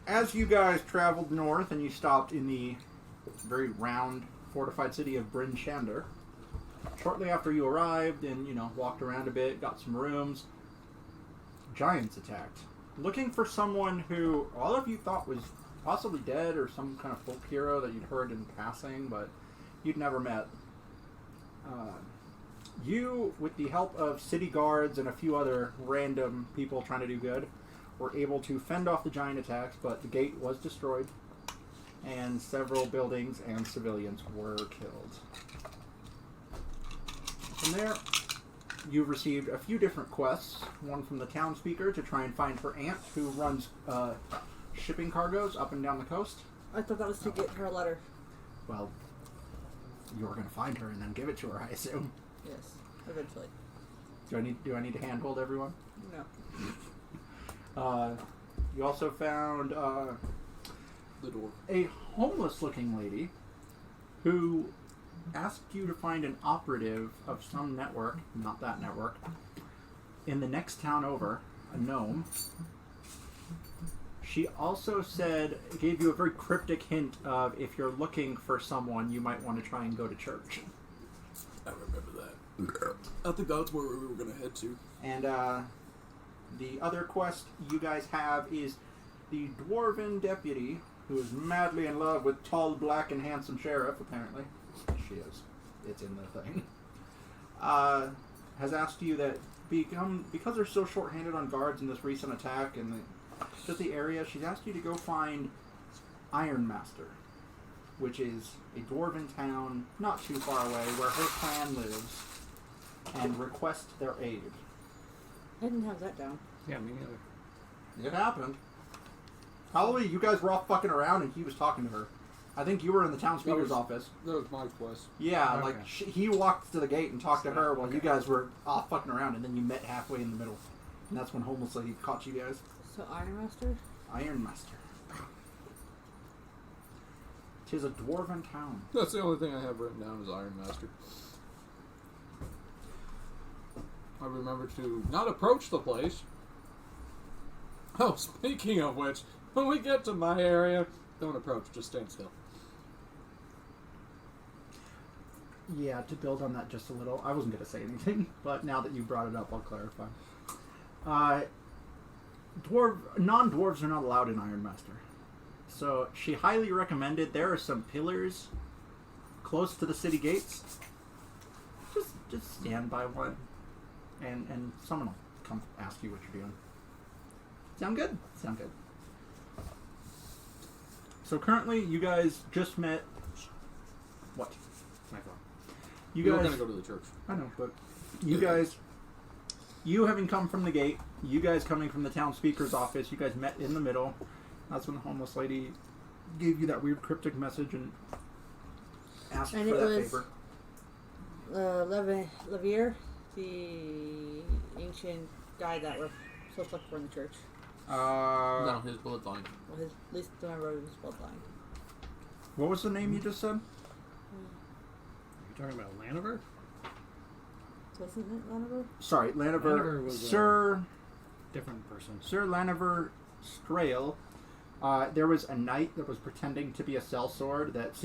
as you guys traveled north and you stopped in the very round, fortified city of Bryn Shander, shortly after you arrived and, walked around a bit, got some rooms, giants attacked. Looking for someone who all of you thought was possibly dead or some kind of folk hero that you'd heard in passing, but you'd never met. You, with the help of city guards and a few other random people trying to do good, were able to fend off the giant attacks, but the gate was destroyed, and several buildings and civilians were killed. From there, you've received a few different quests. One from the town speaker to try and find her aunt, who runs shipping cargoes up and down the coast. I thought that was to get her a letter. Well, you were going to find her and then give it to her, I assume. Yes, eventually. Do I need to handhold everyone? No. You also found The door. a homeless-looking lady who asked you to find an operative of some network, not that network, in the next town over, a gnome. She also gave you a very cryptic hint of if you're looking for someone, you might want to try and go to church. I remember that. I think that's where we were going to head to. And the other quest you guys have is the dwarven deputy, who is madly in love with tall, black, and handsome sheriff, apparently. She is. It's in the thing. Has asked you that because they're so short-handed on guards in this recent attack and just the area, she's asked you to go find Ironmaster, which is a dwarven town not too far away where her clan lives, and request their aid. I didn't have that down. Yeah, me neither. It happened. Probably you guys were all fucking around and he was talking to her. I think you were in the town speaker's office. That was my quest. Yeah, Okay. like he walked to the gate and talked to her while you guys were off fucking around, and then you met halfway in the middle. And that's when Homeless Lady caught you guys. So Ironmaster? Ironmaster. 'Tis a dwarven town. That's the only thing I have written down is Ironmaster. I remember to not approach the place. Oh, speaking of which, when we get to my area, don't approach, just stand still. Yeah, to build on that just a little, I wasn't going to say anything, but now that you brought it up, I'll clarify. Non-dwarves are not allowed in Ironmaster. So she highly recommended, there are some pillars close to the city gates. Just stand by one, and someone will come ask you what you're doing. Sound good? Sound good. So currently, you guys just met... What? My phone. You We were guys... going to go to the church. I know, but you guys... You having come from the gate, you guys coming from the town speaker's office, you guys met in the middle. That's when the homeless lady gave you that weird cryptic message and asked And for it that was- favor. Levier, the ancient guy that we're supposed to look for in the church. No, his bloodline. Well, at least the member of his bloodline. What was the name you just said? Are you talking about Laniver? Wasn't it Laniver? Sorry, Laniver. Laniver was Sir Different person. Laniver Strail. There was a knight that was pretending to be a sellsword that,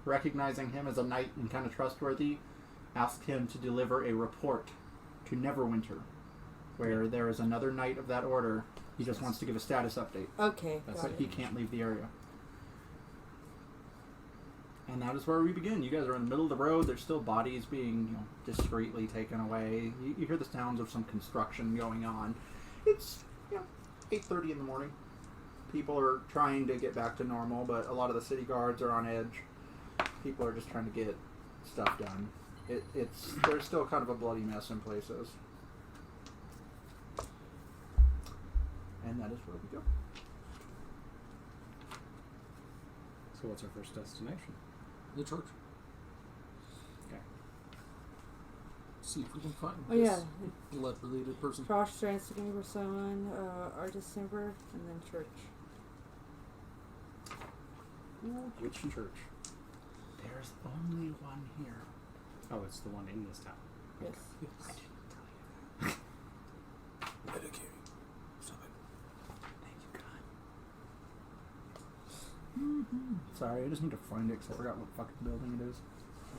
recognizing him as a knight and kind of trustworthy, asked him to deliver a report to Neverwinter, where there is another knight of that order. He just wants to give a status update. Okay, That's got But it. he can't leave the area. And that is where we begin. You guys are in the middle of the road. There's still bodies being discreetly taken away. You hear the sounds of some construction going on. It's 8:30 in the morning. People are trying to get back to normal, but a lot of the city guards are on edge. People are just trying to get stuff done. There's still kind of a bloody mess in places. And that is where we go. So what's our first destination? The church. Okay. See if we can find Oh yeah, this blood-related person. Frost Transformer Person, Artist Timber, and then church. Which church? There's only one here. Oh, it's the one in this town. Yes. I didn't tell you that. Medicare. Stop it. Thank you, God. Sorry, I just need to find it because I forgot what fucking building it is.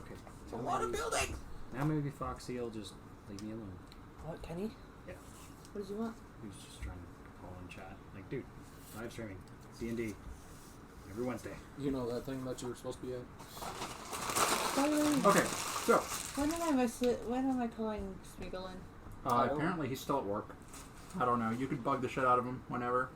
Okay. It's a lot of buildings! Now maybe Foxy will just leave me alone. What, Kenny? Yeah. What does he want? He's just trying to call and chat. Like, dude, live streaming. D&D. Every Wednesday. You know that thing that you were supposed to be at? By the way, Okay, so, when am I calling Smeagol in? apparently he's still at work. I don't know. You could bug the shit out of him whenever.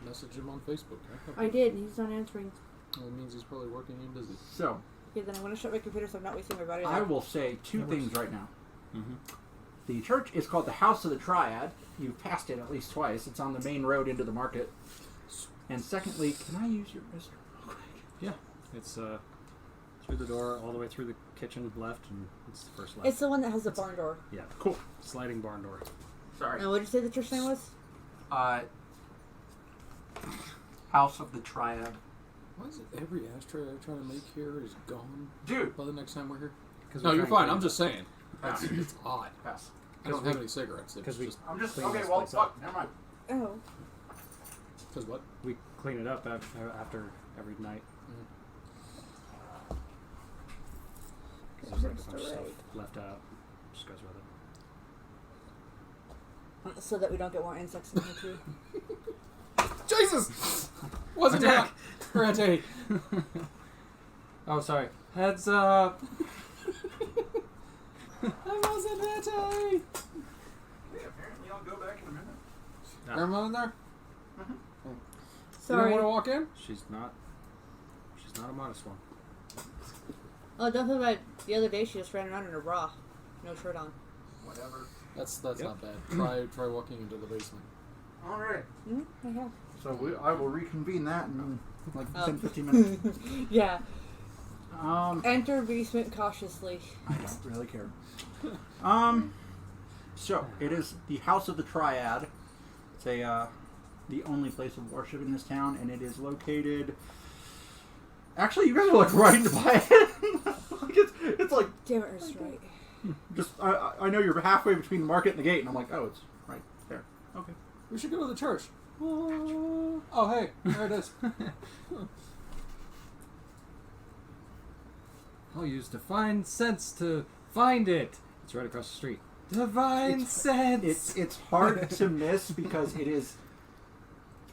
Message him on Facebook. I did, and he's not answering. Well, it means he's probably working and busy. So, Okay, then I'm going to shut my computer so I'm not wasting my battery I life. will say two things right now. Mm-hmm. The church is called the House of the Triad. You've passed it at least twice. It's on the main road into the market. And secondly, can I use your restroom real quick? Yeah. It's through the door, all the way through the kitchen left, and it's the first left. It's the one that has the barn door. Yeah. Cool. Sliding barn door. Sorry. And what did you say the church name was? House of the Triad. Why is it every ashtray I try to make here is gone Dude! by the next time we're here? Cause No, we're you're trying fine. to I'm just saying. Pass. It's odd. Pass. I don't have any cigarettes. Because we I'm just... clean Okay, this well, place fuck. up. Never mind. Oh. Because what? We clean it up after every night. Because there's like a bunch of stuff left out. Just goes with it. So that we don't get more insects in here too. Jesus! Wasn't that ready? Oh, sorry. Heads up! I wasn't ready! Hey, apparently I'll go back in a minute. No. Grandma in there? You Sorry. don't want to walk in? She's not a modest one. Oh, don't feel bad. The other day she just ran around in a bra. No shirt on. Whatever. That's Yep. not bad. Try walking into the basement. Alright. I have. So I will reconvene that in like Oh. 10-15 minutes. Yeah. Um... Enter basement cautiously. I don't really care. So it is the House of the Triad. It's the only place of worship in this town, and it is located. Actually, you guys are like right by it. Like it's like Damn it, it's right. just I know you're halfway between the market and the gate, and I'm like, oh, it's right there. Okay. We should go to the church. Oh, hey, there it is. I'll use Divine Sense to find it. It's right across the street. Divine Sense! It's hard to miss because it's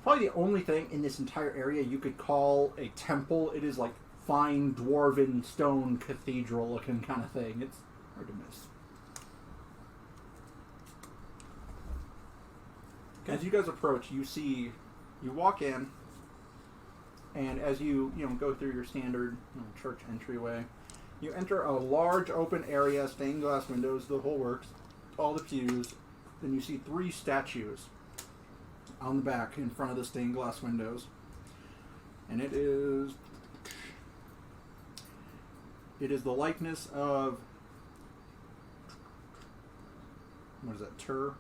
probably the only thing in this entire area you could call a temple. It is like fine dwarven stone cathedral looking kind of thing. It's hard to miss. As you guys approach, you walk in, and as you go through your standard church entryway, you enter a large open area, stained glass windows, the whole works, all the pews. Then you see 3 statues on the back in front of the stained glass windows, and it is the likeness of, what is that? Tyr,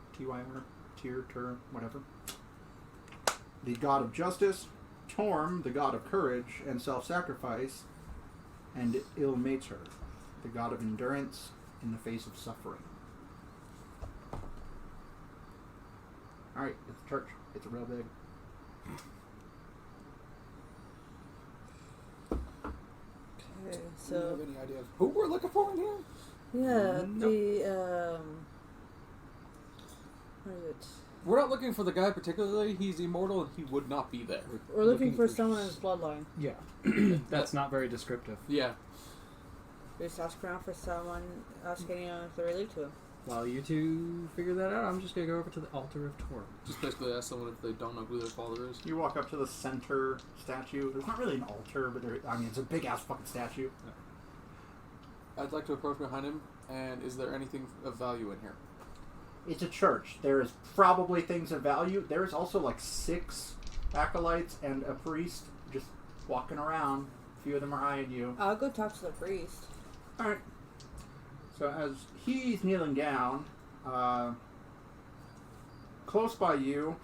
whatever. The god of justice, Torm, the god of courage and self-sacrifice, and Ilmater, the god of endurance in the face of suffering. Alright, it's a church. It's real big. Okay, Do you so have any idea of who we're looking for in here? yeah, Nope. what is it? We're not looking for the guy particularly. He's immortal and he would not be there. We're looking for someone in his bloodline. Yeah. That's not very descriptive. Yeah. We just ask around for someone, ask anyone if they're related to him. While you two figure that out, I'm just going to go over to the altar of Tor. Just basically ask someone if they don't know who their father is. You walk up to the center statue. There's not really an altar, but it's a big ass fucking statue. I'd like to approach behind him, and is there anything of value in here? It's a church. There is probably things of value. There is also like 6 acolytes and a priest just walking around. A few of them are eyeing you. I'll go talk to the priest. Alright. So as he's kneeling down, close by you,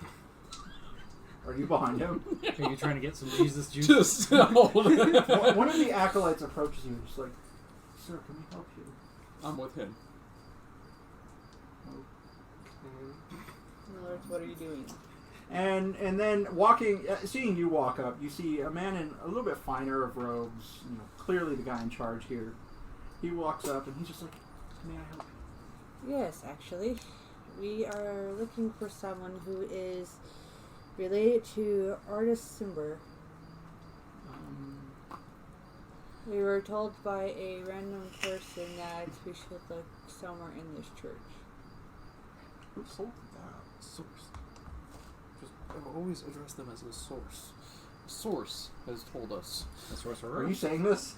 are you behind him? Are you trying to get some Jesus juice? Just hold it. One of the acolytes approaches you and just like, sir, can we help you? I'm with him. In other words, what are you doing? And then walking, seeing you walk up, you see a man in a little bit finer of robes. You know, clearly the guy in charge here. He walks up and he's just like, "May I help you?" Yes, actually. We are looking for someone who is related to Artist Simber. We were told by a random person that we should look somewhere in this church. Who told that? Source. Just I've always addressed them as a source. Source has told us. The sorcerer. Are you saying this?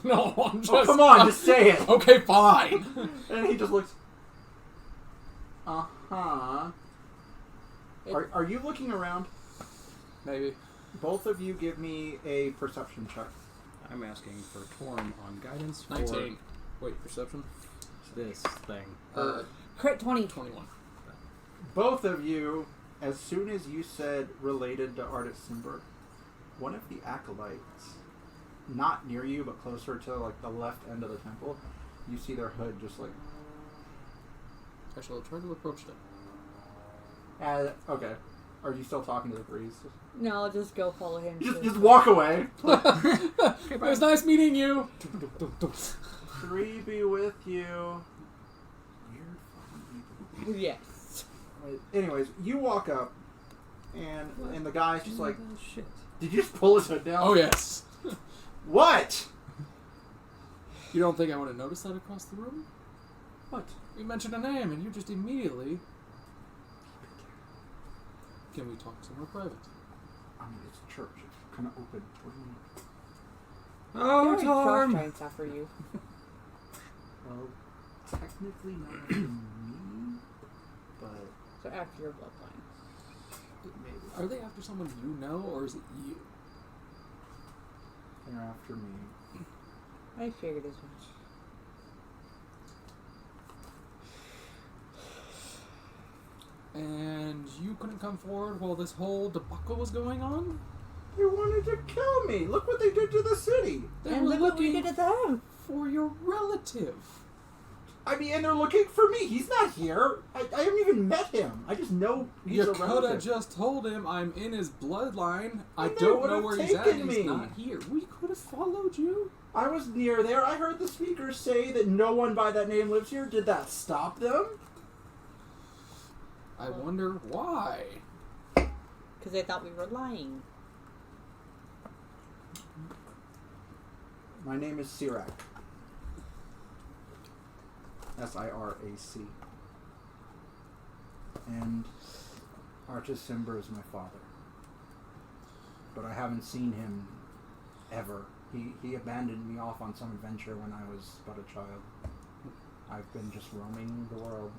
No, I'm just. Oh, come on, just say it. Okay, fine. And he just looks. Uh-huh. Are you looking around? Maybe. Both of you give me a perception check. I'm asking for Torm on guidance for 19. Wait, perception? this thing. Crit 20. 21. Both of you, as soon as you said related to Artist Simber, one of the acolytes, not near you but closer to like the left end of the temple, you see their hood just like. I shall try to approach them. Okay. Are you still talking to the priest? No, I'll just go follow him. Just walk away. It was nice meeting you. 3 be with you. Weird fucking people. Yes. Anyways, you walk up, and the guy's just like, shit. "Did you just pull his hood down?" Oh, yes. What? You don't think I would have noticed that across the room? What? We mentioned a name, and you just immediately... Can we talk somewhere private? I mean, it's a church. It's kind of open. What do you mean? Oh, Frost Torm! giants after you. Well, technically not after me, but So after your bloodline. maybe. Are they after someone you know, or is it you? They're after me. I figured as much. And you couldn't come forward while this whole debacle was going on? They wanted to kill me. Look what they did to the city. They And were look what we looking did to them. for your relative. I mean, and they're looking for me. He's not here. I haven't even met him. I just know he's You a could have relative. just told him I'm in his bloodline. I And they don't would know have where he's at. taken And me. he's not here. We could have followed you. I was near there. I heard the speaker say that no one by that name lives here. Did that stop them? I wonder why. Because they thought we were lying. My name is Sirac. S-I-R-A-C. And Artist Simber is my father. But I haven't seen him ever. He abandoned me off on some adventure when I was but a child. I've been just roaming the world.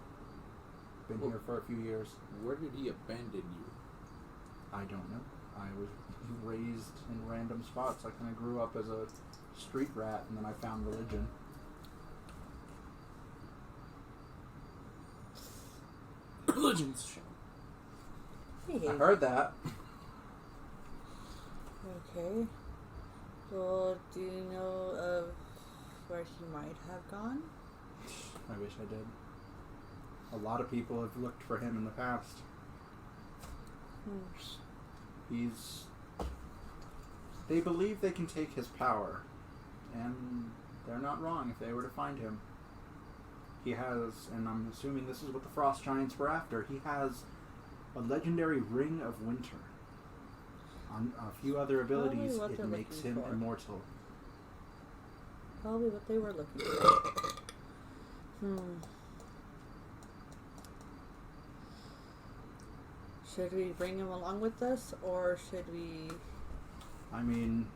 Been here for a few years. Where did he abandon you? I don't know. I was raised in random spots. I kind of grew up as a street rat, and then I found religion. Religion's show. Hey. I heard that. Okay. Well, do you know of where he might have gone? I wish I did. A lot of people have looked for him in the past. He's... They believe they can take his power, and they're not wrong if they were to find him. He has, and I'm assuming this is what the Frost Giants were after, he has a legendary Ring of Winter. On a few other abilities, what it they're makes looking him for. immortal. Probably what they were looking for. Should we bring him along with us, or should we... I mean,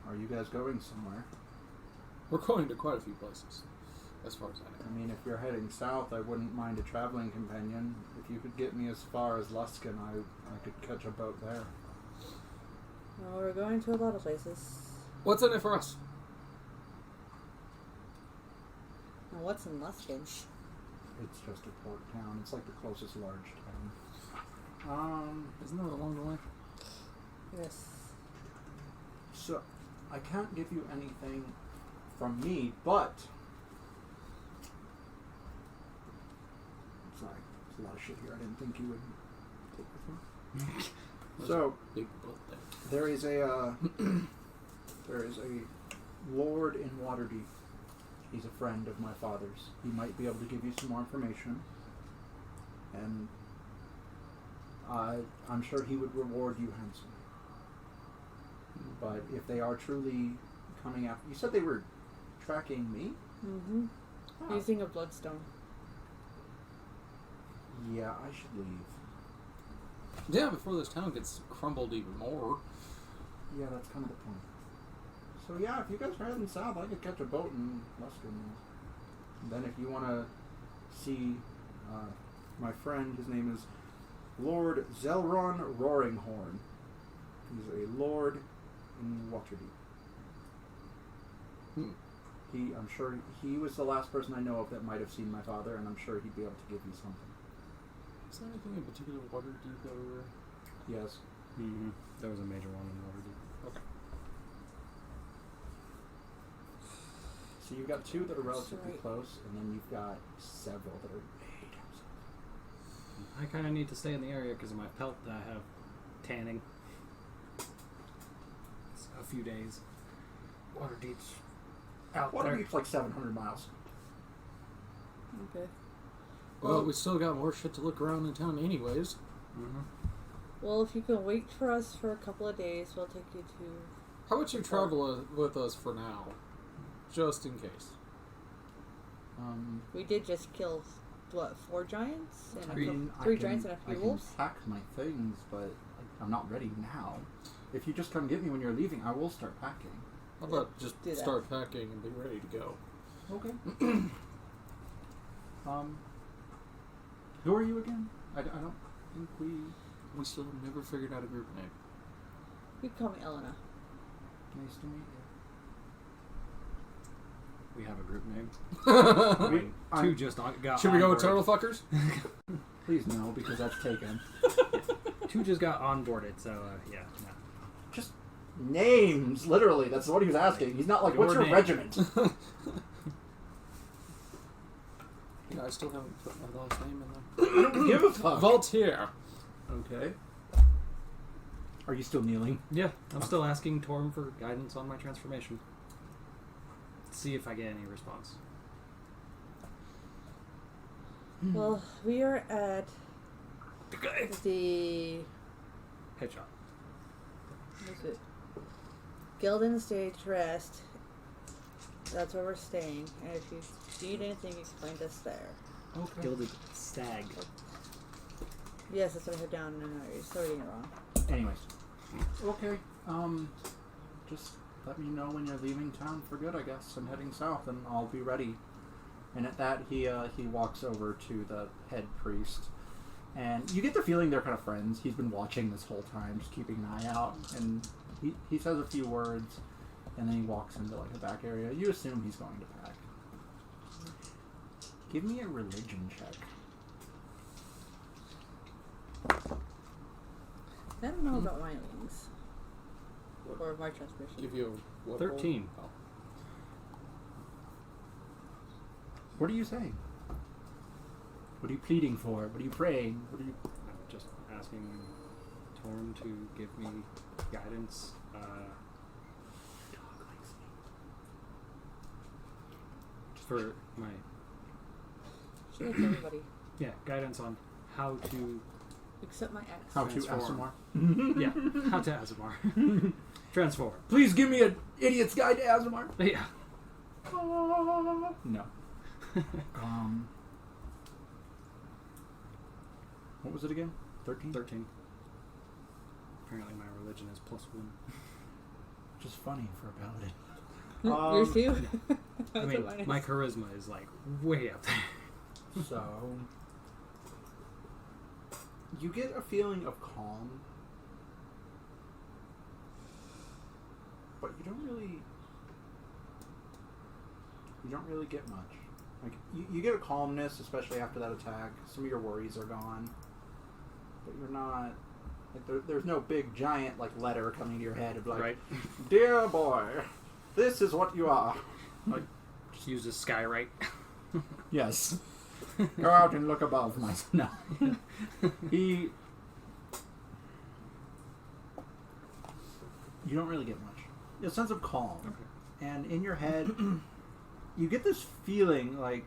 are you guys going somewhere? We're going to quite a few places, as far as I know. I mean, if you're heading south, I wouldn't mind a traveling companion. If you could get me as far as Luskin, I could catch a boat there. Well, we're going to a lot of places. What's in it for us? Now, what's in Luskin? It's just a port town. It's like the closest large town. Isn't that along the way? Yes. So, I can't give you anything from me, but... Sorry, there's a lot of shit here I didn't think you would take with me. So Big boat there. there is a lord in Waterdeep. He's a friend of my father's. He might be able to give you some more information, and I'm sure he would reward you handsomely. But if they are truly coming after, you said they were tracking me. Mm-hmm. Oh. Using a bloodstone. Yeah, I should leave. Yeah, before this town gets crumbled even more. Yeah, that's kind of the point. So yeah, if you guys are heading south, I could catch a boat in Western. And then if you want to see my friend, his name is Lord Zelron Roaringhorn. He's a lord in Waterdeep. I'm sure he was the last person I know of that might have seen my father, and I'm sure he'd be able to give you something. Is there anything in particular Waterdeep over? Yes. Mm-hmm. There was a major one in Waterdeep. Okay. So you've got two that are relatively right. close, and then you've got several that are way down south. I kind of need to stay in the area because of my pelt that I have tanning. It's a few days. Waterdeep's out there. Waterdeep's like 700 miles. Okay. Well, we still got more shit to look around in town anyways. Mm-hmm. Well, if you can wait for us for a couple of days, we'll take you to... How about you travel with us for now? Just in case. We did just kill, what, 4 giants? And I 3 giants and a I few can wolves? pack my things, but I'm not ready now. If you just come get me when you're leaving, I will start packing. How about just Do that. start packing and be ready to go? Okay. Who are you again? I don't think we... We still have never figured out a group name. You can call me Elena. Nice to meet We have a group name. you. I mean, I'm- 2 just got Should we go with onboarded. Turtle Fuckers? Please no, because that's taken. 2 just got onboarded, so yeah. No. Just names, literally. That's what he was asking. He's not like, Your what's your name. regiment? Yeah, I still haven't put my last name in I don't give a fuck. Voltaire. Okay. Are you still kneeling? Yeah, I'm still asking Torm for guidance on my transformation. See if I get any response. Well, we are at the... Headshot. What is it? Gildan Stage Rest. That's where we're staying. And if you need anything, you can find us there. Okay. Gilded Stag. Yes, that's what I have down. No, you're still reading it wrong. Anyways. Okay. Just let me know when you're leaving town for good, I guess, and heading south, and I'll be ready. And at that, he walks over to the head priest, and you get the feeling they're kind of friends. He's been watching this whole time, just keeping an eye out, and he says a few words, and then he walks into like a back area. You assume he's going to pack. Give me a religion check. I don't know about my wings. Or my transmission. Give you a what 13. roll? What are you saying? What are you pleading for? What are you praying? What are you... I'm just asking Torm to give me guidance. For my She likes everybody. guidance on how to Except my ex. How to Transform. Asimar? yeah how to Azamar transform. Please give me an idiot's guide to Asimar. Yeah. No. What was it again? 13? 13. Apparently my religion is +1. Just funny for a paladin. Yours too? I That's mean, what mine is. my charisma is like way up there. So, you get a feeling of calm, but you don't really get much. Like you get a calmness, especially after that attack. Some of your worries are gone, but you're not. Like there's no big giant like letter coming to your head of like, Right. "Dear boy, this is what you are." Like, Just use a skywrite. yes. Go out and look above my... No. You don't really get much. A sense of calm. Okay. And in your head, you get this feeling like,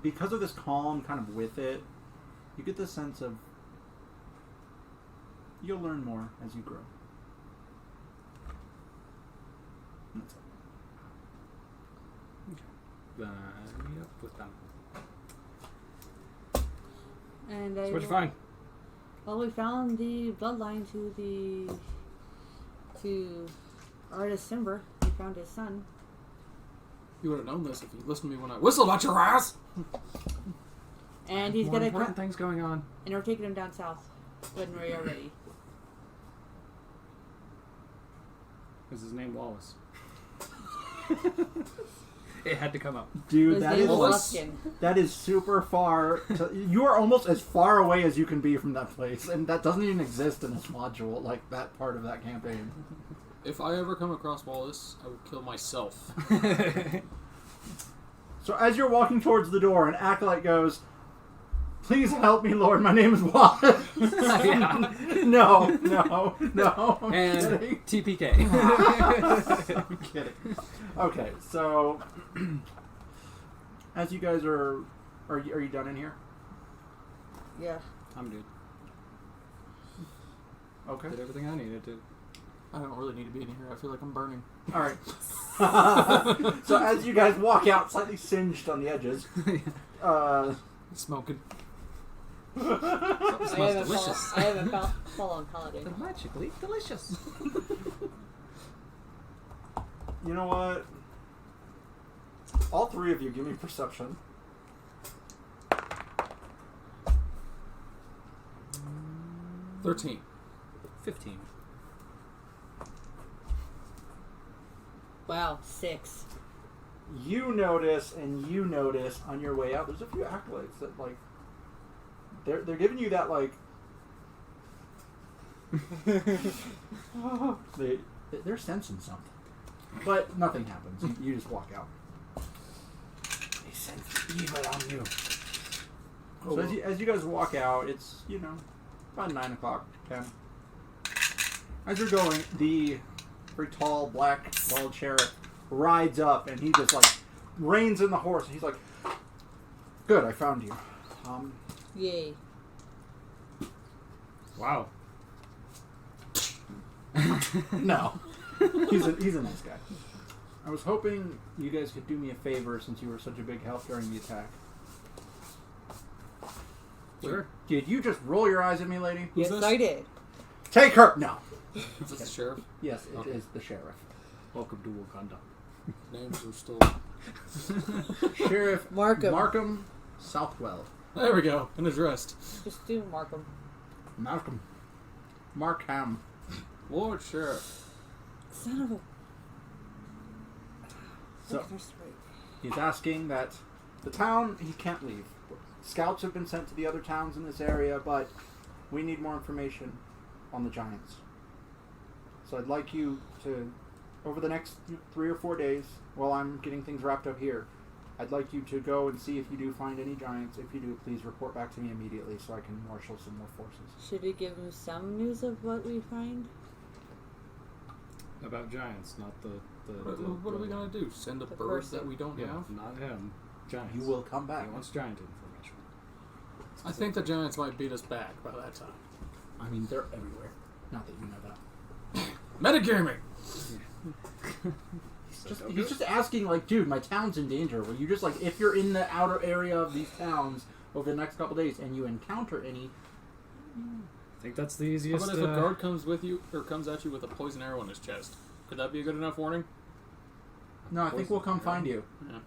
because of this calm kind of with it, you get this sense of you'll learn more as you grow. And that's it. Meet up with them. And So what'd you find? Well, we found the bloodline to Artist Simber. We found his son. You would have known this if you listened to me when I whistled at your ass. And he's More gonna important things going on. and we're taking him down south when we are ready. Is his name Wallace? It had to come up. Dude, His that name is is Wallace. Luskin. that is super far. You are almost as far away as you can be from that place, and that doesn't even exist in this module, like that part of that campaign. If I ever come across Wallace, I would kill myself. So as you're walking towards the door, an acolyte goes, "Please help me, Lord. My name is Wallace." Yeah. No. I'm And kidding. TPK. I'm kidding. Okay, so as you guys are you done in here? Yeah. I'm good. Okay. Did everything I needed to. I don't really need to be in here. I feel like I'm burning. All right. So as you guys walk out, slightly singed on the edges, Smoking. It smells delicious. I haven't fallen holiday. Magically delicious. you know what? All three of you, give me perception. 13. 15. Wow, 6. You notice on your way out. There's a few acolytes that like. They're giving you that like. They're sensing something, but nothing happens. You just walk out. They sense evil on you. So as you guys walk out, it's about 9 o'clock, 10. As you're going, the very tall black bald sheriff rides up and he just like reins in the horse and he's like, "Good, I found you." Yay. Wow. No, he's a nice guy. I was hoping you guys could do me a favor since you were such a big help during the attack. Sure. Did you just roll your eyes at me, lady? Yes, this? I did. Take her! No. Is this the sheriff? Yes, it is Okay. the sheriff. Welcome to Wakanda. Names are still... Sheriff Markham. Markham Southwell. There we go. And addressed. Just do Markham. Malcolm. Markham. Lord Sheriff. Son of a... So Look at her straight. he's asking that the town, he can't leave. Scouts have been sent to the other towns in this area, but we need more information on the giants. So I'd like you to, over the next 3 or 4 days, while I'm getting things wrapped up here, I'd like you to go and see if you do find any giants. If you do, please report back to me immediately so I can marshal some more forces. Should we give him some news of what we find? About giants, not the What are we going to do? Send a The bird person. that we don't Yeah, have? not him. Giants. You will come back. He wants giant information. I think the Giants might beat us back by that time. I mean, they're everywhere. Not that you know that. Metagaming! He's just asking, like, dude, my town's in danger. Will you just, like, if you're in the outer area of these towns over the next couple days and you encounter any... I think that's the How easiest. about if a guard comes with you, or comes at you with a poison arrow in his chest? Could that be a good enough warning? No, I think we'll come find you. Yeah.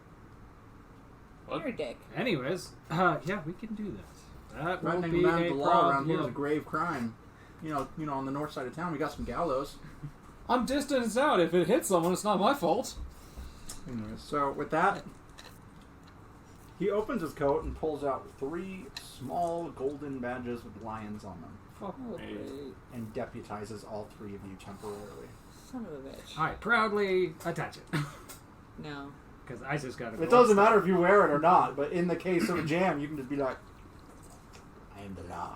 What? You're a dick. Anyways, yeah, we can do that. That won't Running be around a the law around here is a problem. grave crime. You know, on the north side of town, we got some gallows. I'm distanced out. If it hits someone, it's not my fault. Anyways, so with that, he opens his coat and pulls out 3 small golden badges with lions on them Fuck Oh, me. great. and deputizes all 3 of you temporarily. Son of a bitch. I proudly attach it. No. Because I just got It doesn't matter if you wear it or not, but in the case of a jam, you can just be like, I am the law.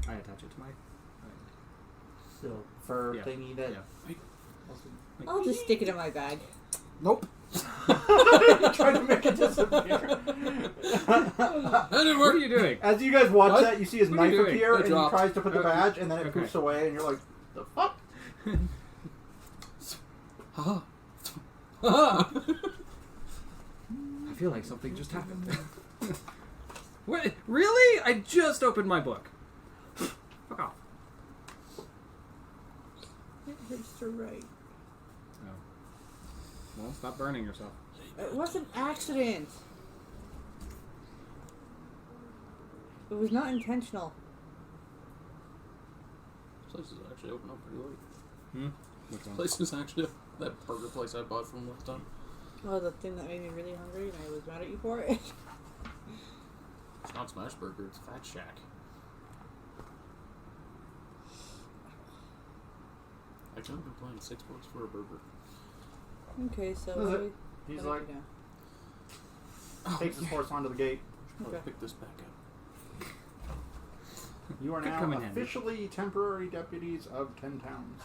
I attach it to my. the fur Yeah. thingy that. Yeah. I'll just stick it in my bag. Nope. Trying to make it disappear. That didn't What work. are you doing? As you guys watch What? that, you see his What are you knife doing? appear, It and he dropped. tries to put the Okay. badge, and then it Okay. poofs away, and you're like, "The fuck?" Ha ha. I feel like something just happened. What? Really? I just opened my book. Fuck off. It hurts to write. Oh. Well, stop burning yourself. It was an accident. It was not intentional. Place is actually open up pretty late. What's on? Place is actually that burger place I bought from last time. Oh, the thing that made me really hungry, and I was mad at you for it. It's not Smash Burger, it's Fat Shack. Actually, I've been playing $6 for a burger. Okay, so Is what it? do we- He's what like, do we do? takes his horse onto the gate. Probably Okay. pick this back up. You are Could now come in handy. officially temporary deputies of 10 towns.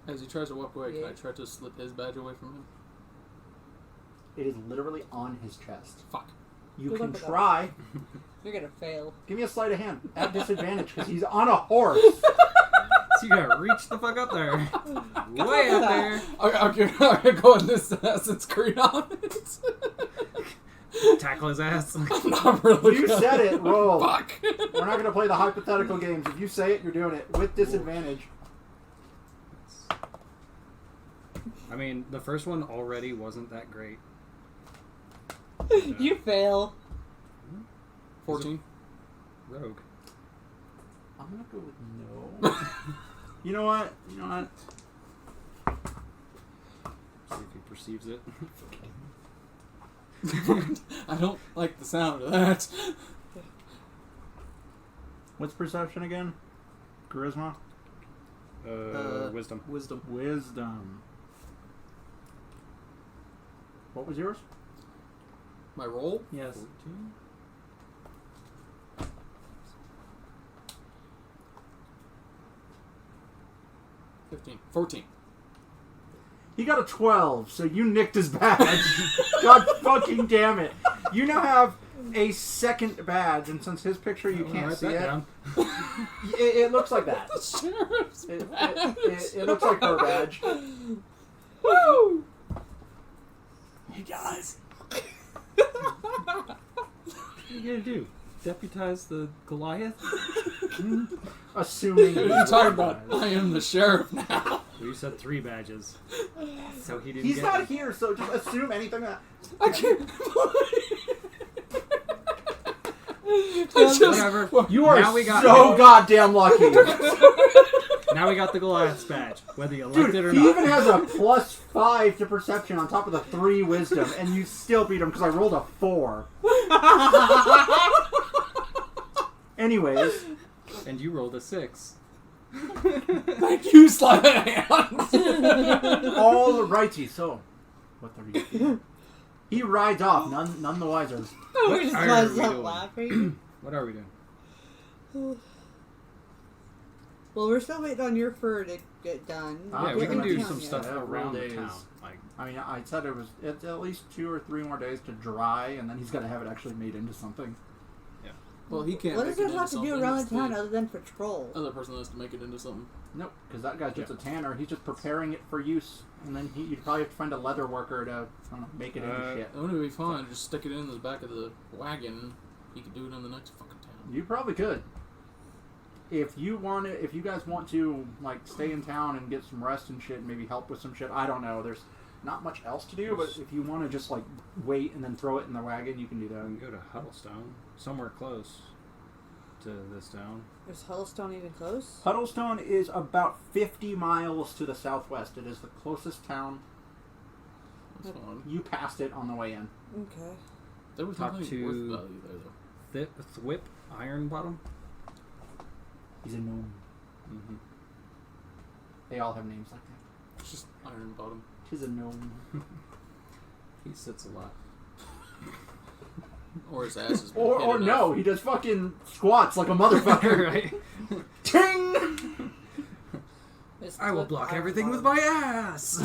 As he tries to walk away, Yeah. can I try to slip his badge away from him? It is literally on his chest. Fuck. You Good can luck with that. try. You're gonna fail. Give me a sleight of hand at disadvantage because he's on a horse. So you gotta reach the fuck up there. Way up there. I'm going this Assassin's Creed on it. Tackle his ass. I'm not really You gonna- said it. Roll. Fuck. We're not going to play the hypothetical games. If you say it, you're doing it with disadvantage. I mean, the first one already wasn't that great. You fail. 14. Rogue. I'm going to go with no. You know what? See if he perceives it. I don't like the sound of that. What's perception again? Charisma? Wisdom. Wisdom. Wisdom. What was yours? My roll? Yes. 14. 15. 14. He got a 12, so you nicked his badge. God fucking damn it. You now have a second badge, and since his picture you I'll can't write see that it, down. it looks like that. The sheriff's It looks like her badge. Woo! Hey guys. What are you gonna do? Deputize the Goliath? Assuming What are you talking about? I am the sheriff now. Well, you said 3 badges. So he didn't He's get not them. here, so just assume anything that. I can't Whatever. You are Now we got so goddamn lucky. Now we got the Goliath badge, whether you liked Dude, it or he not. even has a +5 to perception on top of the 3 wisdom, and you still beat him because I rolled a 4. Anyways, And you rolled a 6. Thank you, Sleight of Hand. all righty, so what are you doing? He rides off, none the wiser. We just are can't we stop doing? laughing. What are we doing? Well, we're still waiting on your fur to get done. Yeah, we give can him do a some chance. stuff Yeah, around the days. town. Like, I mean, I said it's at least 2 or 3 more days to dry, and then he's got to have it actually made into something. Well, he can't What make does it it into have to do something. around It's the town other than patrol? other person has to make it into something. Nope, because that guy's just a tanner. He's just preparing it for use, and then you'd probably have to find a leather worker to I don't know, make it into shit. That would be fine. Just stick it in the back of the wagon. He could do it in the next fucking town. You probably could. If you guys want to like stay in town and get some rest and shit, and maybe help with some shit. I don't know. There's not much else to do, but if you want to just like wait and then throw it in the wagon, you can do we can that. go to Huddlestone, somewhere close to this town. Is Huddlestone even close? Huddlestone is about 50 miles to the southwest. It is the closest town. That's fine. You passed it on the way in. Okay. There was Talk nothing to- worth value there, though. Thwip Ironbottom? He's a gnome. Mm-hmm. They all have names like that. It's just Iron Bottom. He's a gnome. He sits a lot. Or his ass is Or no, he does fucking squats like a motherfucker. Right? Ting! Just I will look block at everything the with bottom. my ass.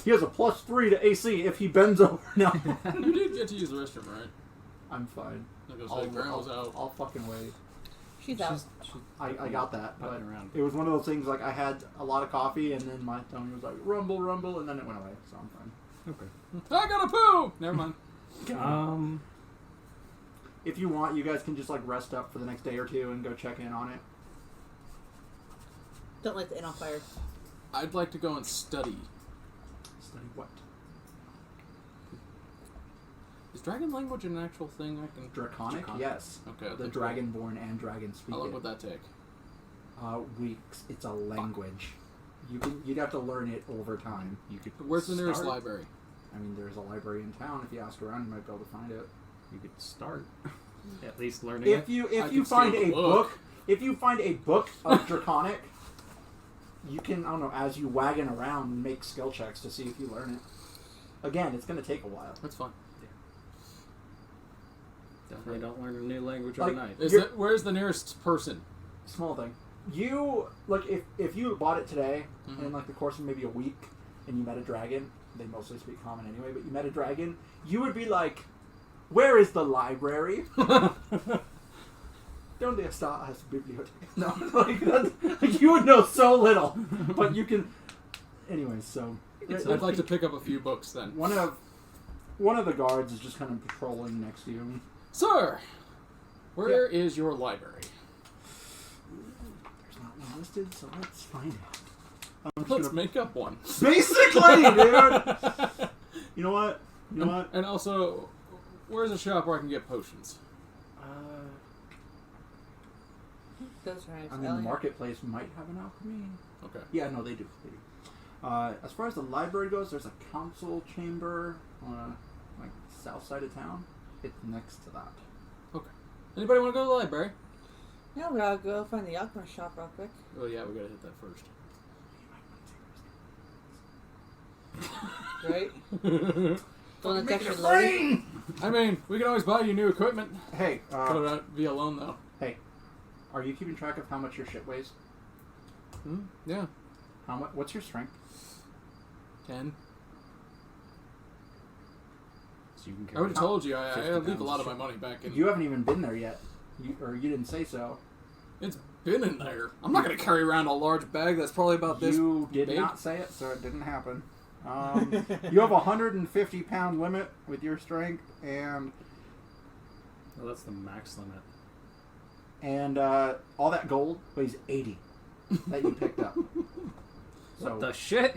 He has a +3 to AC if he bends over. No, You did get to use the restroom, right? I'm fine. I was gonna say, Grandma's out. I'll fucking wait. She's out. She's I got that, but putting around. it was one of those things like I had a lot of coffee and then my tummy was like rumble, rumble, and then it went away, so I'm fine. Okay. I gotta poo! Never mind. If you want, you guys can just like rest up for the next day or two and go check in on it. Don't light the inn on fire. I'd like to go and study. Study what? Is dragon language an actual thing I can... Draconic? Draconic. Yes. Okay. The Dragonborn and dragons speak How long it. would that take? Weeks. It's a language. You'd have to learn it over time. You could. Where's the nearest start. library? I mean, there's a library in town. If you ask around, you might be able to find it. You could start. At least learning If it. you I if you could find steal a the book. if you find a book of Draconic, you can, I don't know, as you wagon around, make skill checks to see if you learn it. Again, it's going to take a while. That's fine. Definitely don't learn a new language Like, overnight. Where's the nearest person? Small thing. You like if you bought it today Mhm. in like the course of maybe a week, and you met a dragon. They mostly speak common anyway, but you met a dragon. You would be like, "Where is the library?" Donde está las bibliotecas? No, like, like you would know so little, but you can. Anyways, so I'd like to pick up a few books then. one of the guards is just kind of patrolling next to you. Sir, where is your library? There's not one listed, so let's find out. Let's make up one. Basically, dude. You know what? You know what? And also, where's a shop where I can get potions? Those are nice. I mean, the marketplace might have an alchemy. Okay. Yeah, no, they do. They do. As far as the library goes, there's a council chamber on like south side of town. It's next to that. Anybody want to go to the library? Yeah, but I'll go find the alchemist shop real quick. Oh yeah, we gotta hit that first. Right? The one that's Make it actually loaded. rain! I mean, we can always buy you new equipment. Hey, Go out via loan though. are you keeping track of how much your shit weighs? Yeah. How much? What's your strength? 10. So you can I carry would have told you, I 50 leave a pounds lot of of my money back in. You haven't even been there yet, you didn't say so. It's been in there. I'm not gonna carry around a large bag that's probably about this. You did big. not say it, so it didn't happen. You have a 150-pound limit with your strength, and Well, that's the max limit. all that gold weighs 80 that you picked up. So What the shit?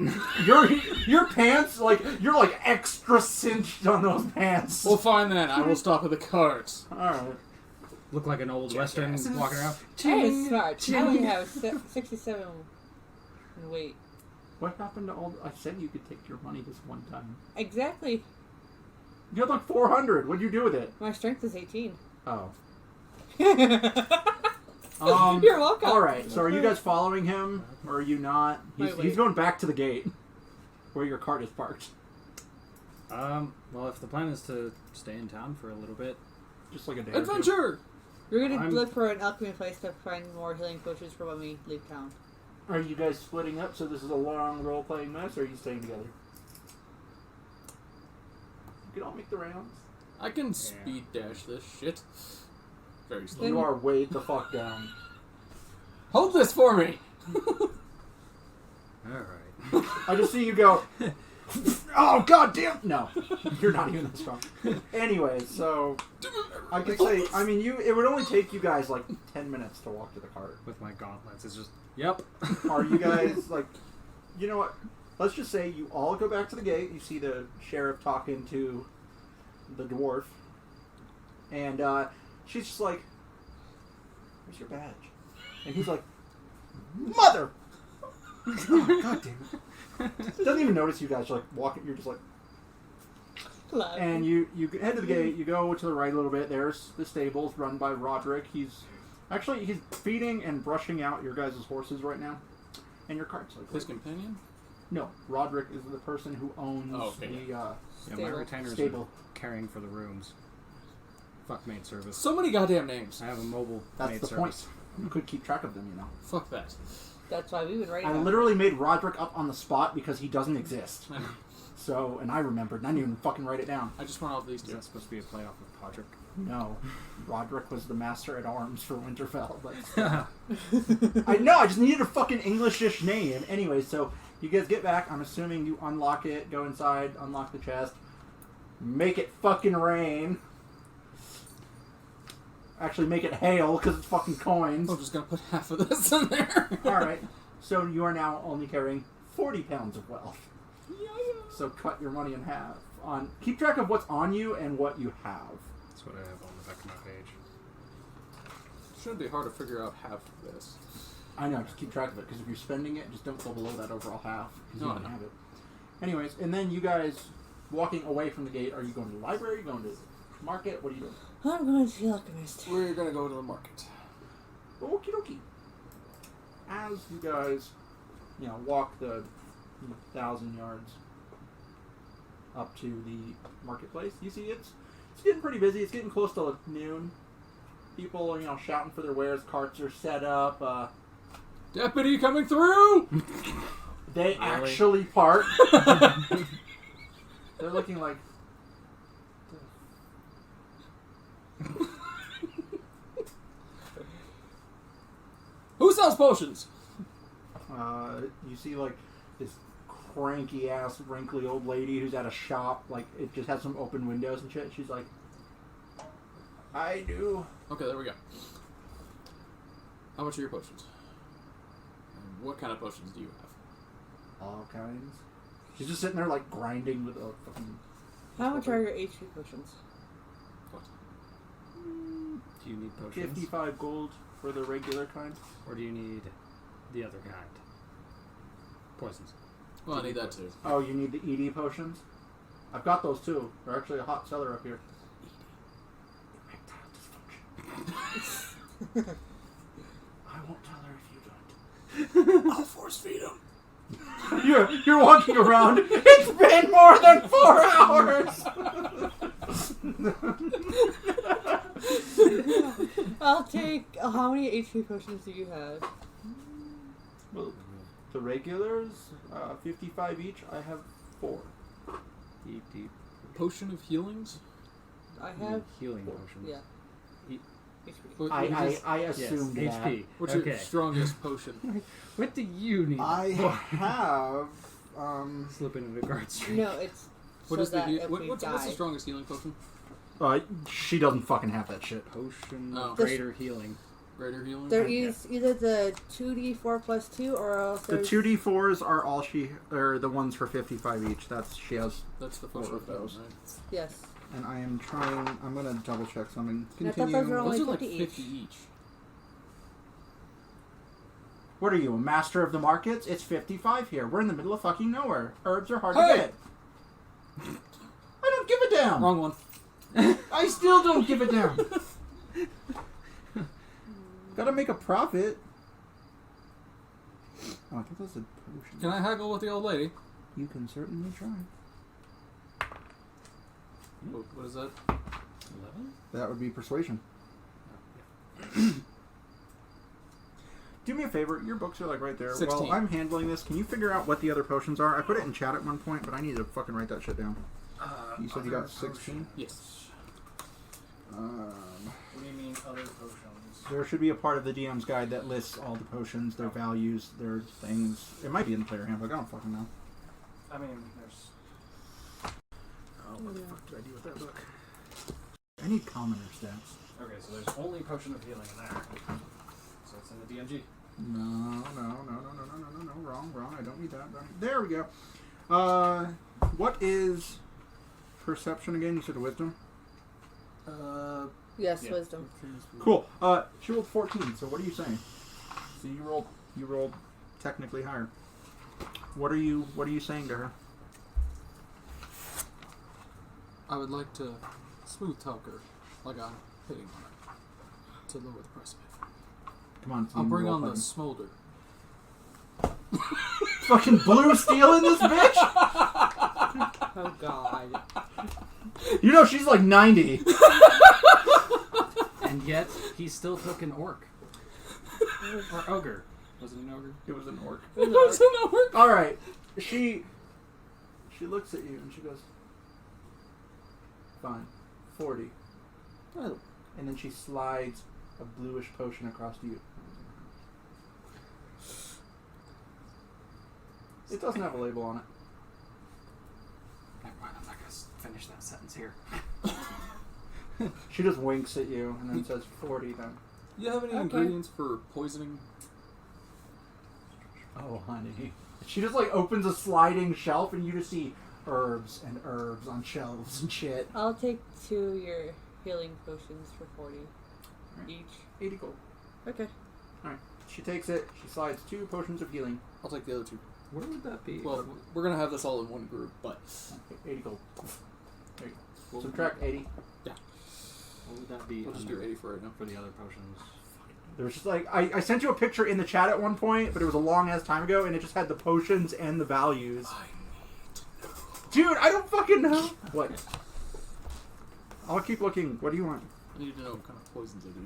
your pants, like you're like extra cinched on those pants. Well, fine then. I will stop at the carts. All right. Look like an old western walking around. I was smart. I only have 67 in weight. What happened to all? I said you could take your money this one time. Exactly. You had like 400. What'd you do with it? My strength is 18. Oh. You're welcome. All right. So are you guys following him, or are you not? Wait. He's going back to the gate where your cart is parked. Well, if the plan is to stay in town for a little bit, Just like a day. or two. Adventure! We're gonna I'm- look for an alchemy place to find more healing potions for when we leave town. Are you guys splitting up so this is a long role-playing mess, or are you staying together? You can all make the rounds. I can speed dash this shit. Very slow. You are way the fuck down. Hold this for me! alright. I just see you go. Oh god damn! No, you're not even that strong. Anyway, so I could say, I mean, it would only take you guys like 10 minutes to walk to the cart. With my gauntlets, it's just, yep. Are you guys like, you know what? Let's just say you all go back to the gate. You see the sheriff talking to the dwarf, and she's just like, "Where's your badge?" And he's like, "Mother!" Oh, god damn it! Doesn't even notice you guys are like walking. You're just like, Love. and you head to the gate. You go to the right a little bit. There's the stables run by Roderick. He's feeding and brushing out your guys' horses right now, and your cart's like His companion? no. Roderick is the person who owns okay. the Yeah, my Stable. retainers stable. are carrying for the rooms. Fuck maid service. So many goddamn names. I have a mobile That's maid the service. point. You could keep track of them, you know. Fuck that. That's why we would write it I down. literally made Roderick up on the spot because he doesn't exist. So, and I remembered, and I didn't even fucking write it down. I just went off these Is two. that supposed to be a play off of Podrick? No. Roderick was the master at arms for Winterfell. But I know, I just needed a fucking Englishish name. Anyway, so you guys get back. I'm assuming you unlock it, go inside, unlock the chest, make it fucking rain. Actually, make it hail because it's fucking coins. I'm just gonna put half of this in there. Alright, so you are now only carrying 40 pounds of wealth. So cut your money in half. Keep track of what's on you and what you have. That's what I have on the back of my page. Shouldn't be hard to figure out half of this. I know, just keep track of it, because if you're spending it, just don't go below that overall half, because No, you I don't know. have it. Anyways, and then you guys, walking away from the gate, are you going to the library, going to the market, what are you doing? I'm going to the alchemist. We're gonna go to the market. Okie dokie. As you guys, walk the 1,000 yards up to the marketplace, you see it's getting pretty busy. It's getting close to noon. People are, shouting for their wares. Carts are set up. Deputy coming through! They actually park. They're looking like... Who sells potions? You see, this cranky ass, wrinkly old lady who's at a shop. It just has some open windows and shit. She's like, I do. Okay, there we go. How much are your potions? And what kind of potions do you have? All kinds. She's just sitting there, grinding with a fucking... How much are your HP potions? What? Do you need potions? 55 gold for the regular kind. Or do you need the other kind? Poisons. Well, I need that too. Oh, you need the ED potions? I've got those too. They're actually a hot seller up here. Erectile dysfunction. I won't tell her if you don't. I'll force feed him. You're walking around. It's been more than 4 hours. I'll take. How many HP potions do you have? Well, the regulars, 55 each. I have 4. Deep, deep. Potion of healings? I have. Healing potions. Yeah. E- HP. I Yes, assumed that. HP. What's Okay. your strongest potion? What do you need? I have. Slip into the guard street. No, it's. What so is the that if what's we the die. strongest healing potion? She doesn't fucking have that shit. Potion Oh. of greater healing. Greater healing? There is either the 2d4 plus 2 or else The there's 2d4s are all the ones for 55 each. She has. That's the 4 potion of those. right? yes. And I am trying. I'm gonna double check something. I thought those were only Those are like 50 50 each. each. What are you, a master of the markets? It's 55 here. We're in the middle of fucking nowhere. Herbs are hard Hey! to get. I don't give a damn. Wrong one. I still don't give a damn. Gotta make a profit. Oh, I thought that was a potion. Can I haggle with the old lady? You can certainly try. What is that? 11? That would be persuasion. Do me a favor. Your books are right there. 16. While I'm handling this, can you figure out what the other potions are? I put it in chat at one point, but I need to fucking write that shit down. You said you got 16? Yes. What do you mean other potions? There should be a part of the DM's guide that lists all the potions, their values, their things. It might be in the player handbook. I don't fucking know. I mean, there's... Oh, what the fuck did I do with that book? I need commoner stats. Okay, so there's only potion of healing in there. So it's in the DMG. No. Wrong. I don't need that. There we go. What is perception again? You said wisdom? Yes, Yeah. wisdom. Cool. She rolled 14, so what are you saying? So you rolled technically higher. What are you saying to her? I would like to smooth talk her like I'm hitting on her to lower the price of it. Come on, I'll team, bring roll on the fucking- smolder. fucking blue steel in this bitch? Oh god. You know she's like 90. And yet, he still took an orc. Or ogre. Was it an ogre? It was an orc. It was an orc. All right. She looks at you and she goes, "Fine, 40." Oh. And then she slides a bluish potion across to you. It doesn't have a label on it. Never mind, I'm not gonna finish that sentence here. She just winks at you and then says 40 then. Do you have any Okay. ingredients for poisoning? Oh, honey. She just like opens a sliding shelf and you just see herbs and herbs on shelves and shit. I'll take 2 of your healing potions for 40 Alright. each. 80 gold. Okay. Alright. She takes it, she slides 2 potions of healing. I'll take the other 2. Where would that be? Well, we're gonna have this all in one group, but 80 gold. There you go. What would Subtract 80. What would that be? we'll just under do 80 for right now. for the other potions. There was just like I sent you a picture in the chat at one point, but it was a long ass time ago, and it just had the potions and the values. I need to know. Dude, I don't fucking know. What? I'll keep looking. What do you want? I need to know what kind of poisons I do.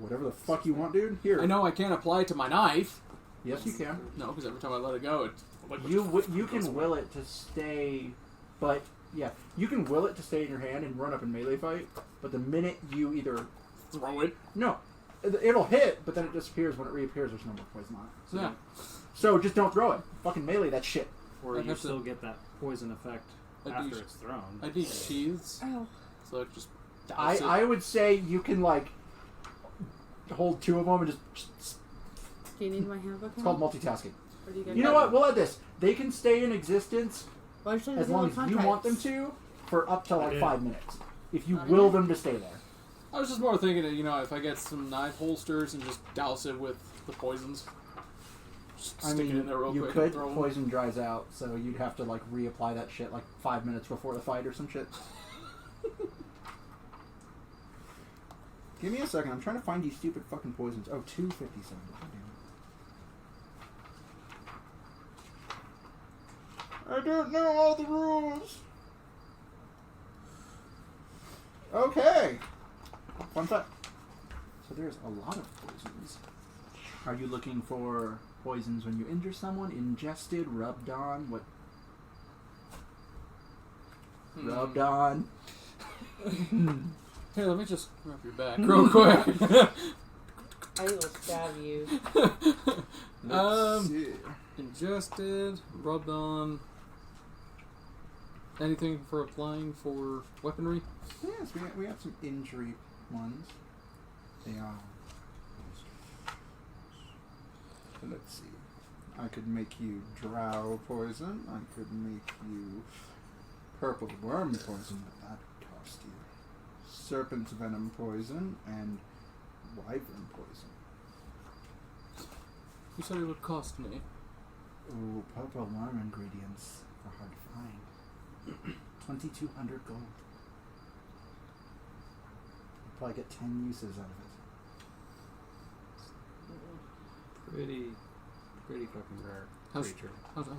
Whatever the fuck you want, dude. Here. I know I can't apply it to my knife. Yes, you can. No, because every time I let it go, it's like You can will it to stay, but yeah, you can will it to stay in your hand and run up and melee fight. But the minute you either throw it. no, it'll hit, but then it disappears. When it reappears, there's no more poison on it. Yeah. So just don't throw it. Fucking melee that shit. Or I'd you have to- still get that poison effect I'd after use- it's thrown. I need sheaths, Oh. so I just douse it. I would say you can like hold 2 of them and just. Do you need my handbook? It's called multitasking. Or do you guys You know what? We'll add this. They can stay in existence Why should I as do long all as the you want them contracts? to for up to like Yeah. 5 minutes. If you Oh, will yeah. them to stay there. I was just more thinking that, if I get some knife holsters and just douse it with the poisons. Just I stick mean, it in there real you quick could. and throw 'em. Poison dries out, so you'd have to like reapply that shit like 5 minutes before the fight or some shit. Give me a second. I'm trying to find these stupid fucking poisons. Oh, 257. God damn it. I don't know all the rules. Okay. Fun fact. So there's a lot of poisons. Are you looking for poisons when you injure someone? Ingested, rubbed on? What? Rubbed on? Here, let me just rub your back real quick. I will stab you. Let's see. Ingested, rubbed on. Anything for applying for weaponry? Yes, we have some injury ones. They are. So let's see. I could make you drow poison. I could make you purple worm poison, but that would cost you. Serpent's venom poison and wyvern poison. You said it would cost me. Ooh, purple worm ingredients are hard to find. 2,200 gold. You'll probably get 10 uses out of it. Pretty fucking rare How creature.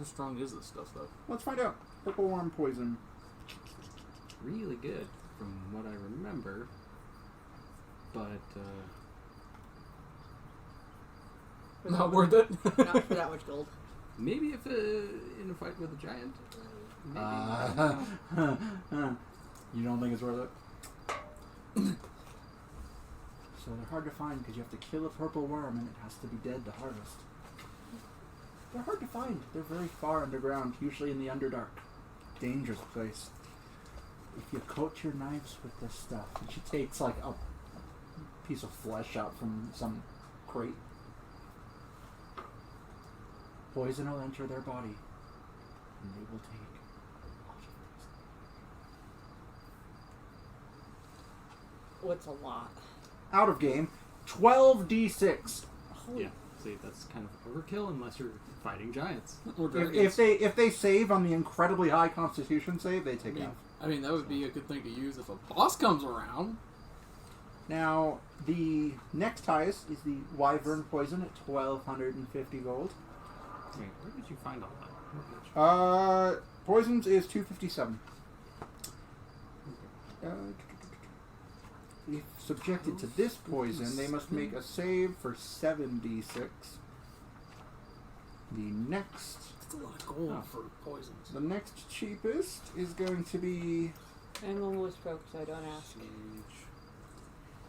strong is this stuff, though? Let's find out. Purple worm poison. Really good from what I remember. But, Not worth it. Not for that much gold. maybe if in a fight with a giant. Maybe. You don't think it's worth it? So they're hard to find because you have to kill a purple worm and it has to be dead to harvest. They're hard to find. They're very far underground, usually in the Underdark. Dangerous place. If you coat your knives with this stuff, and she takes like a piece of flesh out from some crate, poison will enter their body, and they will take a lot of poison. What's a lot? Out of game, 12d6. Holy Yeah. See, that's kind of overkill unless you're fighting giants. Or If they save on the incredibly high Constitution save, they take half. I mean, that would be a good thing to use if a boss comes around. Now, the next highest is the Wyvern Poison at 1,250 gold. Wait, where did you find all that? Poisons is 257. if subjected to this poison, they must make a save for 7d6. The next That's a lot of gold Oh. for poisons. The next cheapest is going to be... I'm almost broke, so I don't ask.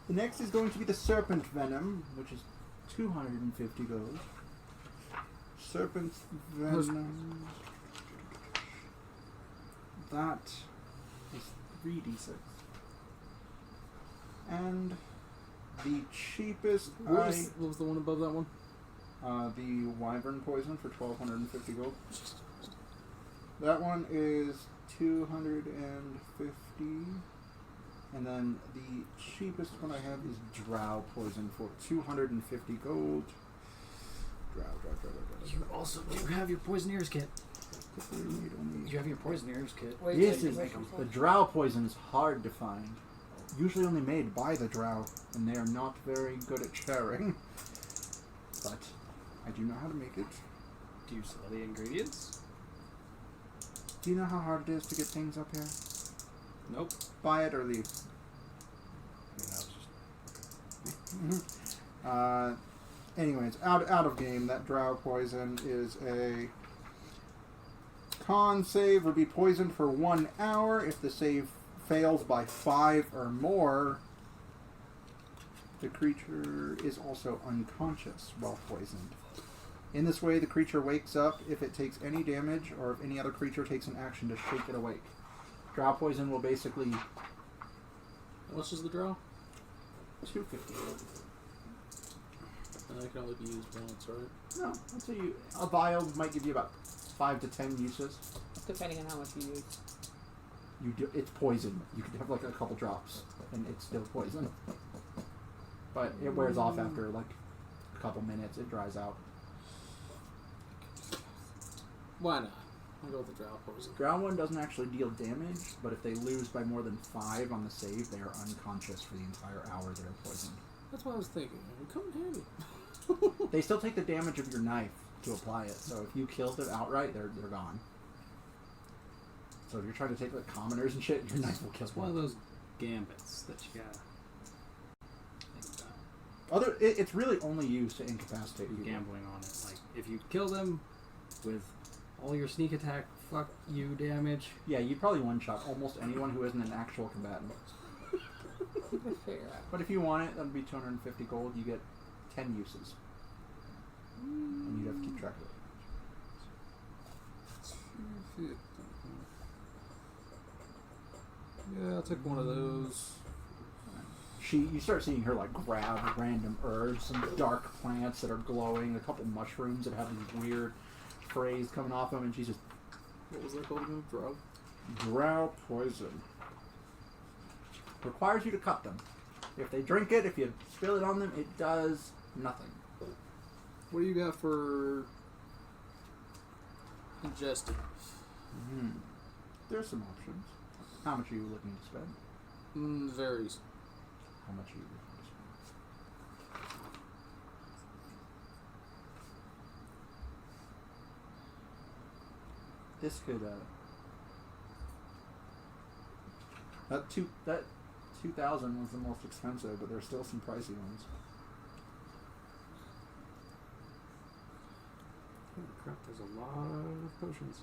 The next is going to be the Serpent Venom, which is 250 gold. Serpent Venom... That is 3d6. And the cheapest What was the one above that one? the Wyvern Poison for 1,250 gold. That one is 250. And then the cheapest one I have is Drow Poison for 250 gold. Drow. You also do have your Poisoneer's kit. We need only- You have your Poisoneer's kit. Wait, Yes, wait, is wait, the wait. Drow Poison is hard to find. Usually only made by the Drow, and they are not very good at sharing. But I do know how to make it. Do you sell the ingredients? Do you know how hard it is to get things up here? Nope. Buy it or leave. I mean, I was just... Anyways, out of game, that Drow Poison is a con save. Would be poisoned for 1 hour. If the save fails by 5 or more, the creature is also unconscious while poisoned. In this way, the creature wakes up if it takes any damage or if any other creature takes an action to shake it awake. Drow Poison will basically... How much is the draw? 250. And that can only be used once, right? No, I'd say a vial might give you about 5 to 10 uses. Depending on how much you use. It's poison. You could have like a couple drops, and it's still poison. But it wears off after like a couple minutes. It dries out. Why not? I'll go with the drow poison. Drow one doesn't actually deal damage, but if they lose by more than 5 on the save, they are unconscious for the entire hour they're poisoned. That's what I was thinking. It would come in handy. They still take the damage of your knife to apply it, so if you killed it outright, they're gone. So if you're trying to take like commoners and shit, your knife will kill It's one of them. those gambits that you gotta think about. It's really only used to incapacitate you. Gambling on it. Like, if you kill them with all your sneak attack, fuck you damage. Yeah, you'd probably one-shot almost anyone who isn't an actual combatant. You can figure out. But if you want it, that'd be 250 gold. You get 10 uses. And you'd have to keep track of it. Yeah, I'll take one of those. You start seeing her like grab random herbs, some dark plants that are glowing, a couple mushrooms that have these weird sprays coming off them, and she's just What was that called again? Drow? Drow Poison. Requires you to cut them. If they drink it, if you spill it on them, it does nothing. What do you got for ingested? There's some options. How much are you looking to spend? Varies. How much are you looking to spend? This could that 2,000 was the most expensive, but there's still some pricey ones. Holy crap, there's a lot of potions.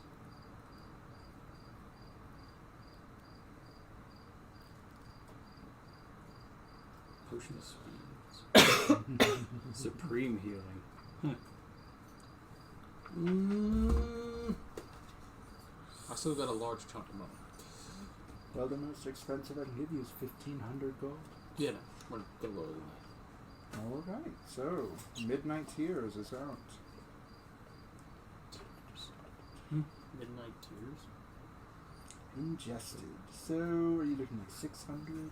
Potion of speed. Supreme healing. I still got a large chunk of money. Well, the most expensive I can give you is 1,500 gold. Yeah, no, we're gonna go lower than that. All right, so Midnight Tears is out. Midnight Tears. Ingested. So, are you looking like 600?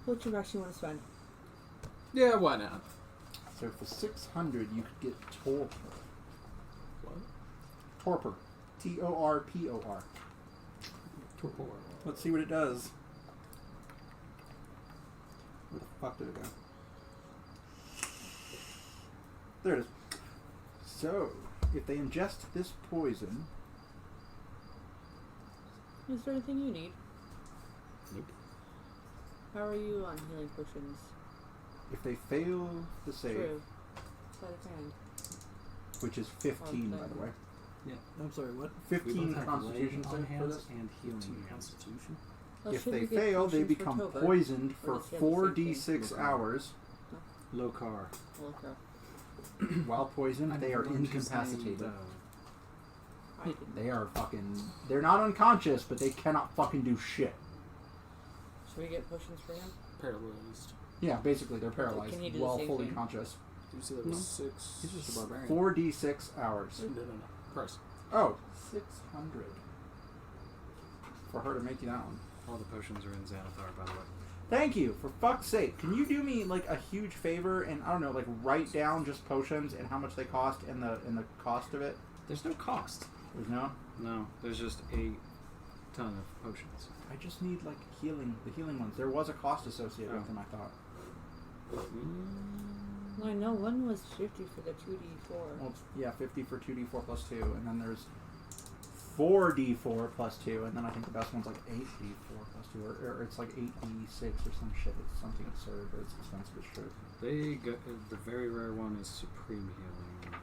What you actually want to spend? Yeah, why not? So for 600, you could get Torpor. What? Torpor. Torpor. Torpor. Let's see what it does. Where the fuck did it go? There it is. So, if they ingest this poison, Is there anything you need? Nope. How are you on healing potions? If they fail the save, True. Sleight of hand. which is 15 by the way, Yeah. I'm sorry, what? 15 Constitution save for this. and healing hands. Constitution? Well, If should they we get fail, they potions for become Tobit? poisoned Or for does he have the same 4d6 thing? hours. Low car. Well, okay. While poisoned, they are I'm going to say incapacitated. the- I didn't. They are fucking. They're not unconscious, but they cannot fucking do shit. Should we get potions for him? Paralyzed. Yeah, basically they're paralyzed Can he do the while same fully thing? conscious. Did you say that No. was 6? He's just a barbarian. 4d6 hours. No. Price. Oh, 600. For her to make you that one. All the potions are in Xanathar, by the way. Thank you. For fuck's sake, can you do me like a huge favor and I don't know, like write down just potions and how much they cost and the cost of it? There's no cost. There's no. No, there's just a ton of potions. I just need like the healing ones. There was a cost associated Oh. with them, I thought. Well, I know one was 50 for the 2d4. Well, it's, yeah, 50 for 2d4 plus 2, and then there's 4d4 plus 2, and then I think the best one's like 8d4 plus 2, or it's like 8d6 or some shit. It's something absurd, but it's expensive as shit. They go, the very rare one is Supreme Healing.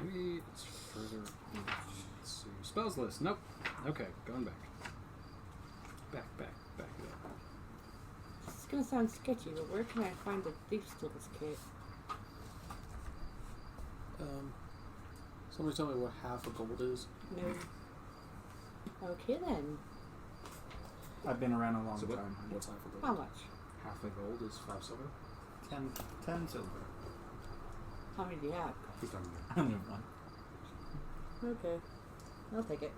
Maybe it's further. Let's see. Spells list. Nope. Okay, going back. Back it up. It's gonna sound sketchy, but where can I find the Thief's Tools kit? Somebody tell me what half a gold is. No. Okay then. I've been around a long So time. what's half a gold? How much? Half a gold is 5 silver. 10 silver. How many do you have? Who's talking about? I only have one. Okay. I'll take it.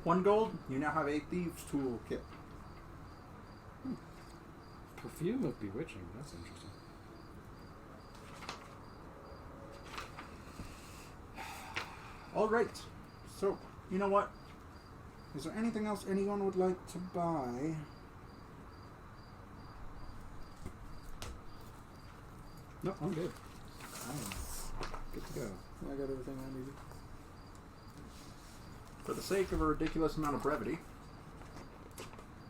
1 gold, you now have a thieves' tool kit. Perfume of Bewitching. That's interesting. Alright. So, you know what? Is there anything else anyone would like to buy? No, I'm good. I'm good to go. I got everything I needed. For the sake of a ridiculous amount of brevity.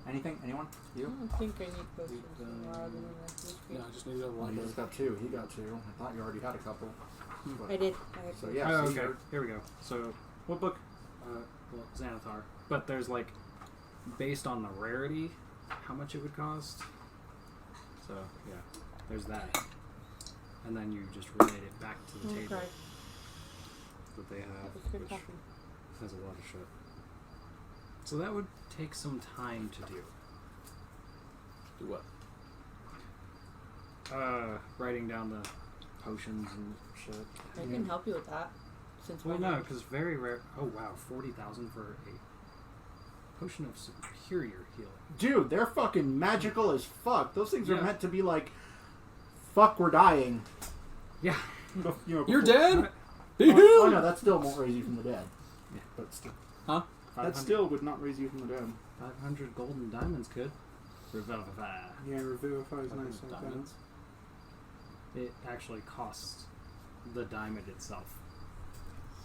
Anything? Anyone? I You? don't think I need potions We've done- more than that. No, I just needed a Well, one. he just got 2. He got 2. I thought you already had a couple. But- I did. I had So two. yeah, Oh, so okay. you're- Here we go. So, What book? well, Xanathar. But there's like, based on the rarity, how much it would cost. So, yeah. There's that. And then you just relate it back to the table Okay. that they have, That's good which coffee. has a lot of shit. So that would take some time to do. Do what? Writing down the potions and shit. I can help you with that. Since Well, we're no, not- because very rare. Oh wow, 40,000 for a potion of superior healing. Dude, they're fucking magical as fuck. Those things are Yeah. meant to be like, fuck, we're dying. Yeah. You know, You're before- dead? Be Oh, healed! no, that still won't raise you from the dead. Yeah. But still. Huh? That still would not raise you from the dead. 500 golden diamonds could. Revivify. Yeah, Revivify is nice. 500 diamonds. It actually costs the diamond itself.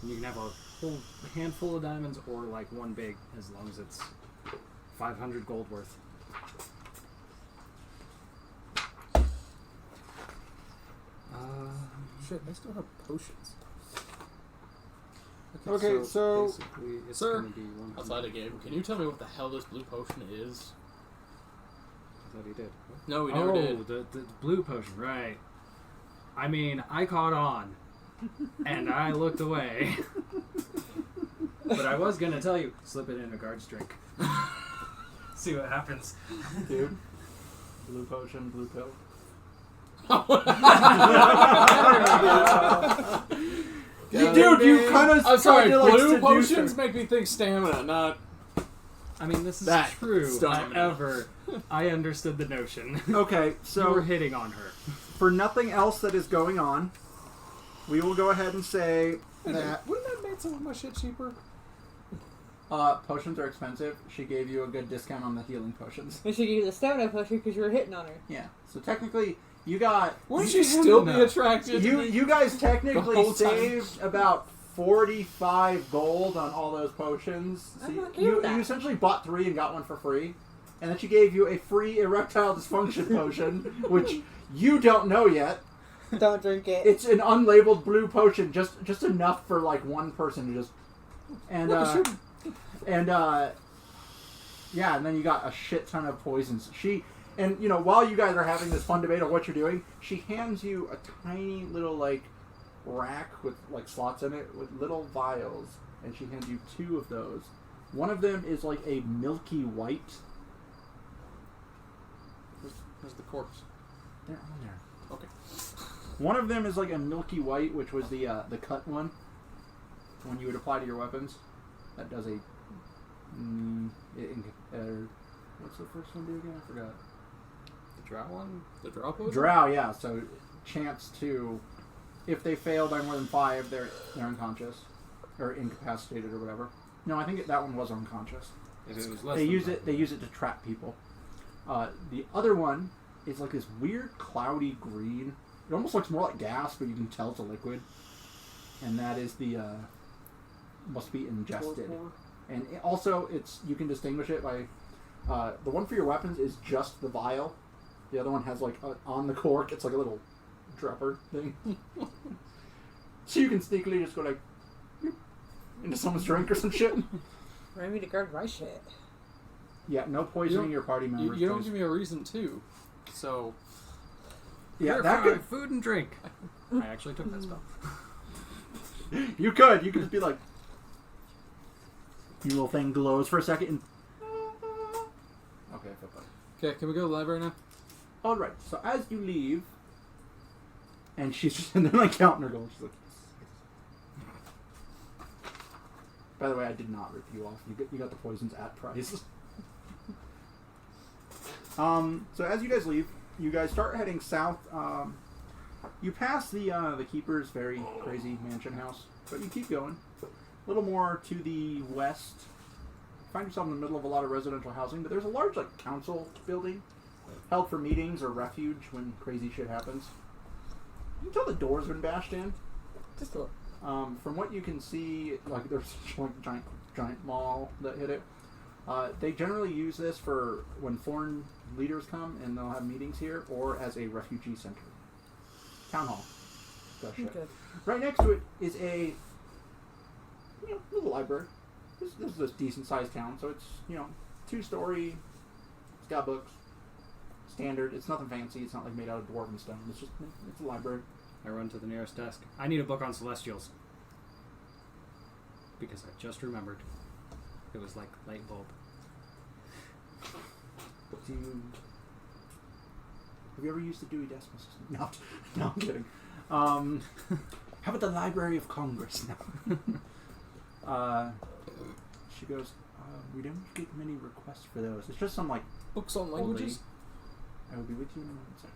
You can have a whole handful of diamonds or like one big, as long as it's 500 gold worth. Shit, I still have potions. Okay, so- basically it's Sir, gonna be 100. Outside of game, can you tell me what the hell this blue potion is? I thought he did. What? No, we never did. The blue potion, right. I mean, I caught on, and I looked away. But I was going to tell you, slip it in a guard's drink. See what happens. Dude. Blue potion, blue pill. Dude, you kind of. I'm sorry, to, like, blue seduce potions her. make me think stamina, not... I mean, this is That true. stamina. However, I understood the notion. Okay, You were so hitting on her. for nothing else that is going on, we will go ahead and say that Wouldn't that make some of my shit cheaper? potions are expensive. She gave you a good discount on the healing potions. We should give you the stamina potion because you were hitting on her. Yeah. So technically, you got Wouldn't You she have still be enough. attracted to me? you guys The technically whole time. saved about 45 gold on all those potions. So I'm okay you with that. essentially bought 3 and got 1 for free. And then she gave you a free erectile dysfunction potion, which you don't know yet. Don't drink it. It's an unlabeled blue potion, just enough for like one person to just. And yeah, and then you got a shit ton of poisons. And while you guys are having this fun debate of what you're doing, she hands you a tiny little like rack with like slots in it with little vials, and she hands you 2 of those. One of them is like a milky white. Where's the corpse? They're on there. Okay. One of them is like a milky white, which was the cut one. When you would apply to your weapons, that does a. What's the first one do again? I forgot. The drow one? The drow potion? Drow, yeah. So chance to, if they fail by more than 5, they're unconscious or incapacitated or whatever. No, I think that one was unconscious. If it was less They than use 5. it. They use it to trap people. The other one is like this weird cloudy green. It almost looks more like gas, but you can tell it's a liquid. And that is the must be ingested. And also, you can distinguish it by the one for your weapons is just the vial. The other one has like on the cork, it's like a little dropper thing. So you can sneakily just go like into someone's drink or some shit. Remind me to guard my shit. Yeah, no poisoning your party members. You don't please. give me a reason to. So. Yeah, Here, that fry, could. food and drink. I actually took that spell. You could just be like, your little thing glows for a second. And... Okay, I feel better. Okay, can we go to the library now? All right. So as you leave, and she's just and then like counting her gold. She's like, yes. By the way, I did not rip you off. You got the poisons at price. So as you guys leave, you guys start heading south. You pass the keeper's very crazy mansion house, but you keep going. A little more to the west, find yourself in the middle of a lot of residential housing, but there's a large like council building held for meetings or refuge when crazy shit happens. You can tell the door's been bashed in. Just a little. From what you can see, like there's like a giant mall that hit it. They generally use this for when foreign leaders come and they'll have meetings here, or as a refugee center. Town hall. That shit. Okay. Right next to it is a little library. This is a decent sized town, so it's 2-story. It's got books. Standard. It's nothing fancy. It's not like made out of dwarven stone. It's a library. I run to the nearest desk. I need a book on Celestials. Because I just remembered. It was like light bulb. Have you ever used the Dewey Decimal System? No, I'm kidding. How about the Library of Congress now? She goes, we don't get many requests for those. It's just some like Books on old languages? lady. I will be with you in a moment, sir.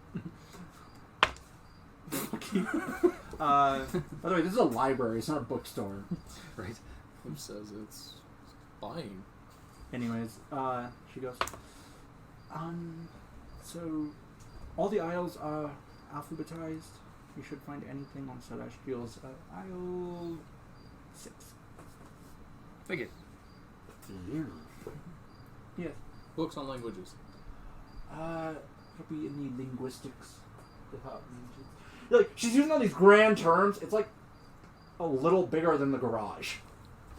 By the way, this is a library. It's not a bookstore. Right. Who says it's buying? Anyways, she goes, so all the aisles are alphabetized. You should find anything on Celestials. Aisle 6. Figured. Yeah. Books on languages. Probably in the linguistics department. Like, she's using all these grand terms. It's like a little bigger than the garage.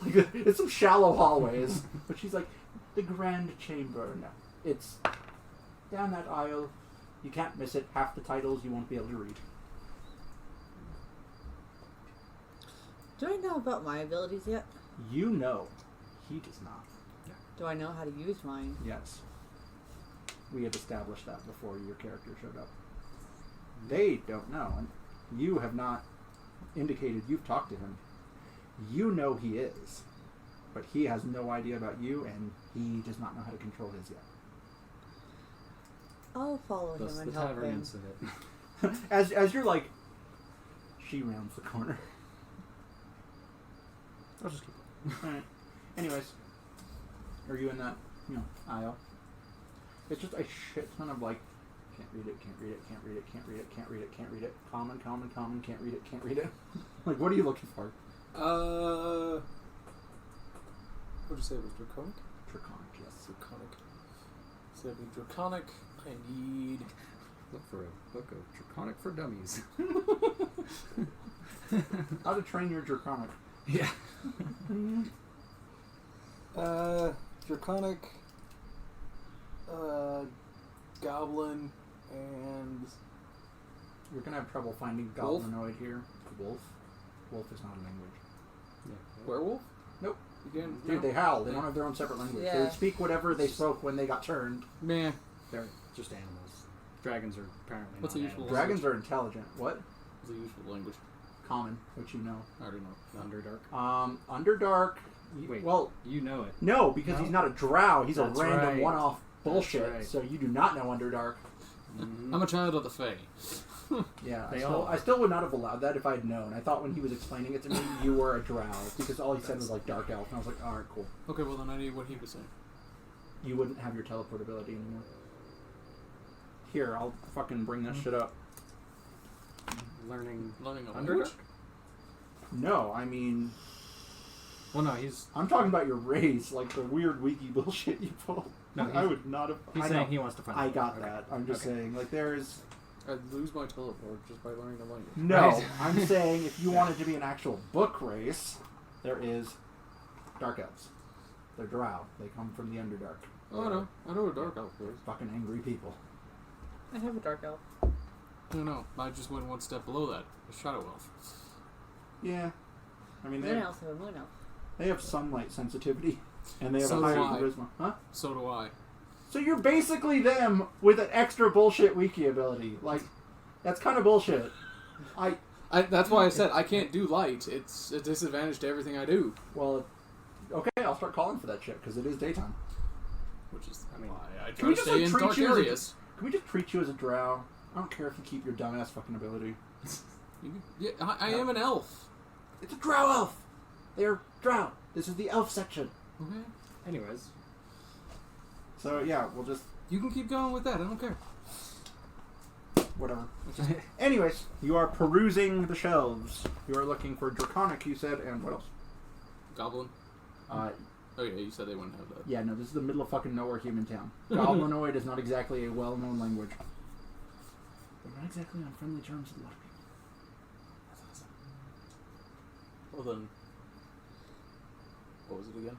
Like, it's some shallow hallways. But she's like, the grand chamber. No. It's down that aisle. You can't miss it. Half the titles you won't be able to read. Do I know about my abilities yet? You know. He does not. Do I know how to use mine? Yes. We had established that before your character showed up. They don't know, and you have not indicated you've talked to him. You know he is, but he has no idea about you, and he does not know how to control his yet. I'll follow Thus him the and help tavern him. incident. As you're like, she rounds the corner. I'll just keep it. Alright. Anyways, are you in that, aisle? It's just a shit ton of like, can't read it, can't read it, can't read it, can't read it, can't read it, can't read it, common, can't read it, can't read it. Like, what are you looking for? What'd you say it was draconic? Draconic, yes. Draconic. So it'd be draconic. I need. Look for a book of Draconic for Dummies. How to train your draconic. Yeah. Draconic. Goblin and. You're gonna have trouble finding Wolf? goblinoid here. Wolf? Wolf is not a language. Werewolf? Nope. Again? Dude, they howl. They don't have their own separate language. They Yeah. would speak whatever they spoke when they got turned. Man. They're just animals. Dragons are apparently What's not the usual animals. Dragons are intelligent. What? Is the usual language. Common, which you know. I already know. Underdark. Underdark. Wait. Well, You know it. no, because No? he's not a drow. He's That's a random right. one-off bullshit. right. So you do not know Underdark. Mhm. I'm a child of the Fae. Yeah, They I all- still would not have allowed that if I had known. I thought when he was explaining it to me, you were a drow because all he said was like dark elf, and I was like, all right, cool. Okay, well then I need what he was saying. You wouldn't have your teleportability anymore. Here, I'll fucking bring that shit up. Learning Learning a Underdark? language? No, I mean, Well, no, he's I'm talking about your race, like the weird wiki bullshit you pulled. No, I he's- would not have. he's I saying know. he wants to find. I out. got Okay. that. I'm just Okay. saying, like, there's I'd lose my teleport just by learning a language. no. Right. I'm saying if you wanted to be an actual book race, there is dark elves. They're drow. They come from the Underdark. Oh, I know. I know what dark elf is. Fucking angry people. I have a dark elf. No. I just went one step below that. A shadow elf. Yeah. I mean, Moon elf have a moon elf. they have sunlight sensitivity, and they have So a do higher I. charisma. Huh? So do I. So you're basically them with an extra bullshit wiki ability. Like, that's kind of bullshit. That's why I said I can't do light. It's a disadvantage to everything I do. Well, okay, I'll start calling for that shit because it is daytime. Which is I mean, why I Can try we to just, stay like, in treat dark you as a- areas. Can we just treat you as a drow? I don't care if you keep your dumbass fucking ability. Yeah, I am an elf. It's a drow elf. They're drow. This is the elf section. Okay. anyways, So yeah, we'll just You can keep going with that. I don't care. whatever. Anyways, you are perusing the shelves. You are looking for draconic, you said, and what else? Goblin. Uh, Oh yeah, you said they wouldn't have that. yeah, no, this is the middle of fucking nowhere, human town. Goblinoid is not exactly a well-known language. They're not exactly on friendly terms with a lot of people. Well then, what was it again?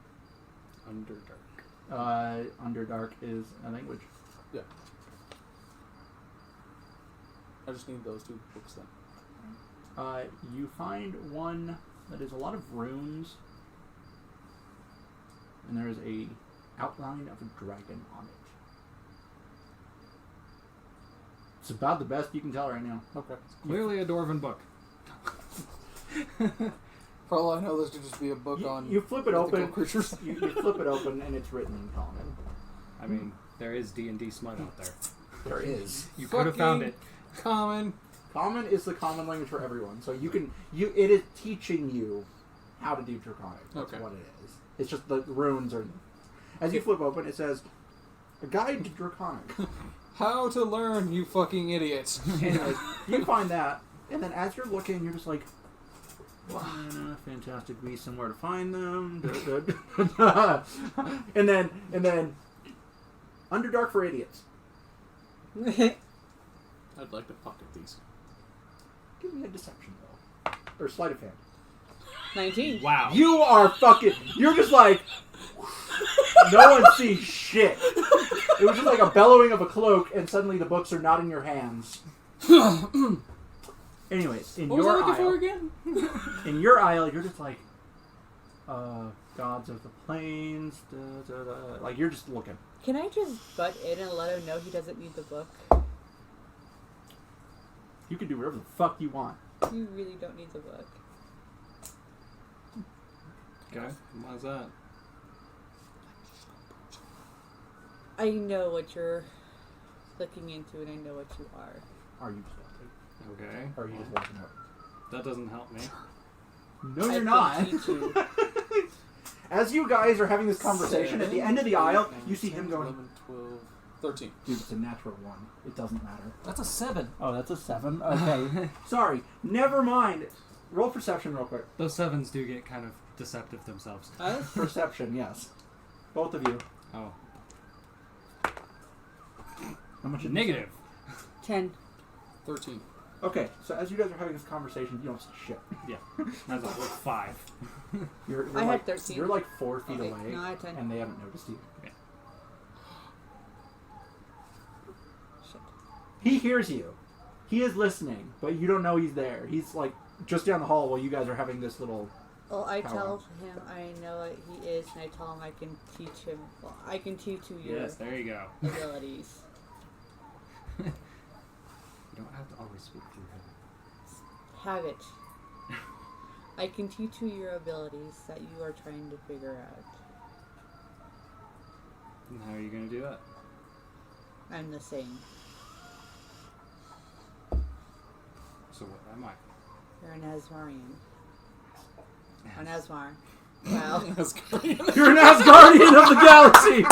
Underdark. Underdark is a language. Yeah. I just need those two books then. You find one that is a lot of runes, and there is a outline of a dragon on it. It's about the best you can tell right now. Okay. Clearly a dwarven book. For all I know, this could just be a book You, on you flip it mythical open. creatures. you flip it open, and it's written in common. I mean, there is D&D smut out there. There is. You could have found it. Common. Common is the common language for everyone, so you can. It is teaching you how to do Draconic. That's Okay. what it is. It's just the runes are. As you flip open, it says, "A guide to Draconic." How to learn, you fucking idiots. Anyways, you find that, and then as you're looking, you're just like, fantastic beasts, somewhere to find them. and then, Underdark for idiots. I'd like to pocket these. Give me a deception though, or sleight of hand. 19. Wow. You are fucking. You're just like. No one sees shit. It was just like a bellowing of a cloak, and suddenly the books are not in your hands. Anyways, in What was I your looking for aisle, again? in your aisle, you're just like, gods of the plains. Like you're just looking. Can I just butt in and let him know he doesn't need the book? You can do whatever the fuck you want. You really don't need the book. Okay. Why's that? I know what you're looking into, and I know what you are. Are you stealthy? Okay. Or are you just walking up? That doesn't help me. No, I you're can not. teach you. As you guys are having this conversation, at the end of the aisle, you see him going, 11, 12, 13. dude, it's a natural one. It doesn't matter. That's a 7. Oh, that's a 7? Okay. Sorry. Never mind. Roll perception real quick. Those 7s do get kind of deceptive themselves. Perception, yes. Both of you. Oh. How much? Negative. 10. 13. Okay, so as you guys are having this conversation, you don't see shit. Yeah. That's a 5. You're I had like, 13. You're like 4 feet Okay, away, no, I had 10. and they haven't noticed you. Shit. He hears you. He is listening, but you don't know he's there. He's like just down the hall while you guys are having this little. Well, I Power. tell him I know what he is, and I tell him I can teach him. Well, I can teach you your Yes, there you go. abilities. You don't have to always speak through him. Have it. I can teach you your abilities that you are trying to figure out. And how are you going to do that? I'm the same. So what am I? You're an Asmarian. An Asmar. Wow. You're an Asgardian of the galaxy.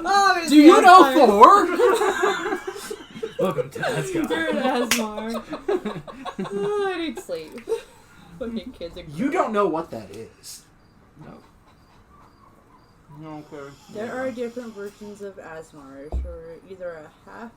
Oh, Do you know Thor? Welcome to Asgard. You're an Asmar. Oh, I need sleep. Fucking kids are. You don't know what that is. No. Okay. There are different versions of Asmars, or either a half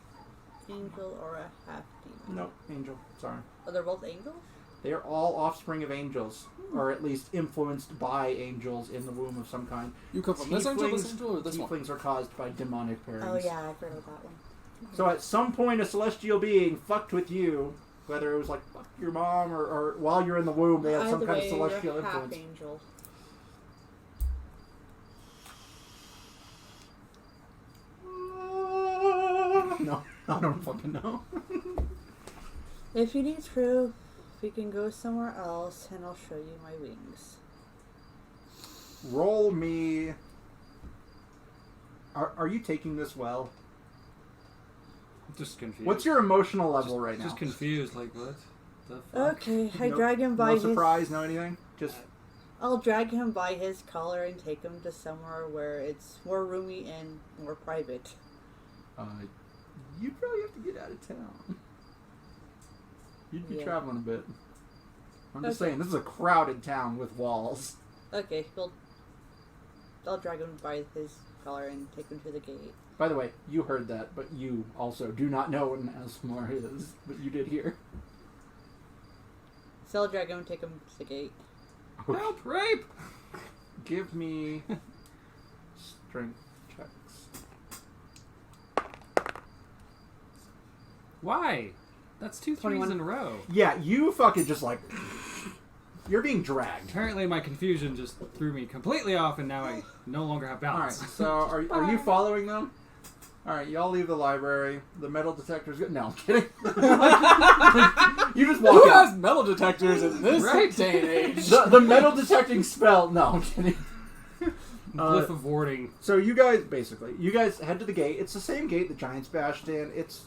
angel or a half demon. No, angel. Sorry. Oh, they're both angels? They are all offspring of angels, or at least influenced by angels in the womb of some kind. You come from this angel, or this one? Tieflings are caused by demonic pairings. Oh, yeah, I've heard of that one. So at some point, a celestial being fucked with you, whether it was like fuck your mom or while you're in the womb, they had some Either kind of way, celestial you're half influence. angel. No, I don't fucking know. If you need proof, we can go somewhere else, and I'll show you my wings. Roll me. Are you taking this well? Just confused. What's your emotional level right now? Just confused, like what? The fuck? Okay, I No- drag him by no his... surprise, no anything. Just I'll drag him by his collar and take him to somewhere where it's more roomy and more private. you probably have to get out of town. You'd be Yeah. traveling a bit. I'm just Okay. saying, this is a crowded town with walls. Okay, I'll drag him by his collar and take him to the gate. By the way, you heard that, but you also do not know what an Asmar is, but you did hear. So I'll drag him and take him to the gate. Help! Rape! Give me strength checks. Why? That's 2 21. 3s in a row. Yeah, you fucking just like... You're being dragged. Apparently my confusion just threw me completely off and now I no longer have Alright, balance. so are you following them? Alright, y'all leave the library. The metal detector's good. No, I'm kidding. You just walk Who out. has metal detectors in this Right. day and age? The metal detecting spell. No, I'm kidding. Glyph of warding. So you guys head to the gate. It's the same gate the Giants bashed in. It's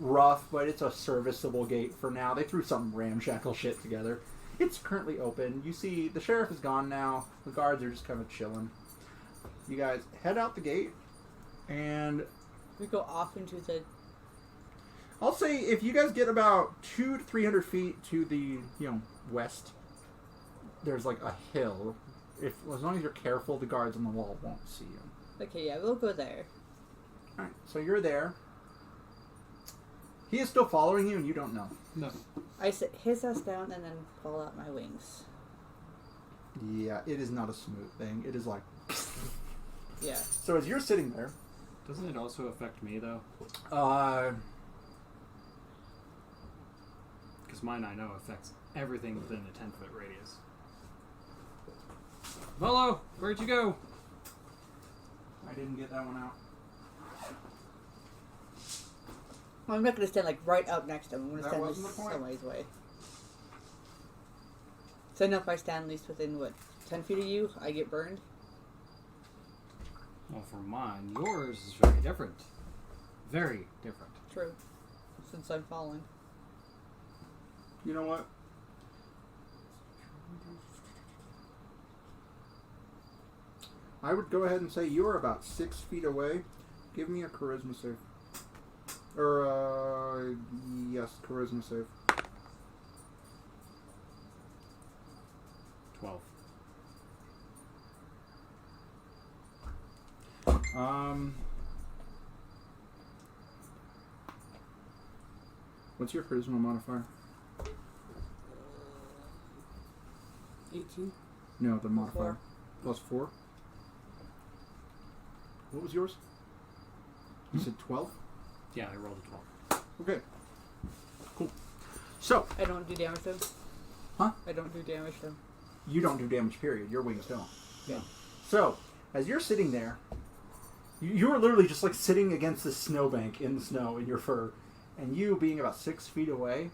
rough, but it's a serviceable gate for now. They threw some ramshackle shit together. It's currently open. You see the sheriff is gone now. The guards are just kind of chilling. You guys head out the gate, and We go off into the... I'll say if you guys get about 200 to 300 feet to the west, there's like a hill. As long as you're careful, the guards on the wall won't see you. Okay, yeah, we'll go there. Alright, so you're there. He is still following you, and you don't know. No. I sit his ass down and then pull out my wings. Yeah, it is not a smooth thing. It is like... Yeah. So as you're sitting there, Doesn't it also affect me though? Because mine I know affects everything within a 10-foot radius. Volo, where'd you go? I didn't get that one out. Well, I'm not going to stand like right up next to him. I'm going to That stand wasn't the point. some ways away. So now if I stand at least within, 10 feet of you, I get burned? Well, for mine, yours is very different. Very different. True. Since I'm fallen. You know what? I would go ahead and say you are about 6 feet away. Give me a charisma save. Or, yes, charisma save. 12. What's your charisma modifier? 18. No, the modifier. Four. +4. What was yours? You said 12? Yeah, I rolled a 12. Okay. Cool. So, I don't do damage to him. Huh? I don't do damage to him. you don't do damage, period. Your wings don't. Yeah. So, as you're sitting there, you are literally just like sitting against this snowbank in the snow in your fur, and you being about 6 feet away,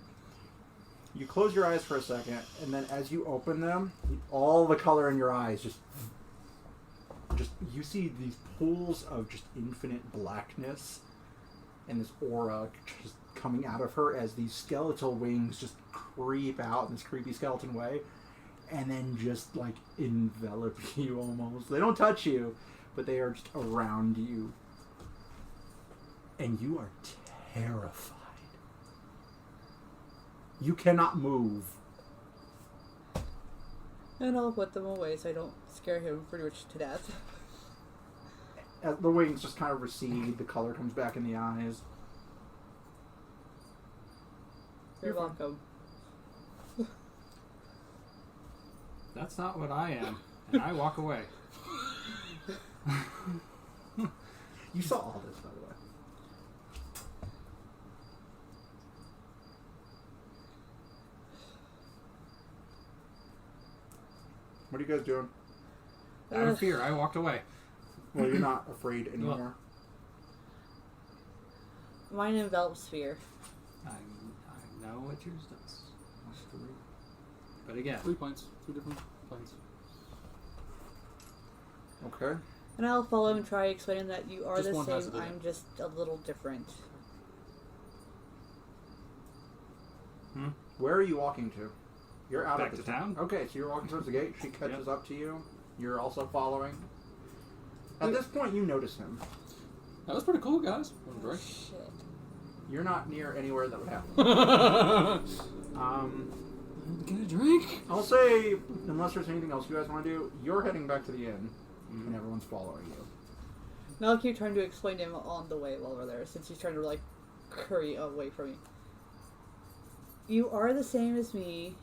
you close your eyes for a second, and then as you open them, all the color in your eyes just you see these pools of just infinite blackness and this aura just coming out of her as these skeletal wings just creep out in this creepy skeleton way, and then just like envelop you almost. They don't touch you, but they are just around you, and you are terrified. You cannot move. And I'll put them away so I don't scare him pretty much to death. As the wings just kind of recede, the color comes back in the eyes. You're welcome. That's not what I am. And I walk away. You saw all this, by the way. What are you guys doing? Out of fear, I walked away. Well, you're not afraid anymore. Mine envelops fear. I know what yours does. But again, 3 points. 2 different points. Okay. And I'll follow him and try explaining that you are Just the one has same, to do I'm just a little different. Where are you walking to? You're out Back of the to town? Okay, so you're walking towards the gate. She catches up to you. You're also following. At this point, you notice him. That was pretty cool, guys. Want a drink? Shit. You're not near anywhere that would happen. Get a drink? I'll say, unless there's anything else you guys want to do, you're heading back to the inn, and everyone's following you. And I'll keep trying to explain to him on the way while we're there, since he's trying to, like, hurry away from me. You are the same as me,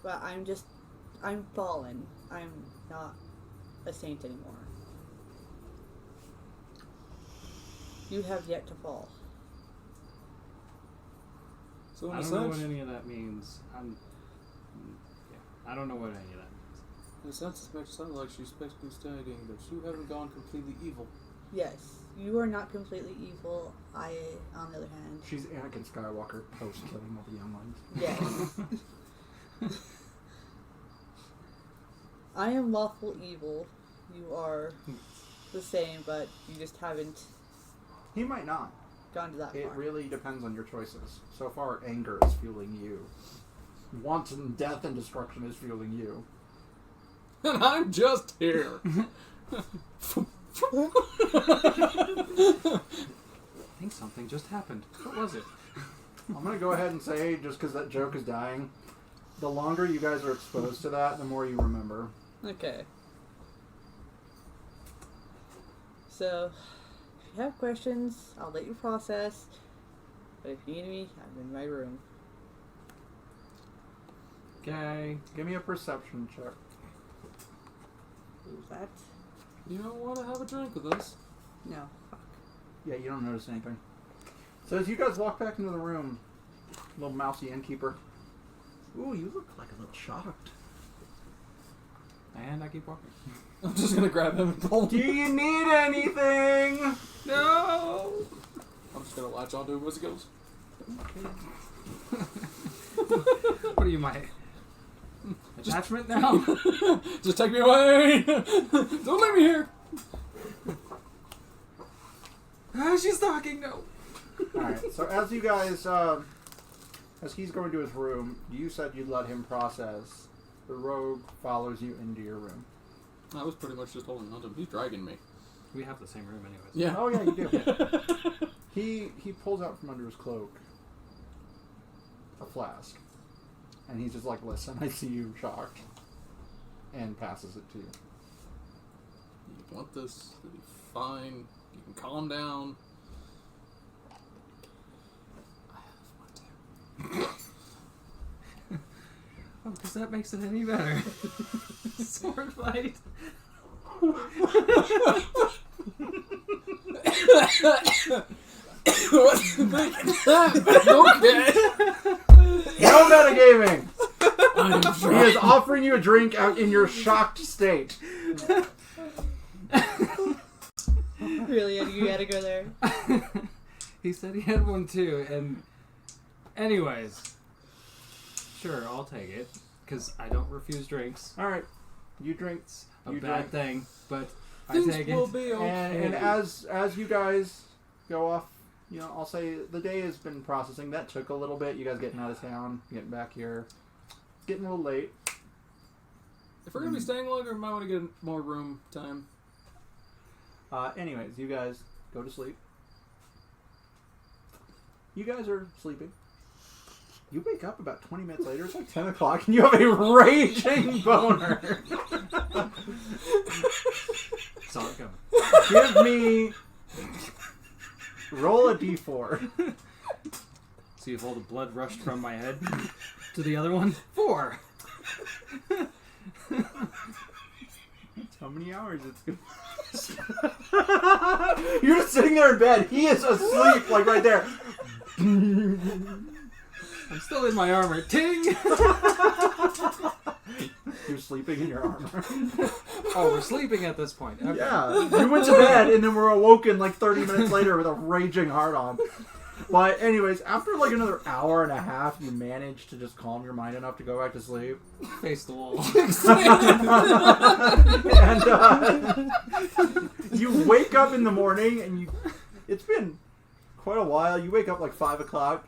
but I'm fallen. I'm not a saint anymore. You have yet to fall. So in I a don't know what sense, any of that means. I don't know what any of that means. in a sense, it makes it sound like she's basically stating that you haven't gone completely evil. Yes, you are not completely evil. I, on the other hand, She's Anakin Skywalker post-killing all the young ones. yes. I am lawful evil. You are the same, but you just haven't He might not. gone to that It far. really depends on your choices. So far, anger is fueling you. Wanton death and destruction is fueling you. And I'm just here. I think something just happened. What was it? I'm going to go ahead and say, just because that joke is dying, the longer you guys are exposed to that, the more you remember. Okay. So, if you have questions, I'll let you process. But if you need me, I'm in my room. Okay. Give me a perception check. Who's that? You don't want to have a drink with us. No. Yeah, you don't notice anything. So as you guys walk back into the room, little mousy innkeeper. Ooh, you look like a little shocked. And I keep walking. I'm just gonna grab him and pull Do him. you need anything? No! I'm just gonna latch onto him as he goes. What are you, my attachment now? Just take me away! Don't leave me here! She's talking. No. Alright, so as you guys, as he's going to his room, you said you'd let him process. The rogue follows you into your room. I was pretty much just holding onto him. He's dragging me. We have the same room, anyways. Yeah. Oh yeah, you do. He pulls out from under his cloak a flask. And he's just like, listen, I see you shocked. and passes it to you. You want this? It'll be fine. You can calm down. I have one too. Oh, because that makes it any better. Sword fight. What's the thinking that? Okay. No metagaming! I'm He is offering you a drink out in your shocked state. Really, Eddie, you gotta go there. He said he had one too, and anyways, sure, I'll take it because I don't refuse drinks. Alright, you drink. It's a You bad drink. thing, but I Things take will it. be okay. And as you guys go off, you know, I'll say the day has been processing. That took a little bit. You guys getting out of town, getting back here. It's getting a little late. If we're gonna be staying longer, we might want to get more room time. Anyways, you guys go to sleep. You guys are sleeping. You wake up about 20 minutes later. It's like 10 o'clock, and you have a raging boner. Saw it coming. Give me... Roll a d4. See if all the blood rushed from my head to the other one. 4. That's how many hours it's going to You're just sitting there in bed. He is asleep, like right there. I'm still in my armor. Ting! You're sleeping in your armor. Oh, we're sleeping at this point. Okay. Yeah. You went to bed and then were awoken like 30 minutes later with a raging heart on. But anyways, after like another hour and a half, you manage to just calm your mind enough to go back to sleep. Face the wall. And you wake up in the morning and it's been quite a while. You wake up like 5 o'clock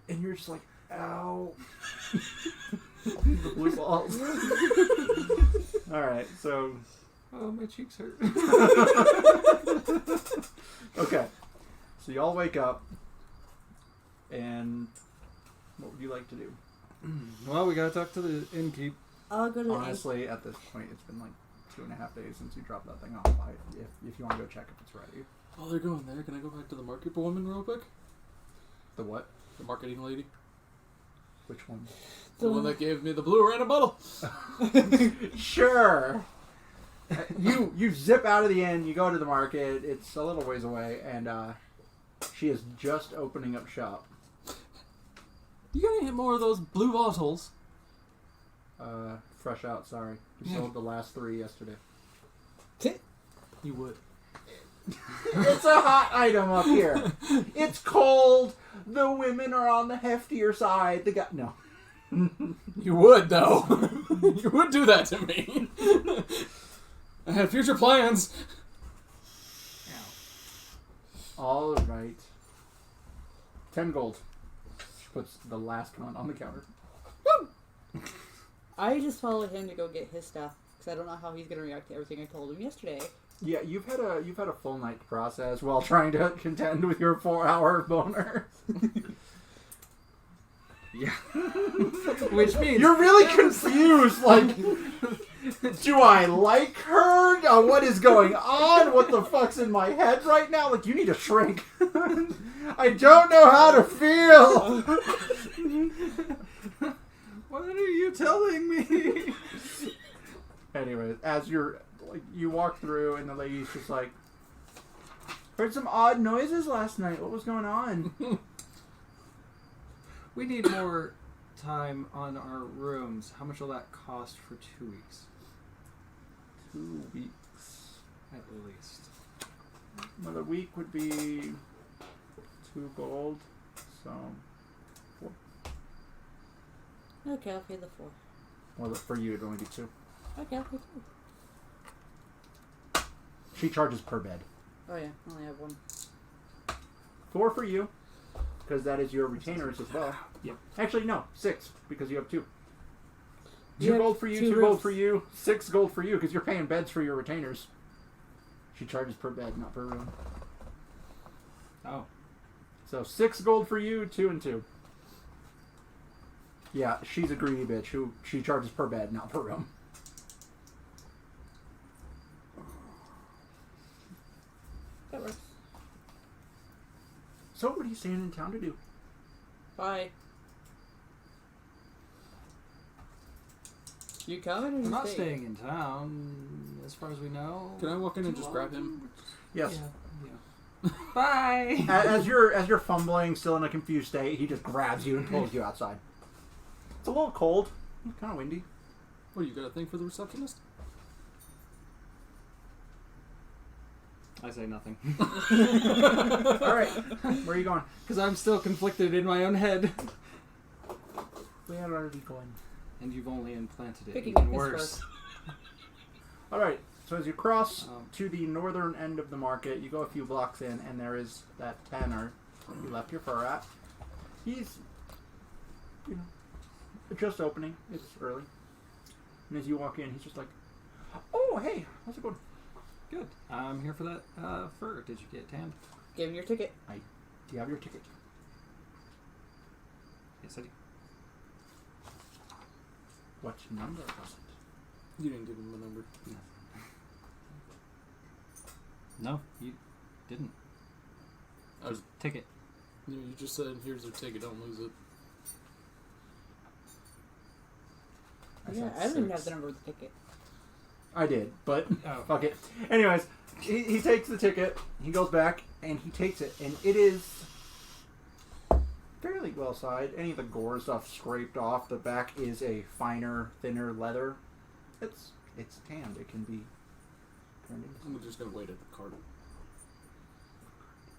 and you're just like, ow. The blue balls. Alright, so... Oh, my cheeks hurt. Okay. So y'all wake up, and what would you like to do? Well, we gotta talk to the innkeep. I'll go to Honestly, at this point, it's been like 2.5 days since you dropped that thing off. If you want to go check if it's ready. While they're going there, can I go back to the market woman real quick? The what? The marketing lady. Which one? The one that gave me the blue random bottle. Sure. You zip out of the inn. You go to the market. It's a little ways away, and she is just opening up shop. You got any more of those blue bottles? Fresh out. Sorry, you sold the last 3 yesterday. You would. It's a hot item up here. It's cold. The women are on the heftier side. The guy, no. You would, though. You would do that to me. I had future plans. All right. 10 gold. She puts the last one on the counter. I just followed him to go get his stuff because I don't know how he's gonna react to everything I told him yesterday. Yeah, you've had a full night to process while trying to contend with your 4-hour boner. Yeah. Which means You're really confused. Like, do I like her? What is going on? What the fuck's in my head right now? Like, you need to shrink. I don't know how to feel. what are you telling me? Anyways, as you walk through, and the lady's just like, heard some odd noises last night. What was going on? We need more time on our rooms. How much will that cost for 2 weeks? 2 weeks. At least. Well, a week would be 2 gold. So, 4. Okay, I'll pay the 4. Well, for you, it'd only be 2. Okay, I'll pay 2. She charges per bed. Oh yeah, I only have 1. 4 for you, because that is your retainers as well. Yep. Actually, no, 6, because you have 2. You 2 have gold for you, 2 2 gold rooms. for you, 6 gold for you, because you're paying beds for your retainers. She charges per bed, not per room. Oh. So 6 gold for you, 2 and 2. Yeah, she's a greedy bitch who she charges per bed, not per room. So, what are you staying in town to do? Bye. You coming or I'm you not staying in town, as far as we know. Can I walk in and just grab him? Yes. Yeah. Bye. As you're fumbling, still in a confused state, he just grabs you and pulls you outside. It's a little cold. It's kind of windy. What, you got a thing for the receptionist? I say nothing. All right, where are you going? Because I'm still conflicted in my own head. Where are we going? And you've only implanted it. Picking Even up his worse. All right. So as you cross Oh. to the northern end of the market, you go a few blocks in, and there is that tanner you left your fur at. He's, just opening. It's early. And as you walk in, he's just like, "Oh, hey, how's it going?" Good. I'm here for that fur. Did you get tanned? Give him your ticket. Do you have your ticket? Yes, I do. What number was it? You didn't give him a number. No, you didn't. I was, Ticket. you just said, here's their ticket, don't lose it. Yeah, said I don't even 6. have the number of the ticket. I did, but Oh. fuck it. Anyways, he takes the ticket, he goes back, and he takes it, and it is fairly well sized. Any of the gore stuff scraped off. The back is a finer, thinner leather. It's tanned. It can be turned into. I'm just gonna wait at the cart.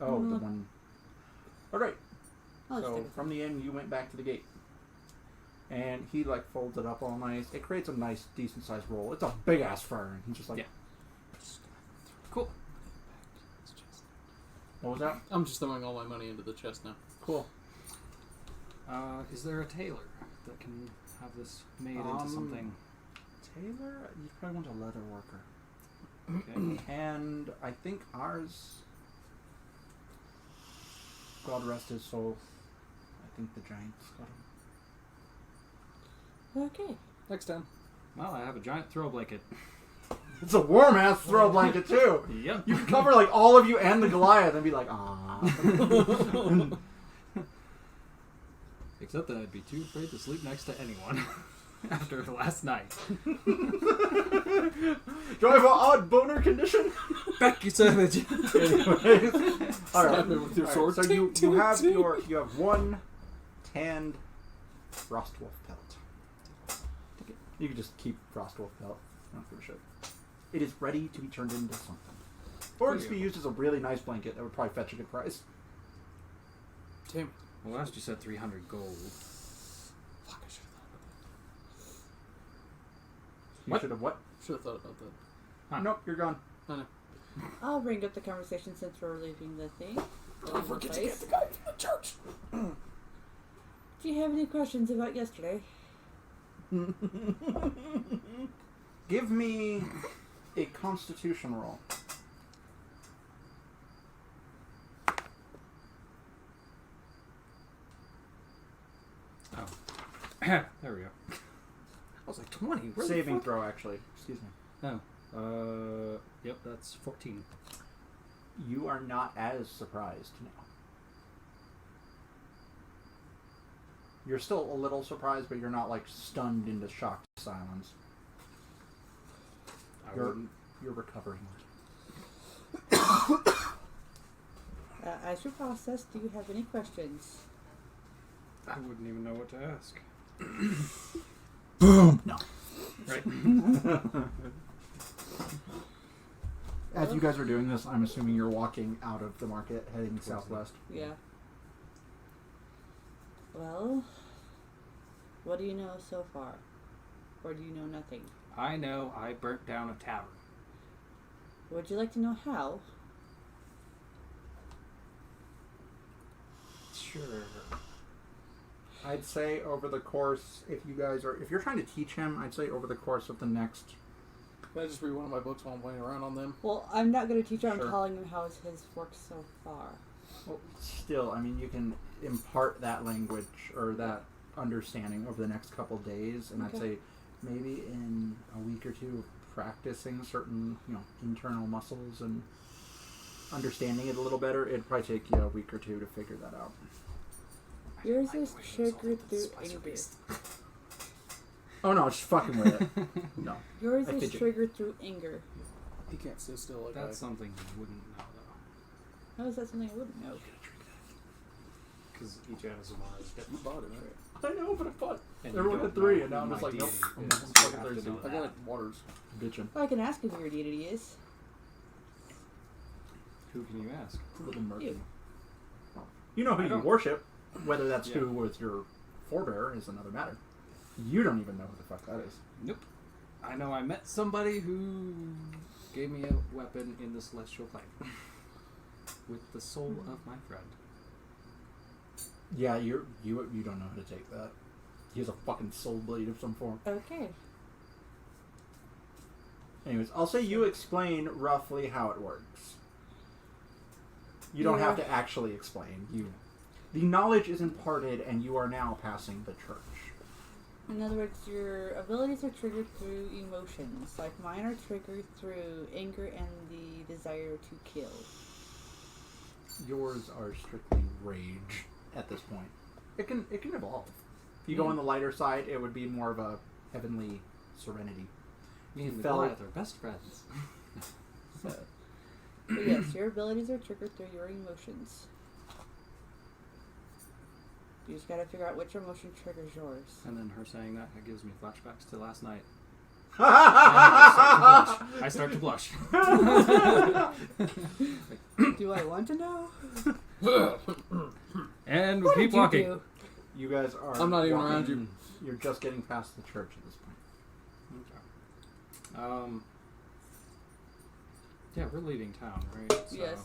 Oh, the one. All right. I'll just So take it. from the inn, you went back to the gate, and he folds it up all nice. It creates a nice, decent sized roll. It's a big ass fur, and he's just like, Yeah. Cool. "What was that?" I'm just throwing all my money into the chest now. Cool. Is there a tailor that can have this made into Um, something? Taylor, you probably want a leather worker. Okay. And I think ours, God rest his soul, I think the Giants got him. Okay. Next time. Well, I have a giant throw blanket. It's a warm ass throw blanket too. Yep. You can cover all of you and the Goliath and be like, ah. Except that I'd be too afraid to sleep next to anyone after last night. Do I have an odd boner condition? Back, you savage! Anyways, all right. Stab me with your sword. So Ting, you ting, have ting. you have one tanned Frostwolf pelt. You can just keep Frostwolf pelt. I don't give a shit. It is ready to be turned into something, or just be used as a really nice blanket that would probably fetch a good price. Damn. Well, last you said 300 gold. Fuck, I should have thought about You What? should have what? that. Should have thought about that. Huh. Nope, you're gone. I know. I'll bring up the conversation since we're leaving the thing. Don't forget to get the guy from the church. Do you have any questions about yesterday? Give me a Constitution roll. Oh. There we go. I was like, 20? Where the Saving fuck? throw, actually. Excuse me. Oh. Yep, that's 14. You are not as surprised now. You're still a little surprised, but you're not stunned into shocked silence. I You're wouldn't. you're recovering. As you process, do you have any questions? I wouldn't even know what to ask. Boom. No. Right. As you guys are doing this, I'm assuming you're walking out of the market, heading southwest. Yeah. Well, what do you know so far? Or do you know nothing? I know I burnt down a tavern. Would you like to know how? Sure. I'd say over the course, if you're trying to teach him, I'd say over the course of the next. Can I just read one of my books while I'm playing around on them? Well, I'm not going to teach him. Sure. I'm telling him how his worked so far. Well, still, I mean, you can impart that language or that understanding over the next couple days, and I'd Okay. say maybe in a week or two of practicing certain, internal muscles and understanding it a little better, it'd probably take you a week or two to figure that out. Yours is triggered through anger. Oh no, just fucking with it. No. Yours I is fidget. triggered through anger. He can't sit still like That's that. something you wouldn't know, though. How is that something I wouldn't know? Because each ASMR is You different. bought it, right? I know, but I thought And you everyone don't had 3, know and now I'm who just my like, nope. deity I'm is. fucking You have to thirsty. know I got waters. Bitchin'. Well, I can ask you who your deity is. Who can you ask? It's a little murky. You. You know who I you don't- worship. Whether that's Yeah. who was your forebearer is another matter. You don't even know who the fuck that is. Nope. I know I met somebody who gave me a weapon in the celestial plane. With the soul of my friend. Yeah, you don't know how to take that. He has a fucking soul blade of some form. Okay. Anyways, I'll say you explain roughly how it works. You don't have Yeah. to actually explain. The knowledge is imparted, and you are now passing the church. In other words, your abilities are triggered through emotions. Like mine are triggered through anger and the desire to kill. Yours are strictly rage at this point. It can evolve. If you go on the lighter side, it would be more of a heavenly serenity. Me and the fell- Goliath are best friends. But yes, your abilities are triggered through your emotions. You just gotta figure out which emotion triggers yours. And then her saying that gives me flashbacks to last night. I I start to blush. Do I want to know? And we What keep did you walking. do? You guys are. I'm not even walking- around you. You're just getting past the church at this point. Yeah, we're leaving town, right? So Yes.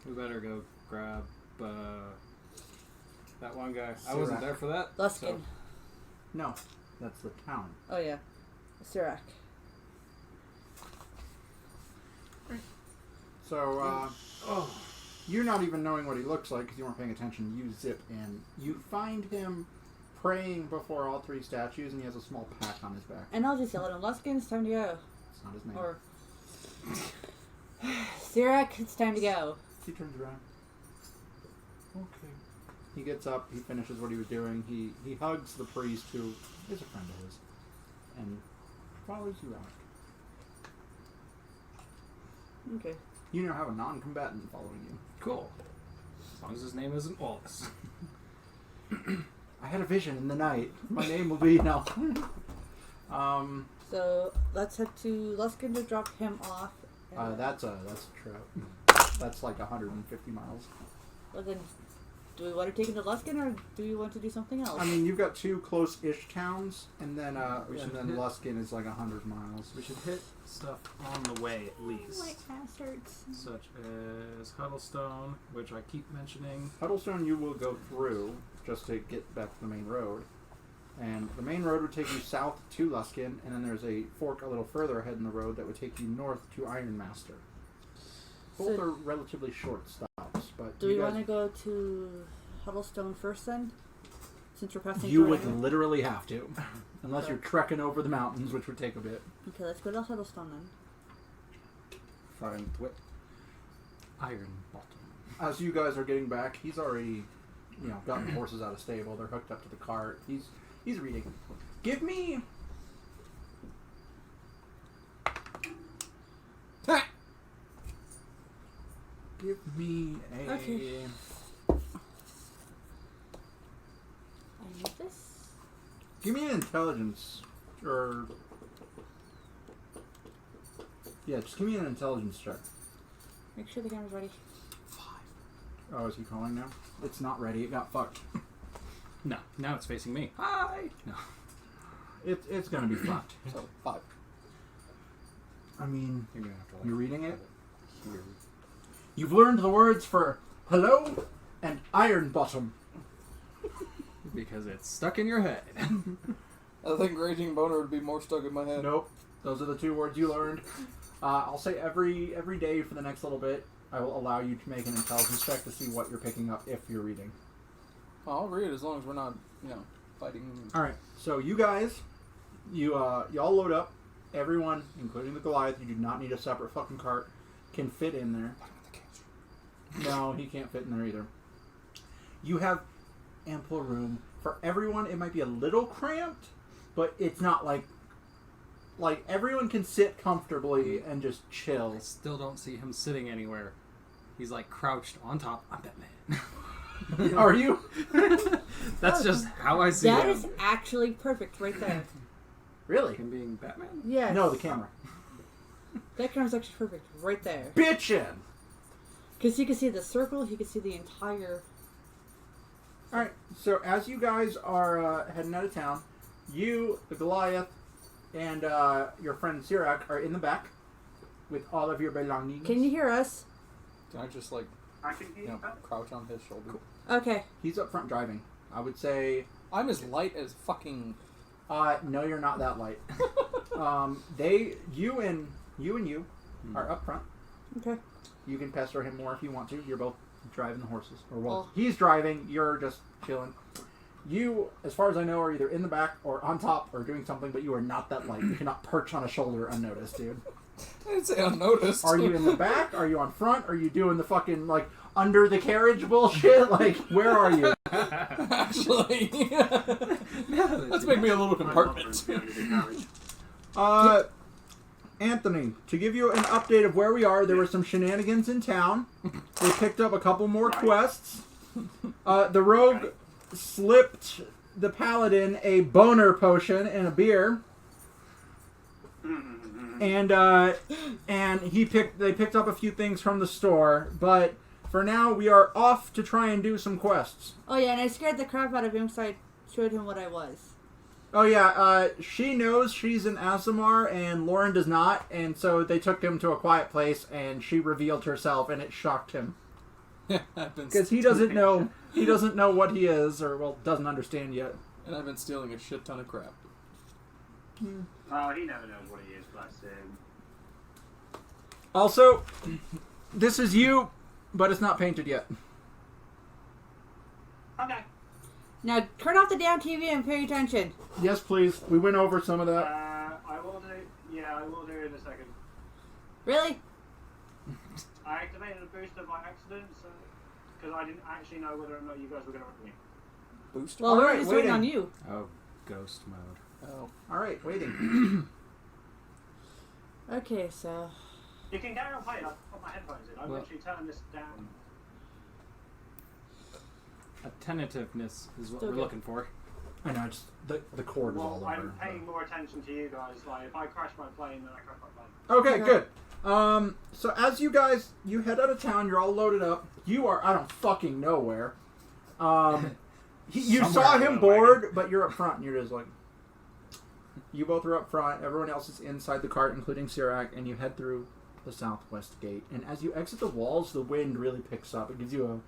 we better go grab that one guy. I wasn't Sirach. there for that. Luskin. No, that's the town. Oh yeah. Sirach. So, Oh, you're not even knowing what he looks like because you weren't paying attention. You zip in. You find him praying before all 3 statues, and he has a small pack on his back. And I'll just yell at him, Luskin, it's time to go. It's not his name. Or Sirach, it's time to go. He turns around. Okay. He gets up. He finishes what he was doing. He hugs the priest, who is a friend of his, and follows you out. Okay. You now have a non-combatant following you. cool. As long as his name isn't Wallace. I had a vision in the night. My name will be no. So let's head to Luskin to drop him off. And That's a trip. That's like 150 miles. well then, do we want to take him to Luskin or do we want to do something else? I mean, you've got 2 close-ish towns, and then We should hit- Luskin is like 100 miles. We should hit stuff on the way at least. White bastards. Such as Huddlestone, which I keep mentioning. Huddlestone you will go through just to get back to the main road. And the main road would take you south to Luskin, and then there's a fork a little further ahead in the road that would take you north to Ironmaster. Both So- are relatively short stops, but Do you we guys- want to go to Huddlestone first then? Since we're passing You through would anyway? literally have to. Unless you're trekking over the mountains, which would take a bit. Okay, let's go to Huddlestone then. Find Twit. Iron Bottom. As you guys are getting back, he's already, gotten the horses out of stable. They're hooked up to the cart. He's reading. Give me... Give me a... Okay. I need this. Give me an intelligence, or... Yeah, just give me an intelligence check. Make sure the camera's ready. Oh, is he calling now? It's not ready. It got fucked. No, now it's facing me. Hi! No. It's gonna be fucked. So 5. I mean, You're gonna have to like. you're reading it? Here. You've learned the words for hello and iron bottom. Because it's stuck in your head. I think Raging Boner would be more stuck in my head. Nope. Those are the 2 words you learned. I'll say every day for the next little bit, I will allow you to make an intelligence check to see what you're picking up if you're reading. I'll read as long as we're not, fighting. Alright, so you guys, y'all load up. Everyone, including the Goliath, you do not need a separate fucking cart, can fit in there. No, he can't fit in there either. You have ample room for everyone. It might be a little cramped, but it's not like everyone can sit comfortably and just chill. I still don't see him sitting anywhere. He's like crouched on top. I'm Batman. Are you? That's just how I see That him. is actually perfect right there. Really? Him being Batman? Yes. No, the camera. That camera's actually perfect right there. Bitchin'! Because he can see the circle, he can see the entire... Alright, so as you guys are heading out of town, you, the Goliath, and your friend Sirak are in the back with all of your belongings. Can you hear us? Can I just like, I can hear you. crouch on his shoulder? Okay. He's up front driving. I would say, I'm as light as fucking. no, you're not that light. You and you are up front. Okay. You can pester him more if you want to. You're both driving the horses. Or well, Well- he's driving, you're just chilling. You, as far as I know, are either in the back or on top or doing something, but you are not that light. You cannot perch on a shoulder unnoticed, dude. I didn't say unnoticed. Are you in the back? Are you on front? Are you doing the fucking, like, under the carriage bullshit? Like, where are you? Actually, let's make me a little compartment. Anthony, to give you an update of where we are, there were some shenanigans in town. We picked up a couple more quests. The rogue slipped the paladin a boner potion and a beer. And they picked up a few things from the store, but for now we are off to try and do some quests. Oh yeah, and I scared the crap out of him, so I showed him what I was. Oh yeah, she knows she's an Azamar and Lauren does not, and so they took him to a quiet place and she revealed herself and it shocked him. Happens. Because he doesn't know what he is, or well, doesn't understand yet. And I've been stealing a shit ton of crap. Oh, he never knows what he is, bless him. Also, this is you, but it's not painted yet. Okay. Now turn off the damn TV and pay attention. Yes, please. We went over some of that. I will do. Yeah, I will do in a second. Really? I activated a booster by accident, so because I didn't actually know whether or not you guys were going to rip me. Boost. Well, All we're right, just waiting on waiting. you. Oh, ghost mode. Oh. All right, waiting. Okay, so... You can carry on playing. I've put my headphones in. I've Well- actually turned this down. Attentiveness is what Still we're good. looking for. I know, just the cord is all Well, over. I'm paying more attention to you guys. Like, if I crash my plane, then I crash my plane. Okay, good. So as you guys, you head out of town, you're all loaded up. You are, I don't fucking know where. You Somewhere saw out of him the bored, but you're up front, and you're just like... You both are up front, everyone else is inside the cart, including Sirak, and you head through the southwest gate. And as you exit the walls, the wind really picks up. It gives you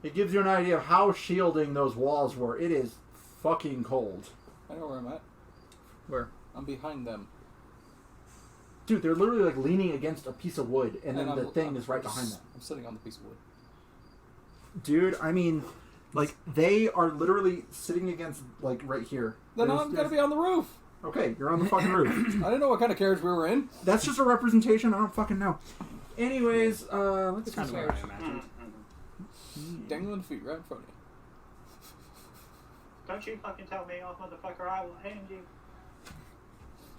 an idea of how shielding those walls were. It is fucking cold. I know where I'm at. Where? I'm behind them. Dude, they're literally like leaning against a piece of wood, and then the I'm- thing I'm is right just- behind them. I'm sitting on the piece of wood. Dude, I mean, like, they are literally sitting against, like, right here. Then There's- I'm gonna be on the roof. Okay, you're on the fucking roof. I didn't know what kind of carriage we were in. That's just a representation, I don't fucking know. Anyways, let's It's see. Kind of what I imagined. Dangling feet right in front of you. Don't you fucking tell me off, motherfucker. I will end you.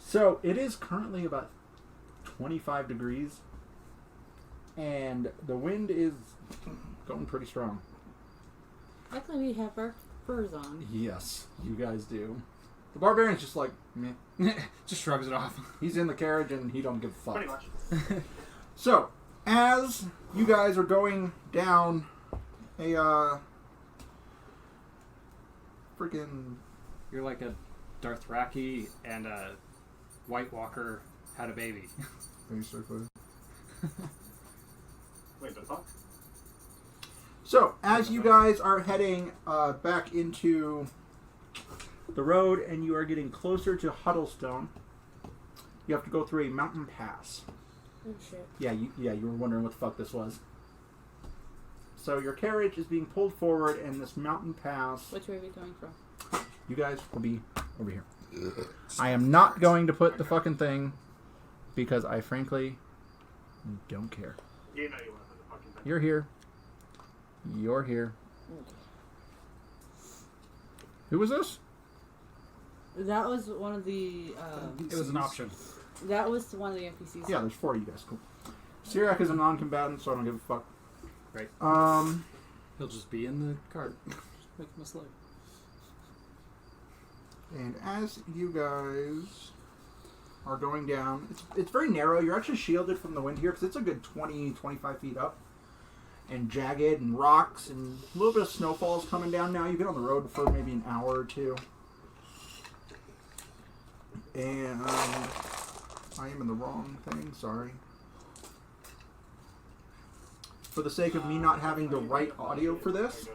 So, it is currently about 25 degrees, and the wind is going pretty strong. Luckily we have our furs on. Yes, you guys do. The barbarian's just like, meh. Just shrugs it off. He's in the carriage and he don't give a fuck. Pretty much. So, as you guys are going down a freaking You're like a Dothraki and a White Walker had a baby. basically. Wait, the fuck? So, as you guys are heading back into the road and you are getting closer to Huddlestone, you have to go through a mountain pass. Oh shit. Yeah, you were wondering what the fuck this was. So your carriage is being pulled forward, and this mountain pass. Which way are we going from? You guys will be over here. I am not going to put the fucking thing because I frankly don't care. You know you want to put the fucking You're here. You're here. Who was this? That was one of the. It was an option. That was one of the NPCs. Yeah, there's 4 of you guys. Cool. Sirak is a non-combatant, so I don't give a fuck. Right. He'll just be in the cart. Just make him a slave. And as you guys are going down, it's very narrow. You're actually shielded from the wind here because it's a good 20, 25 feet up. And jagged and rocks and a little bit of snowfall's coming down now. You've been on the road for maybe an hour or two. And I am in the wrong thing, sorry. For the sake of me not having the right audio for this,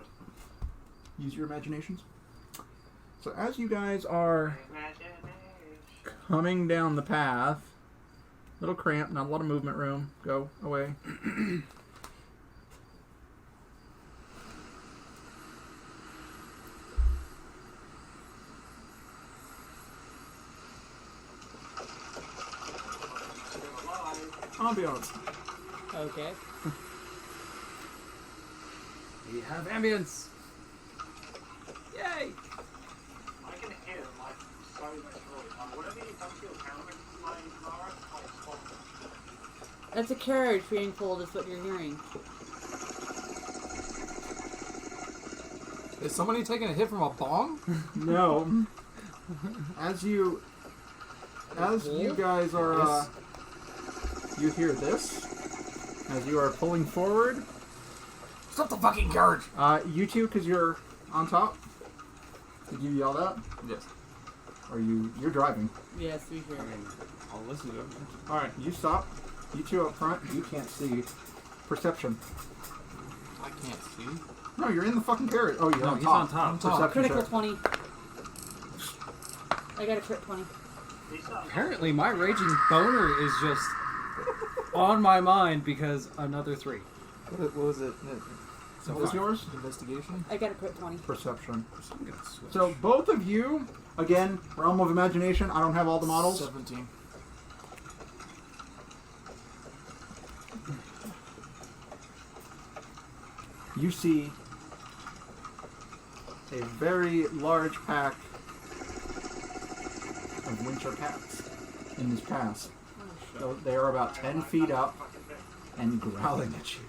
use your imaginations. So as you guys are coming down the path, little cramped, not a lot of movement room. Go away. I'll be honest. Okay. We have ambience. Yay! I can hear like so much noise. Like, whatever you don't feel counter flying tomorrow, like stop. That's a carriage being pulled, is what you're hearing. Is somebody taking a hit from a bong? No. As you guys are, you hear this as you are pulling forward. Stop the fucking carriage! You two, because you're on top. Did you yell that? Yes. Or you're driving? Yes, we hear. I mean, I'll listen to it. All right, you stop. You two up front. You can't see. Perception. I can't see. No, you're in the fucking carriage. Oh, you're No, on he's top. on top. Perception Critical check. 20. I got a crit 20. Apparently, my raging boner is just on my mind because another 3. What was it? So what was yours? Investigation? I got a crit 20. Perception. I'm gonna switch. So both of you, again, realm of imagination. I don't have all the models. 17. You see a very large pack of winter cats in this pass. So they are about 10 feet up and growling at you.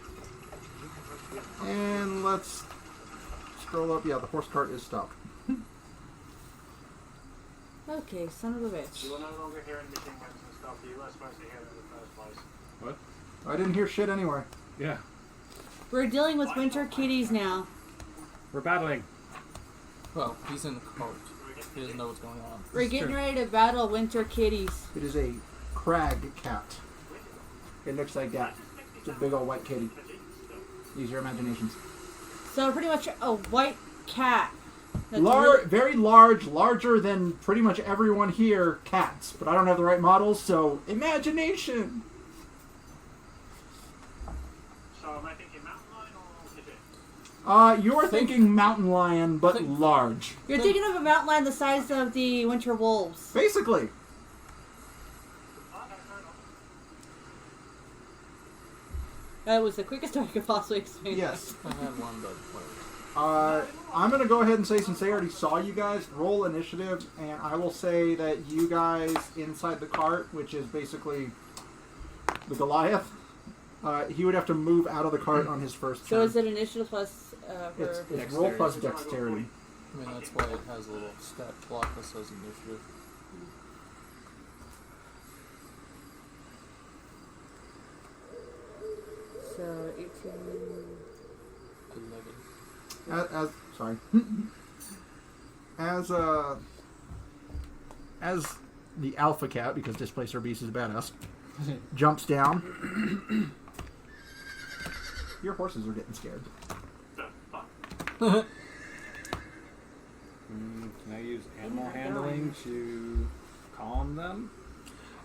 And let's scroll up. Yeah, the horse cart is stopped. Okay, son of a bitch. You are no longer hearing machine guns and stuff. You were supposed to hear them in the first place. I didn't hear shit anyway. Yeah, We're dealing with winter kitties now. we're battling. Well, he's in the cart. He doesn't know what's going on. We're getting ready to battle winter kitties. It is a crag cat. It looks like that. It's a big old white kitty. Use your imaginations. So pretty much a white cat. That's really- Very large, larger than pretty much everyone here, cats. But I don't have the right models, so imagination! So am I thinking mountain lion or is it? You're thinking mountain lion, but Think- large. You're thinking of a mountain lion the size of the winter wolves. Basically. Okay, fair enough. That was the quickest I could possibly explain. Yes. I had one, but whatever. I'm going to go ahead and say, since they already saw you guys, roll initiative, and I will say that you guys inside the cart, which is basically the Goliath, he would have to move out of the cart on his first turn. So is it initiative plus for... It's roll plus dexterity. I mean, that's why it has a little stat block that says initiative. So 18... 11. Sorry. As the alpha cat, because Displacer Beast is a badass, jumps down. Your horses are getting scared. Can I use animal handling to calm them?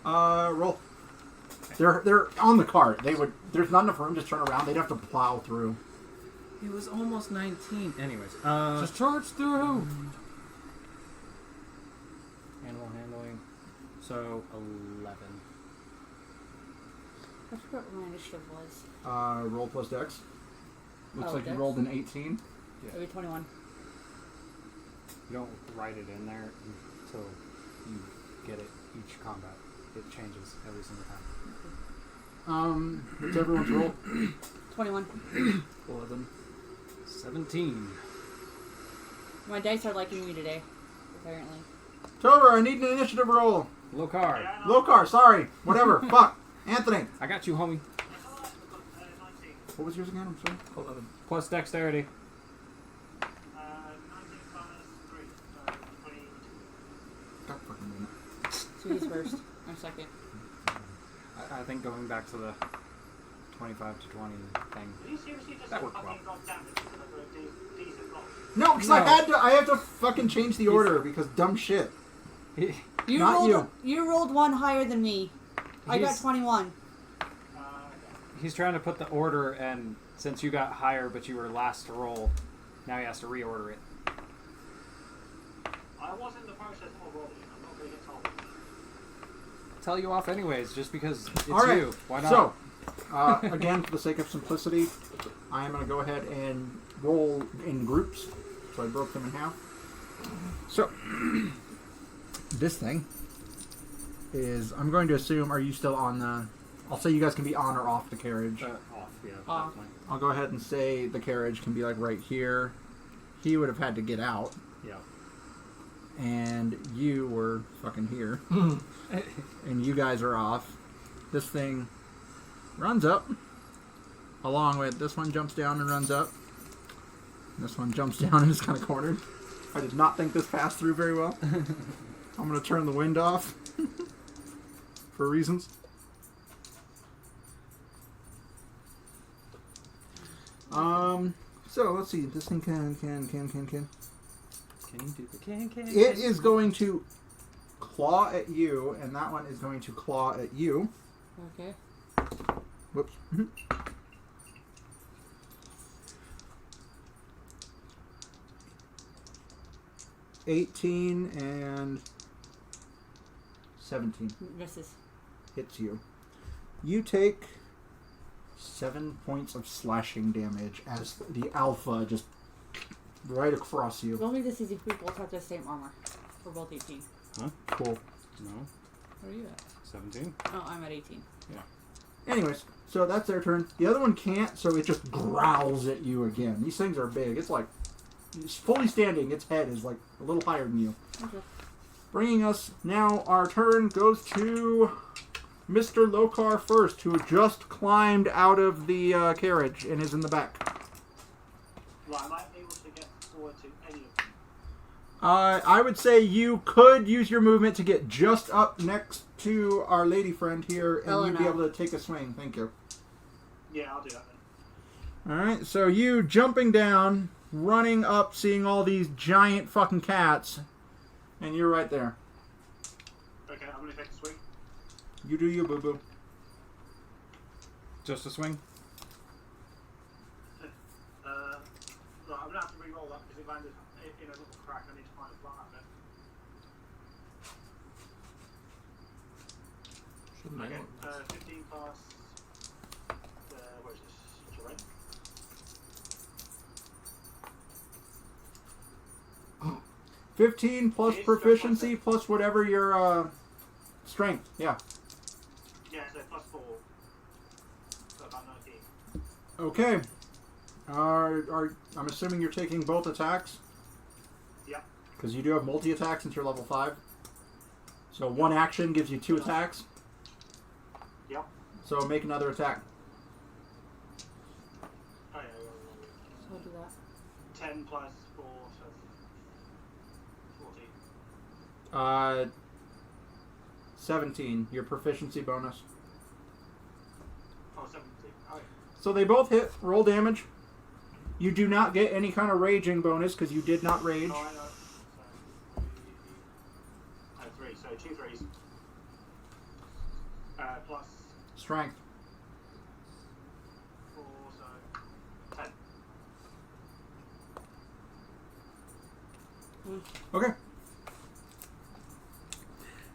Roll. They're on the cart. There's not enough room to turn around. They'd have to plow through. It was almost 19. Anyways, Just charge through! animal handling. So 11. I forgot what my initiative was. Roll plus dex. Looks Oh, like you dex? rolled an 18. Maybe 21. You don't write it in there until you get it each combat. It changes every single time. What's everyone's roll? 21. 11. 17. My dice are liking me today, apparently. Tover, I need an initiative roll. Lokar. Yeah, Lokar, sorry. Whatever. Fuck. Anthony. I got you, homie. 19. What was yours again? I'm sorry. 11. Plus dexterity. 19 plus 3, so 22. God fucking damn it. So he's first. I'm second. I think going back to the 25 to 20 thing. Did you seriously just That say worked fucking well. got damage because I got a decent roll? No, because No. I have to fucking change the order because dumb shit. You Not rolled. you. You rolled one higher than me. I got He's- 21. Okay. He's trying to put the order, and since you got higher but you were last to roll, now he has to reorder it. I was in the process of rolling. I'm not going to get told. Tell you off anyways, just because it's All right. you. Why not? So, again, for the sake of simplicity, I am going to go ahead and roll in groups. So I broke them in half. So, this thing is, I'm going to assume, are you still on the, I'll say you guys can be on or off the carriage. Off, yeah. Off. definitely. I'll go ahead and say the carriage can be like right here. He would have had to get out, Yeah. and you were fucking here. And you guys are off. This thing runs up, along with this one jumps down and runs up. This one jumps down and is kind of cornered. I did not think this passed through very well. I'm going to turn the wind off for reasons. So let's see. This thing can. Can you do the can? It is going to claw at you, and that one is going to claw at you. Okay. Whoops. 18 and 17 Misses. hits you. You take 7 points of slashing damage as the alpha just right across you. We'll make this easy. We both have the same armor. We're both 18. Cool. No. Where are you at? 17. Oh, I'm at 18. Anyways, so that's their turn. The other one can't, so it just growls at you again. These things are big. It's like, it's fully standing. Its head is like a little higher than you. Okay. Bringing us now, our turn goes to Mr. Lokar first, who just climbed out of the carriage and is in the back. Right, am I able to get forward to any of them? I would say you could use your movement to get just up next to our lady friend here, and you'd be Eleanor. able to take a swing. Thank you. Yeah, I'll do that then. Alright, so you jumping down, running up, seeing all these giant fucking cats, and you're right there. Okay, I'm going to take a swing. You do you, boo-boo. Just a swing. Right, I'm going to have to re-roll that because it landed in a little crack. I need to find a flat bit. Shouldn't Okay, I? 15 plus... where is this? Terrain? Oh. 15 plus Is proficiency plus whatever your strength. Yeah. Yeah, so plus 4. So about 19. Okay. I'm assuming you're taking both attacks? Yeah. Because you do have multi-attack since you're level 5. So one action gives you 2 attacks. Yep. So make another attack. Oh, yeah. So I'll do that. 10 plus 4, so 14. 17. Your proficiency bonus. Oh, 17. Oh, yeah. So they both hit. Roll damage. You do not get any kind of raging bonus because you did not rage. Oh, I know. So, 3, so 2 threes. Plus Strength. 4, so 10. Okay.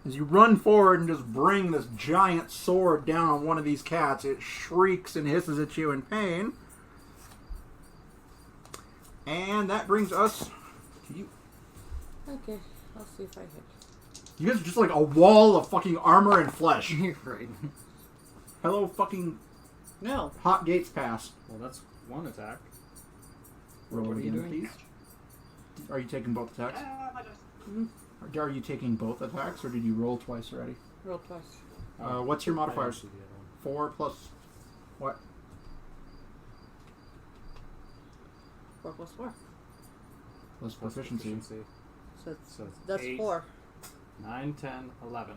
As you run forward and just bring this giant sword down on one of these cats, it shrieks and hisses at you in pain. And that brings us to you. Okay, I'll see if I hit. You guys are just like a wall of fucking armor and flesh. Right. Hello, fucking No. hot gates pass. Well, that's one attack. Roll What it are you again, doing? please. Are you taking both attacks? My dice. Are you taking both attacks, or did you roll twice already? Roll twice. What's your I didn't modifiers? see the other one. 4 plus what? 4 plus 4. Plus Plus proficiency. So it's, So it's that's 8, 4. 9, 10, 11.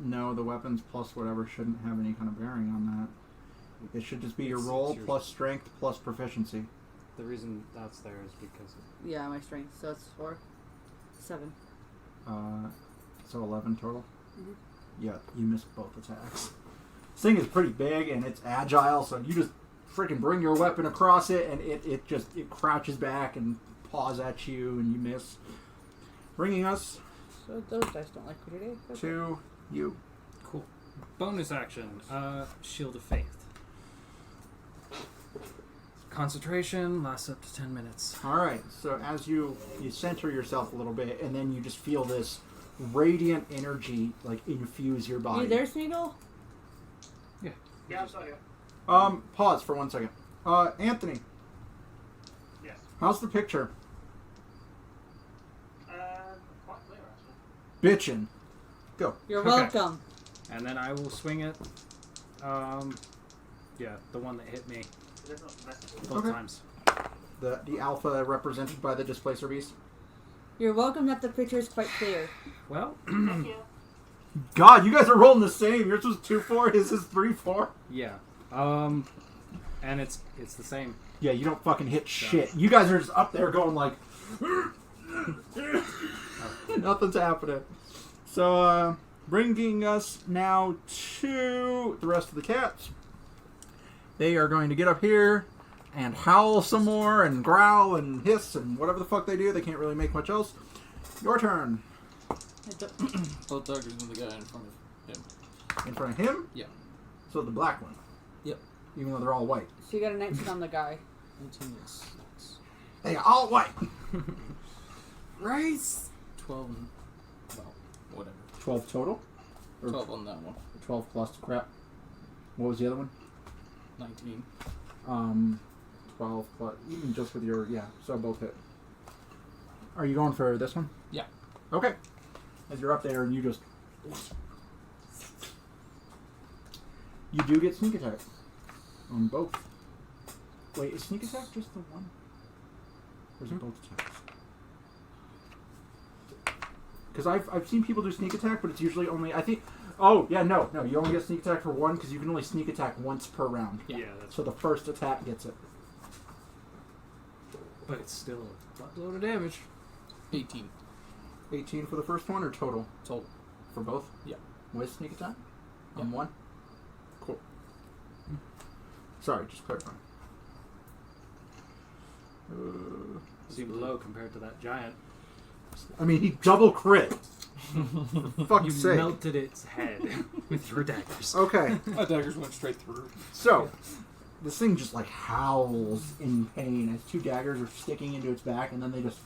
No, the weapons plus whatever shouldn't have any kind of bearing on that. It should just be your It's roll yours. plus strength plus proficiency. The reason that's there is because of Yeah, my strength. So it's 4. 7. So 11 total? Mhm. Yeah, you missed both attacks. This thing is pretty big and it's agile, so you just freaking bring your weapon across it and it crouches back and paws at you and you miss. Bringing us So those dice don't like me today. Okay. to you. cool. Bonus action. Shield of Faith. Concentration lasts up to 10 minutes. Alright, so as you center yourself a little bit and then you just feel this radiant energy like infuse your body. You there, Smeagol? Yeah, I'm still here. Pause for 1 second. Anthony, Yes. how's the picture? Quite clear, actually. Bitchin'. Go. You're Okay. welcome. And then I will swing it. Yeah, the one that hit me There's not message. both Okay. times. The alpha represented by the displacer beast. You're welcome that the picture is quite clear. Well, Thank you. God, you guys are rolling the same. Yours was 2-4, his is 3-4. yeah. And it's the same. Yeah, you don't fucking hit shit. You guys are just up there going like, nothing's happening. So, bringing us now to the rest of the cats. They are going to get up here and howl some more and growl and hiss and whatever the fuck they do. They can't really make much else. Your turn. I don't- Both daggers and the guy in front of him. In front of him? Yeah. So the black one. Yep. Even though they're all white. So you got a 19 on the guy. 19 is They are all white. right. 12 and well, whatever. 12 total? Or 12 on that one. 12 plus crap. What was the other one? 19. 12 plus, even just with your, yeah, so both hit. Are you going for this one? Yeah. Okay. As you're up there and you just... You do get sneak attack. On both. Wait, is sneak attack just the one? Or is it both attacks? Because I've seen people do sneak attack, but it's usually only, I think... Oh, yeah, no, you only get sneak attack for one because you can only sneak attack once per round. Yeah, that's So the first attack gets it. but it's still a buttload of damage. 18 18 for the first one or total? total. For both? Yeah. With sneak attack? Yeah. On one? Cool. Sorry, just clarifying. Seems low compared to that giant. I mean, he double crit. You Fuck's sake. melted its head with your daggers. Okay, My daggers went straight through. so this thing just like howls in pain as 2 daggers are sticking into its back, and then they just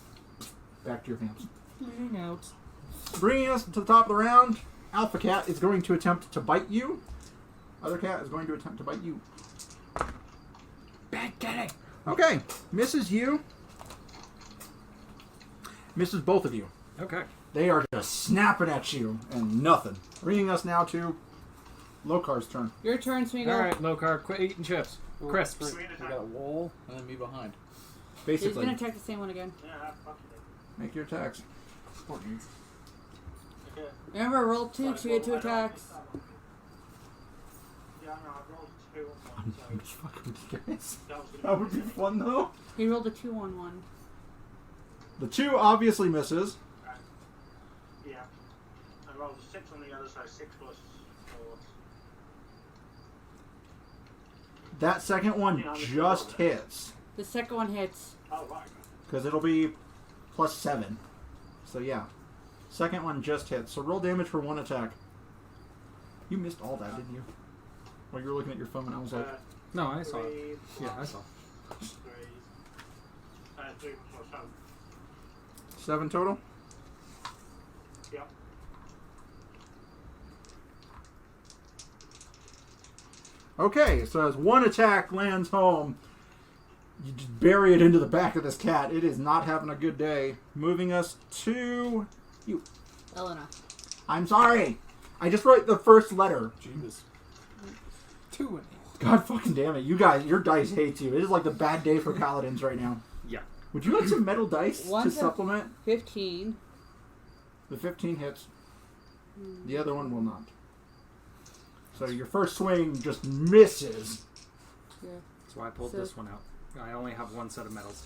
back to your hands. Bleeding out. Bringing us to the top of the round, Alpha Cat is going to attempt to bite you. Other cat is going to attempt to bite you. Bad kitty. Okay, misses you. Misses both of you. Okay. They are just snapping at you and nothing. Bringing us now to Lokar's turn. Your turn, Smeagol. All right, Lokar, quit eating chips. Crisps. Green We attack. got a wall and then me behind. He's Basically, gonna attack the same one again. Yeah, fuck it. make your attacks. 14. Okay. Remember, roll 2 because you get 2 attacks. Yeah, no, I rolled 2 on one, I'm so just fucking curious. that was That would be fun though. He rolled a 2 on 1. The 2 obviously misses. Yeah. I rolled a 6 on the other side, 6 plus 4. That second one just hits. The second one hits. Oh, right. Because it'll be plus 7. So yeah. Second one just hit. So roll damage for 1 attack. You missed all that, didn't you? While you were looking at your phone, I was like, No, I saw it. 3 Yeah, I saw. 3 3 plus 7. 7 total? Yep. Okay, so as 1 attack lands home, you just bury it into the back of this cat. It is not having a good day. Moving us to you. Elena. I'm sorry. I just wrote the first letter. Jeebus. 2 and 8. God fucking damn it. You guys, your dice hates you. It is like the bad day for paladins right now. Yeah. Would you like some metal dice One to to- supplement? 15. The 15 hits. The other one will not. So your first swing just misses. Yeah. That's why I pulled So- this one out. I only have 1 set of medals.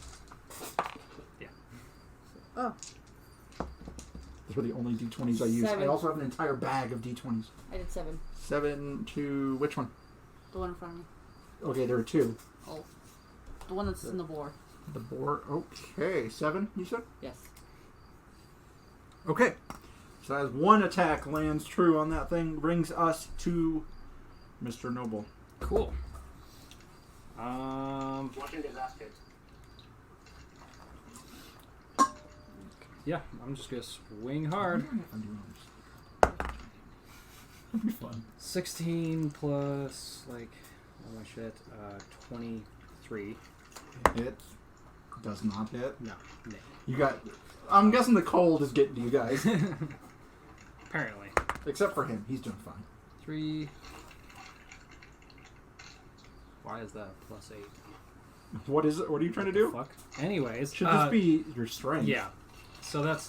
Oh, Those are the only d20s I use. I 7. also have an entire bag of d20s. I did 7. 7 to which one? The one in front of me. Okay, there are 2. Oh. The one that's in the board. The board. Okay, 7, you said? Yes. Okay. So as 1 attack lands true on that thing, brings us to Mr. Noble. Cool. Watching his ass kicked. Yeah, I'm just gonna swing hard. That'd be fun. 16 plus, like, oh my shit, 23. Hit. Does not hit. No. You got... I'm guessing the cold is getting to you guys. Apparently. Except for him. He's doing fine. 3. Why is that plus 8? What is it? What are you trying to do? Fuck. Anyways. Should this be your strength? Yeah. So that's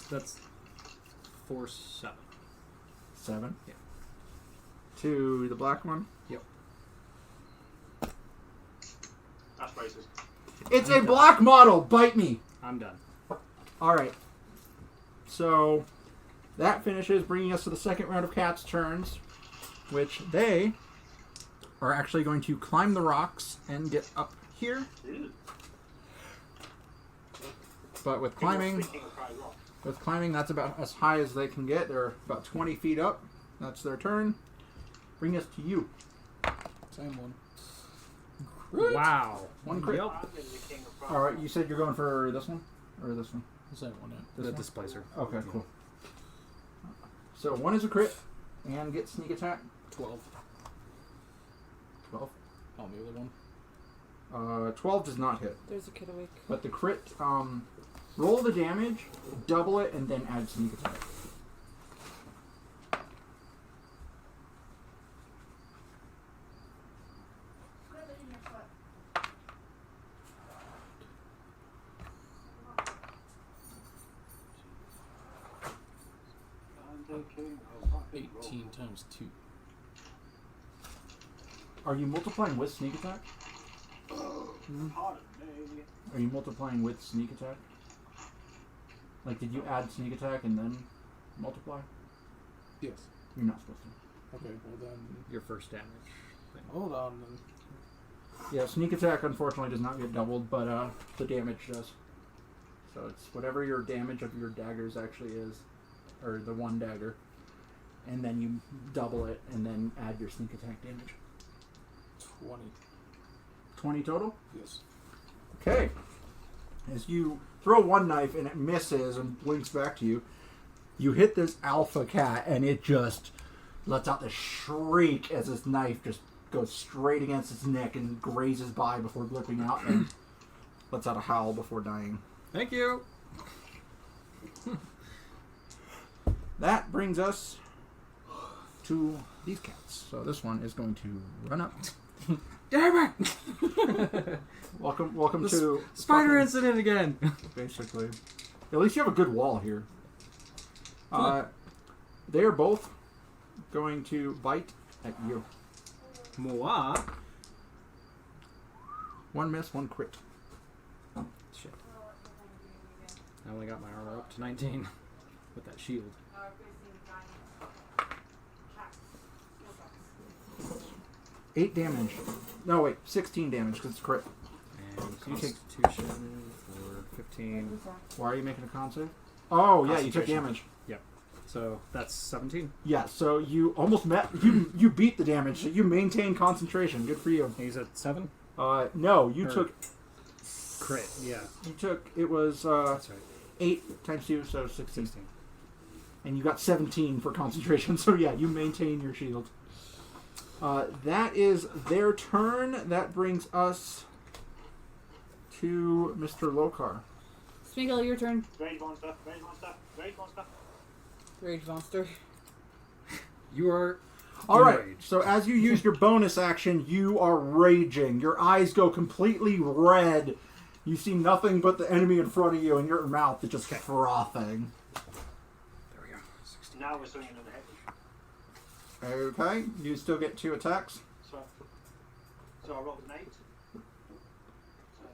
4, 7. 7? Yeah. To the black one? Yep. That's racist. It's a black model! Bite me! I'm done. Alright. So, that finishes, bringing us to the second round of cats' turns, which they are actually going to climb the rocks and get up here. But with climbing, that's about as high as they can get. They're about 20 feet up. That's their turn. Bring us to you. Same one. Wow. 1 crit. Yep. Alright, you said you're going for this one? Or this one? Same one, yeah. This The one? displacer. Okay, cool. So 1 is a crit, and get sneak attack. 12. 12. On the other one. 12 does not hit. There's a kid awake. But the crit, roll the damage, double it, and then add sneak attack. Oh, 18 times 2. Are you multiplying with sneak attack? Pardon me. Are you multiplying with sneak attack? Like, did you add sneak attack and then multiply? Yes. You're not supposed to. Okay, well then. Your first damage. Thing. Hold on then. Yeah, sneak attack unfortunately does not get doubled, but the damage does. So it's whatever your damage of your daggers actually is, or the 1 dagger, and then you double it and then add your sneak attack damage. 20. 20 total? Yes. Okay. As you throw 1 knife and it misses and blinks back to you, you hit this alpha cat and it just lets out this shriek as this knife just goes straight against its neck and grazes by before blipping out and lets out a howl before dying. Thank you. That brings us to these cats. So this one is going to run up. Damn it! Welcome The to Spider fucking- incident again. basically. At least you have a good wall here. They are both going to bite at you. Moi. 1 miss, 1 crit. Shit. I only got my armor up to 19 with that shield. 8 damage. No, wait, 16 damage because it's crit. And You take- Constitution for 15. Why are you making a con save? Oh, yeah, you took Concentration. damage. Yep. So that's 17. Yeah, so you almost met. You beat the damage, so you maintain concentration. Good for you. He's at 7? No, you Or- took. Crit, yeah. You took. It was That's right. 8 times 2, so 16. 16. And you got 17 for concentration, so yeah, you maintain your shield. That is their turn. That brings us to Mr. Lokar. Smeagol, your turn. Rage monster, rage monster, rage monster. Rage monster. You are Alright, enraged. so as you use your bonus action, you are raging. Your eyes go completely red. You see nothing but the enemy in front of you, and your mouth is just frothing. There we go. 16. Now we're swinging in the head. Okay, you still get 2 attacks. So I rolled an 8. So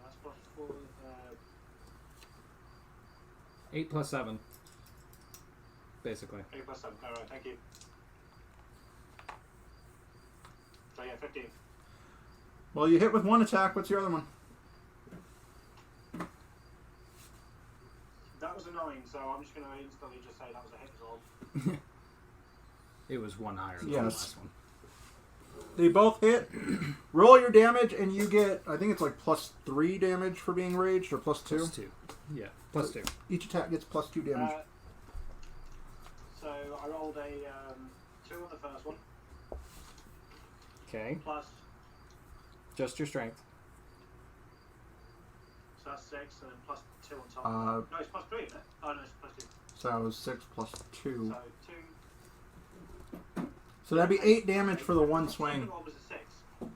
that's plus 4. 8 plus 7. Basically. 8 plus 7. Alright, thank you. So yeah, 15. Well, you hit with 1 attack. What's your other one? That was annoying, so I'm just going to instantly just say that was a hit as well. It was 1 higher than Yes. the last one. They both hit. Roll your damage, and you get, I think it's like plus 3 damage for being raged, or plus 2. Plus 2. Yeah, plus 2. Each attack gets plus 2 damage. So I rolled a 2 on the first one, Okay. plus, Just your strength. so that's 6, and then plus 2 on top. No, it's plus 3, isn't it? Oh no, it's plus 2. So 6 plus 2. So 2. So that'd be 8 damage for the one The swing. second one was a 6.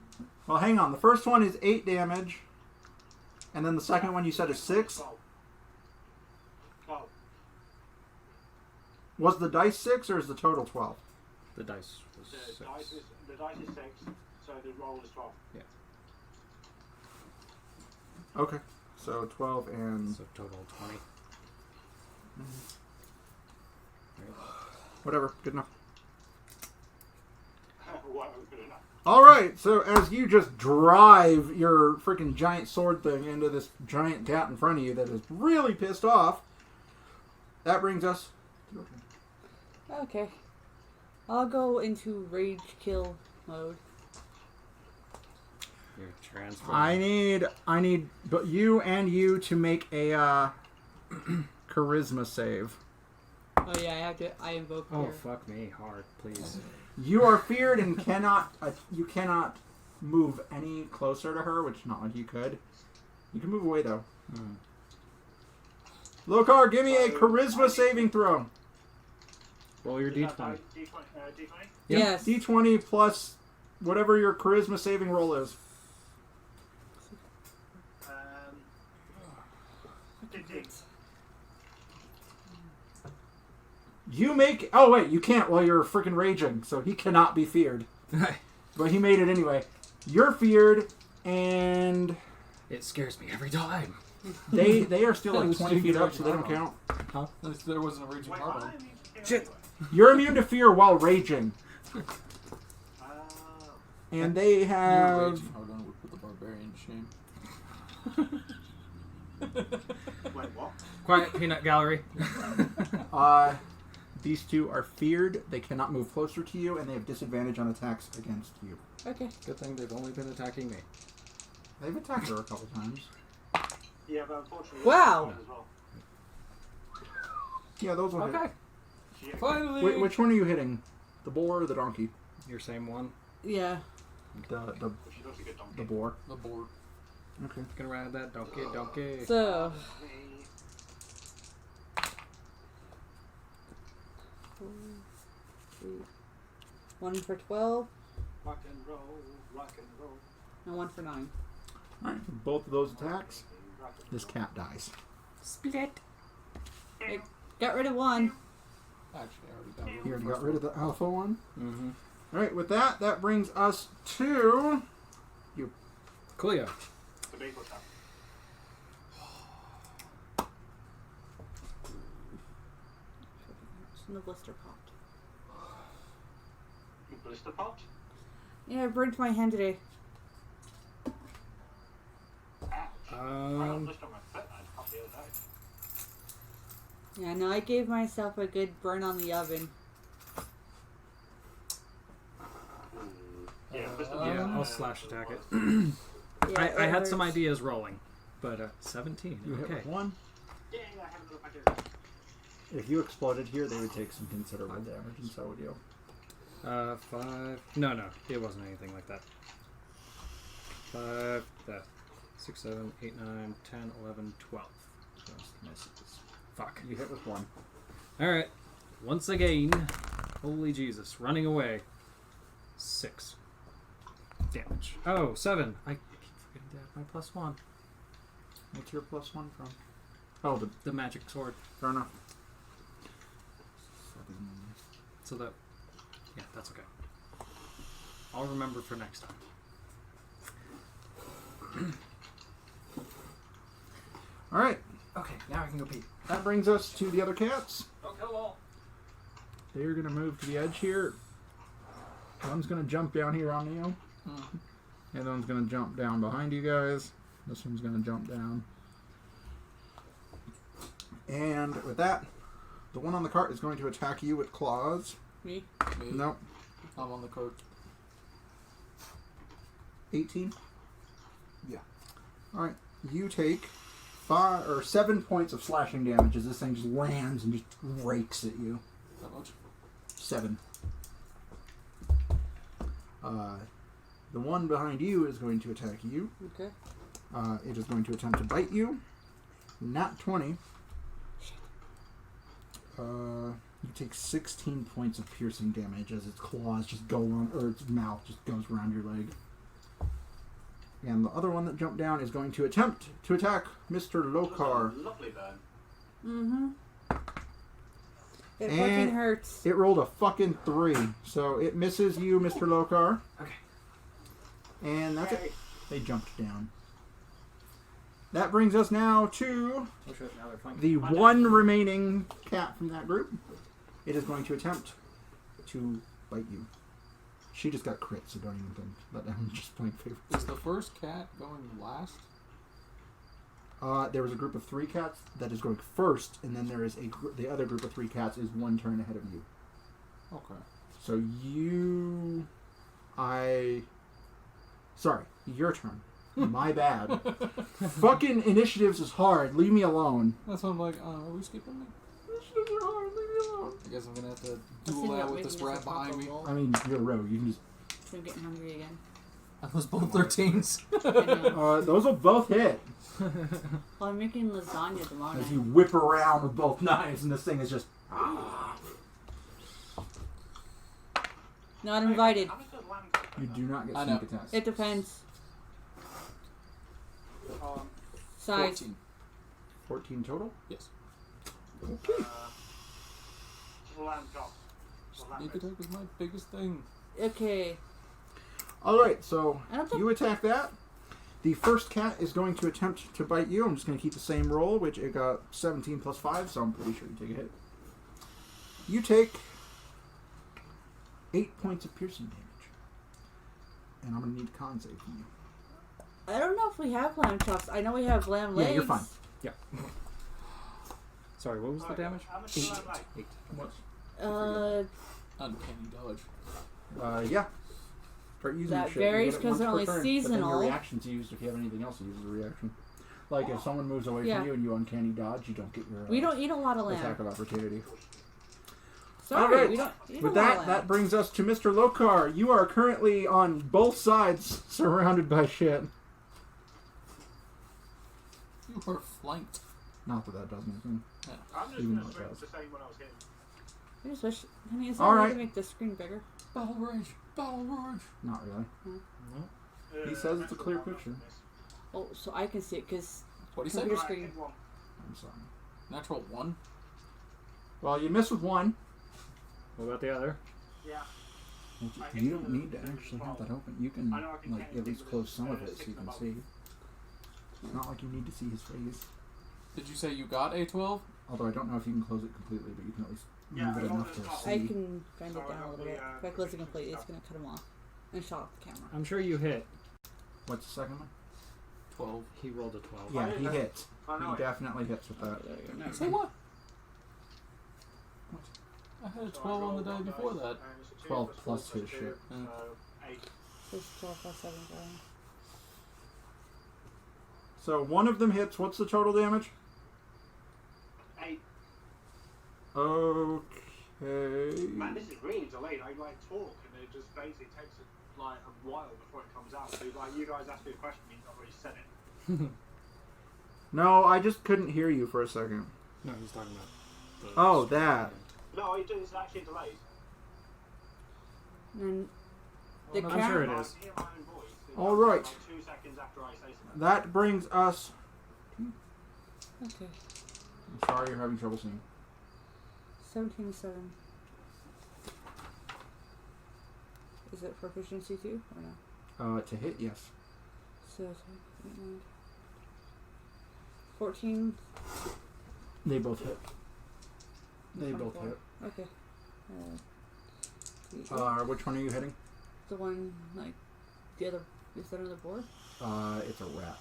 Well, hang on. The first one is 8 damage. And then the second one you said is 6. 12. 12. Was the dice 6 or is the total 12? The dice was The 6. dice is 6, so the roll is 12. Okay. So 12 and So total 20. whatever. Good enough. What was good enough? Alright, so as you just drive your freaking giant sword thing into this giant cat in front of you that is really pissed off, that brings us to your turn. Okay. I'll go into rage kill mode. You're transferring. I need but you and you to make a charisma save. Oh yeah, I invoke Oh, fear. fuck me. Hard, please. You are feared and cannot you cannot move any closer to her, which not like you could. You can move away though. Hmm. Lokar, give me a charisma saving throw. Roll your Is that d20. D20? Yep. Yes. D20 plus whatever your charisma saving roll is. 15. You make... Oh, wait, you can't while you're freaking raging, so he cannot be feared. But he made it anyway. You're feared, and It scares me every time. they are still like This 20 didn't feet get up, so they don't raging count. There wasn't a raging Wait, hard why on. am I Shit. You're immune to fear while raging. And they You're have... raging hard on with the barbarian shame. Wait, what? Quiet peanut gallery. These two are feared. They cannot move closer to you, and they have disadvantage on attacks against you. Okay. Good thing they've only been attacking me. They've attacked her a couple times. Yeah, but unfortunately... Wow. As well. Yeah, those will Okay. She- Finally! hit. Which one are you hitting? The boar or the donkey? Your same one. Yeah. The She looks a good donkey. the boar. The board. Okay. Gonna ride that donkey. So. One for 12 Rock and roll, rock and roll. and one for 9. Alright, both of those attacks, Rock and this cat dies. Split. Got rid of one. Actually, I already got rid of You already the got first rid of the alpha one. Mm-hmm. Alright, with that, that brings us to... Cleo. the big one. It's in the blister pot. Blister pot? Yeah, I burned my hand today. Ouch. I got a Um, blister on my foot and I popped the other day. Yeah, no, I gave myself a good burn on the oven. Yeah, Yeah, I'll slash attack it. Yeah, I it had some hurts. ideas rolling, but 17. You hit Okay. with one. yeah, I have another packet. If you exploded here, they would take some considerable damage, and so would you. 5. No, it wasn't anything like that. 5. That. 6, 7, 8, 9, 10, 11, 12. Just misses. Fuck. You hit with one. Alright. Once again. Holy Jesus. Running away. 6 damage. Oh, 7. I keep forgetting to add my +1. What's your +1 from? Oh, The magic sword. fair enough. So that. Yeah, that's okay. I'll remember for next time. All right, Okay, now I can go pee. that brings us to the other cats. Oh, hello. They're gonna move to the edge here. One's gonna jump down here on you. The other one's gonna jump down behind you guys. This one's gonna jump down. And with that, the one on the cart is going to attack you with claws. Me? Me. Nope. I'm on the cart. 18. Yeah. All right. You take 5 or 7 points of slashing damage as this thing just lands and just rakes at you. That much? 7. The one behind you is going to attack you. Okay. It is going to attempt to bite you. Not 20. You take 16 points of piercing damage as its claws just go on, or its mouth just goes around your leg. And the other one that jumped down is going to attempt to attack Mr. Lokar. Lovely burn. Mm-hmm. It And fucking hurts. It rolled a fucking 3, so it misses you, Mr. Lokar. Okay. And that's it. They jumped down. That brings us now to Oh shit, now they're flanking. the one remaining cat from that group. It is going to attempt to bite you. She just got crit, so don't even think. But I'm just playing favorites. Is the first cat going last? There was a group of 3 cats that is going first, and then there is the other group of 3 cats is 1 turn ahead of you. Okay. So sorry, your turn. My bad. Fucking initiatives is hard. Leave me alone. That's why I'm like, are we skipping me? Initiatives are hard. Leave me alone. I guess I'm gonna have to Let's see duel that about with making this a rat behind me. comparable I mean, you're a rogue. You can just. roll. I'm getting hungry again. I was both 13s. I know. Those will both hit. Well, I'm making lasagna As tomorrow. you whip around with both knives, and this thing is just. Not invited. How much does lamb You do not get I know. sneak attacks. It depends. Size. 14. 14 total? Yes. Okay. lamb chops? Sneak attack is my biggest thing. Okay. Alright, so I don't think- you attack that. The first cat is going to attempt to bite you. I'm just going to keep the same roll, which it got 17 plus 5, so I'm pretty sure you take a hit. You take 8 points of piercing damage. And I'm going to need a con save from you. I don't know if we have lamb chops. I know we have lamb legs. Yeah, you're fine. Sorry, what was the damage? How much does lamb like? 8. Uncanny dodge. Yeah. Start using That shit. You varies get it 'cause once they're per only turn, But then seasonal. your reaction's used if you have anything else to use as a reaction. Like if someone moves away Yeah. from you and you uncanny dodge, you don't get your We don't eat a lot of attack lamb. of opportunity. Sorry, Alright. we don't eat With a lot that, of that lamb. brings us to Mr. Lokar. You are currently on both sides, surrounded by shit. You are flanked. Not that does anything. I'm just Even going though to it swing does. the same when I was hitting. I just wish. Honey, is there All a way right. to make the screen bigger? Battle rage. Battle rage. Not really. He says it's a clear picture. Oh, so I can see it because What do you say? Computer screen. I'm sorry. Natural 1? Well, you miss with one. What about the other? Yeah. You don't need to actually have that open. You can I know I can like change at least it, but close it's, some of it so six you can above. see. It's not like you need to see his face. Did you say you got a 12? Although I don't know if you can close it completely, but you can at least Yeah, move it I know enough it's to not. see. I can bend So it down a I little got bit. the, If I close it completely, it's gonna cut him off and shut off the camera. I'm sure you hit. What's the second one? 12. He rolled a 12. Yeah, he hits. I know He it. definitely hits with that. There you go. Never Say mind. what? I had a So 12 on the roll day one before dice, that. and it's a 2 12 4 plus his 2, shit. Yeah. So 8. It's 12 plus 7, sorry. So one of them hits. What's the total damage? 8. Okay. Man, this is really delayed. I talk and it just basically takes a while before it comes out. So you guys asked me a question, means I've already said it. No, I just couldn't hear you for a second. No, he's talking about. The Oh, that. No, it's actually delayed. And the I'm count. sure it I is. hear my own voice. It's All right. Like 2 seconds after I say something. That brings us. Okay. I'm sorry you're having trouble seeing. 17 7. Is it for proficiency too, or no? To hit, yes. So, 14. They both hit. They both 24. hit. Okay. Which one are you hitting? The one, like, the other, is that on the board? It's a rat.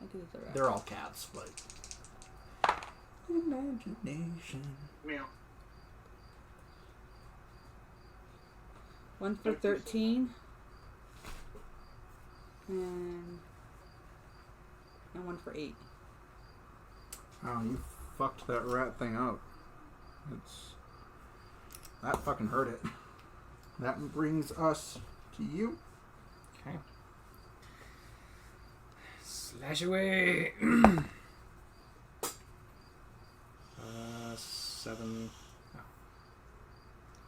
I think it's a rat. They're all cats, but. Imagination. Meow. 1 for 13. And 1 for 8. Oh, you fucked that rat thing up. That fucking hurt it. That brings us to you. Okay. Slash away. 7. Oh.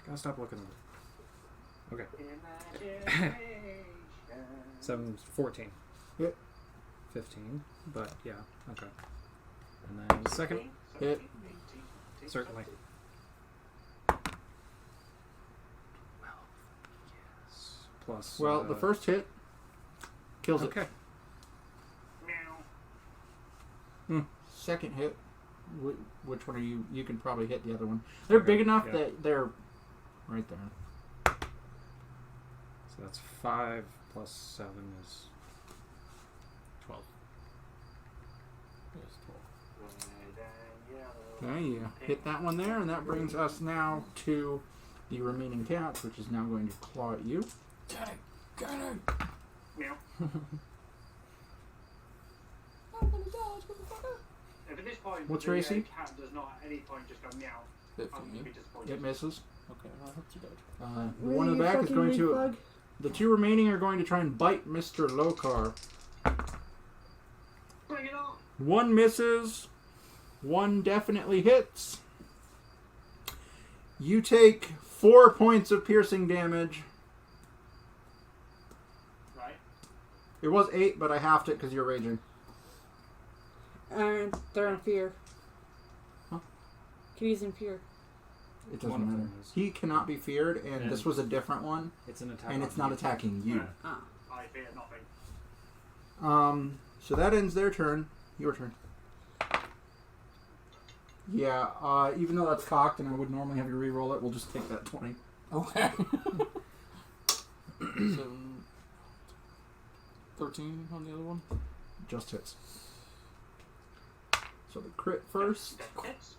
Gotta stop looking at it. Okay. 7, 14. Hit. 15. But yeah, okay. And then the second. Hit. Certainly. 12. Yes. Plus. Well, the first hit kills Okay. it. Meow. Second hit. Which one are you? You can probably hit the other one. They're Okay, big enough yeah. that they're right there. So that's 5 plus 7 is 12. Yes, 12. Okay, you hit that one there, and that brings us now to the remaining cats, which is now going to claw at you. Get it! Meow. I'm gonna dodge, motherfucker! If at this point What's the your AC? cat does not at any point just go meow, I'm going to 15. be disappointed. It misses. Okay, I hope you dodge. The one in the back is going to. Bug? The two remaining are going to try and bite Mr. Lokar. Bring it on! One misses. One definitely hits. You take 4 points of piercing damage. Right? It was 8, but I halved it because you're raging. And they're in fear. Huh? Kitty's in fear. It doesn't One of matter. them is. He cannot be feared, and And- this was a different one, It's an attack. and it's not attacking you. Ah. I fear nothing. So that ends their turn. Your turn. Yeah, even though that's cocked and I would normally have you re-roll it, we'll just take that 20. Okay. 7, 13 on the other one. Just hits. So the crit first. Dead hits.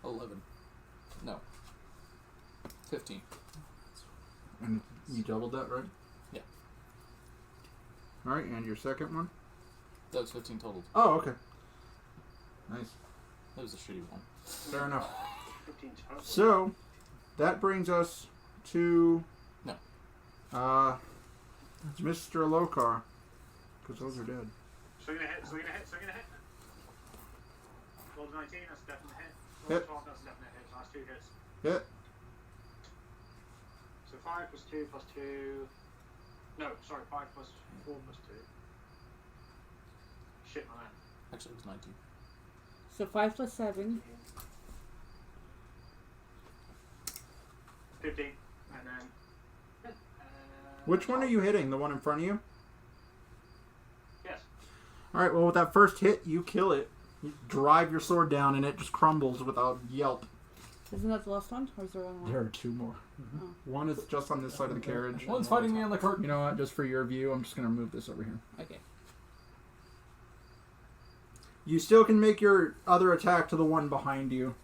11. No. 15. And you doubled that, right? Yeah. Alright, and your second one? That was 15 total. Oh, okay. Nice. That was a shitty one. Fair enough. 15 total. So, that brings us to... No. Mr. Lokar. Because those are dead. Swing and a hit, swing and a hit, swing and a hit. Roll the 19, that's a definite hit. Roll Hit. the 12, that's a definite hit. So that's 2 hits. Hit. So 5 plus 2 plus 2. No, sorry, 5 plus 4 plus 2. Shit, my man. Actually, it was 19. So 5 plus 7. 15. And then. Which one are you hitting? The one in front of you? Yes. Alright, well, with that first hit, you kill it. You drive your sword down and it just crumbles without yelp. Isn't that the last one? Or is there one more? There are two more. Oh. One is just on this side of the carriage. One's fighting me on the cart. You know what? Just for your view, I'm just going to move this over here. Okay. You still can make your other attack to the one behind you.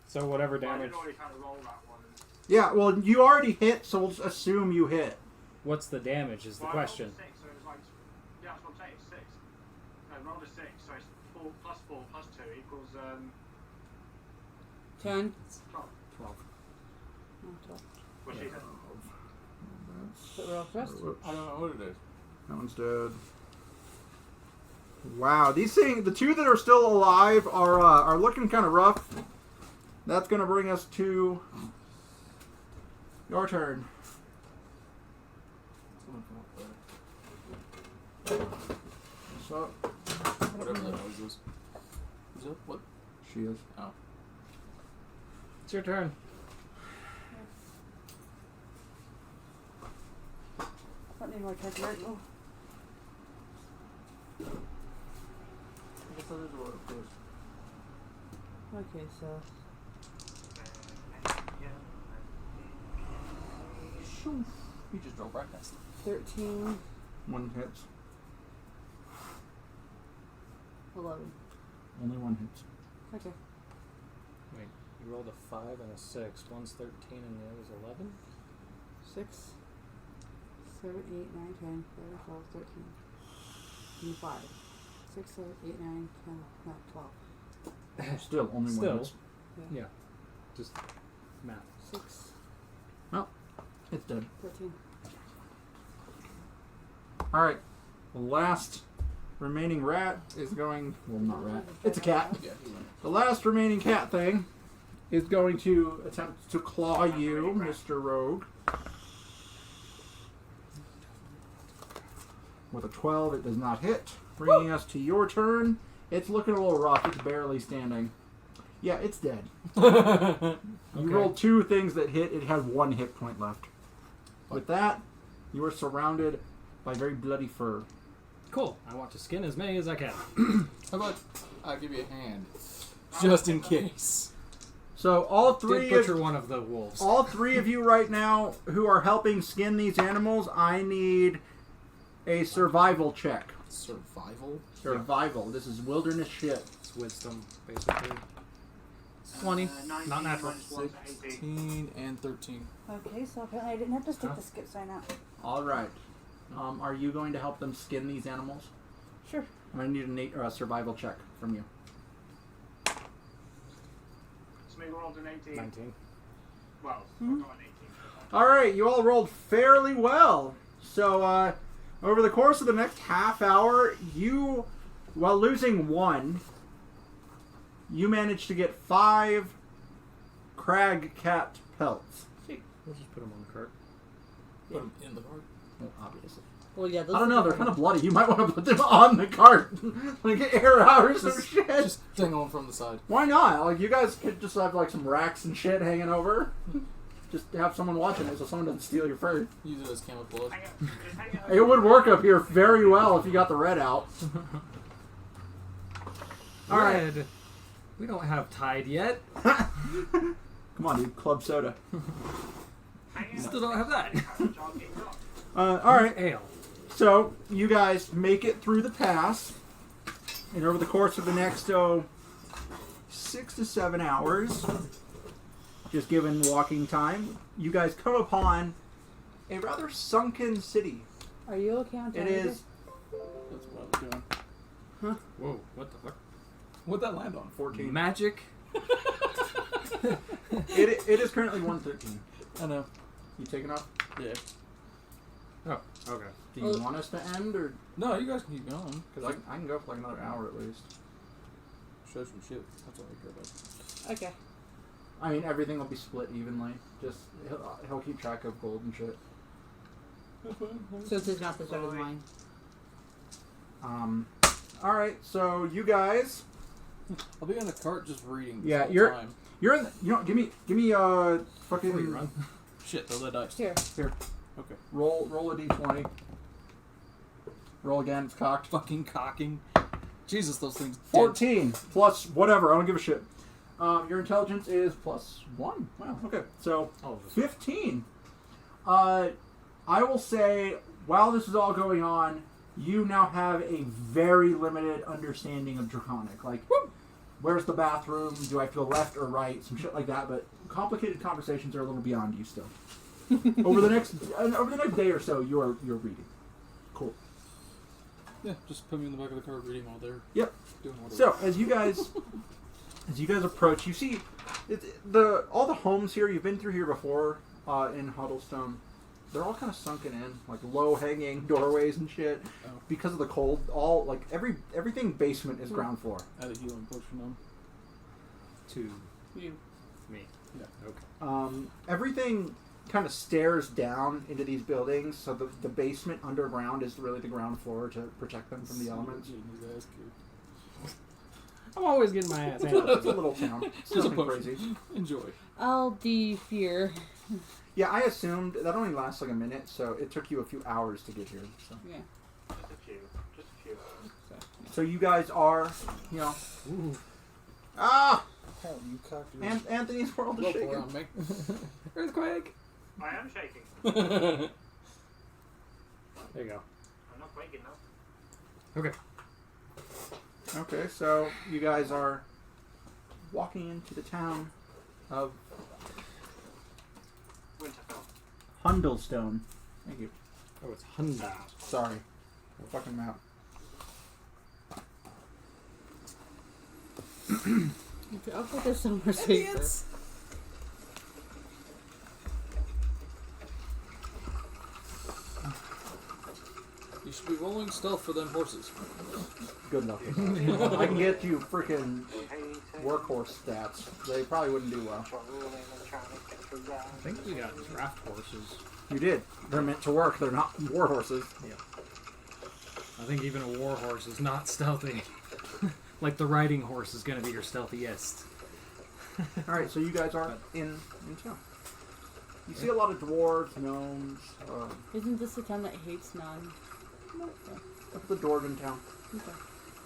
So whatever Well, I damage. did already kind of roll that one. Yeah, well, you already hit, so we'll just assume you hit. What's the damage? Is the Well, question. I rolled a 6, so it was like, yeah, that's what I'm saying, 6. No, rolled a 6, so it's 4 plus 4 plus 2 equals 10. 12. 12. Oh, 12. Which is So we're all rest? Whoops. I don't know what it is. That one's dead. Wow, these things, the two that are still alive are looking kind of rough. That's going to bring us to your turn. So, Whatever that noise is. Is it? What? she is. Oh. It's your turn. What name do I type right now? I guess that is what it is. Okay, so You just drove right past it. 13, One hits. 11. Only one hits. Okay. Wait, you rolled a 5 and a 6. One's 13 and the other's 11? 6, 7, 8, 9, 10, 11, 12, 13. And 5. 6, 7, 8, 9, 10, no, 12. Still, only Still. one hits. Yeah. Just math. 6, It's dead. 13. Alright. The last remaining rat is going... Well, not rat. It's a cat. Yeah. The last remaining cat thing is going to attempt to claw you, Mr. Rogue. With a 12, it does not hit. Bringing us to your turn. It's looking a little rough. It's barely standing. Yeah, it's dead. You rolled two things that hit. It had one hit point left. With that, you are surrounded by very bloody fur. Cool. I want to skin as many as I can. How about I give you a hand? Just in case. So all Did three butcher of one of the wolves. all three of you right now who are helping skin these animals, I need a survival check. Survival? Survival. This is wilderness shit. It's wisdom, basically. 20. 19 Not natural. minus 1 is 18. 16 and 13. Okay, so apparently I didn't have to stick Huh? the skip sign out. All right. Are you going to help them skin these animals? Sure. I'm going to need a survival check from you. So we rolled an 18. 19. Well, Mhm. not an 18. All right, you all rolled fairly well. So, over the course of the next half hour, you, while losing one, you managed to get 5 crag cat pelts. We'll just put them on the cart. Put them in the cart. Well, obviously. Well, yeah, those I don't are know, they're different. kind of bloody. You might want to put them on the cart. Like air out or some shit. Just dangle them from the side. Why not? Like, you guys could just have, like, some racks and shit hanging over. Just have someone watching it so someone doesn't steal your fur. Use it as camouflage. Hang it, just hang it It would work up here very well if you got the red out. All right. Red. We don't have Tide yet. Come on, dude. Club soda. hang it Still don't have that. I'll keep going. All right. Ale. So, you guys make it through the pass. And over the course of the next, 6 to 7 hours, just given walking time, you guys come upon a rather sunken city. Are you okay on It time? is That's what I was doing. Whoa, what the fuck? What'd that land on? 14. Magic? It is currently 1:13. I know. You taking off? Yeah. Oh, okay. Do you want us to end, or No, you guys can keep going. because I can go for like another hour at least. Show some shit. That's all I care about. Okay. I mean, everything will be split evenly. Just he'll keep track of gold and shit. So this is not the start of mine. All right. So you guys, I'll be on the cart just reading. This Yeah, whole you're- time. you're in. Give me fucking Before you run. Shit, throw that dice. Here. Okay. roll a d20. Roll again. It's cocked. Fucking cocking. Jesus, those things. 14 plus whatever. I don't give a shit. Your intelligence is +1. Wow. Okay. So All of us. 15. I will say, while this is all going on, you now have a very limited understanding of Draconic. Like, where's the bathroom? Do I feel left or right? Some shit like that. But complicated conversations are a little beyond you still. over the next day or so, you're reading. Cool. Yeah, just put me in the back of the car reading while they're Yep. doing whatever. So as you guys approach, you see all the homes here. You've been through here before in Huddlestone. They're all kind of sunken in, like low-hanging doorways and shit, Oh. because of the cold. All like everything basement is ground floor. Add a healing potion on. To You. me. Yeah. Okay. Everything kind of stares down into these buildings, so the basement underground is really the ground floor to protect them from the elements. Getting his ass kicked. I'm always getting my ass It's handed. a little town. It's Just a nothing potion. crazy. Enjoy. I'll de-fear. Yeah, I assumed that only lasts like a minute, so it took you a few hours to get here. So, Yeah. Just a few. Just a few. so you guys are, Ooh. ah, Hell, you cocked your and Anthony's world is rope shaking. around me. Earthquake. I am shaking. There you go. I'm not quaking now. Okay. Okay, so you guys are walking into the town of Winterfell. Hundlestone. Thank you. Oh, it's Hyundai. Sorry, the fucking map. I'll put this somewhere safer. You should be rolling stealth for them horses. Good luck. I can get you freaking workhorse stats. They probably wouldn't do well. I think we got draft horses. You did. They're meant to work. They're not war horses. I think even a war horse is not stealthy. Like the riding horse is going to be your stealthiest. All right, so you guys are in town. You see a lot of dwarves, gnomes. Isn't this the town that hates none? That's the dwarven town. Okay.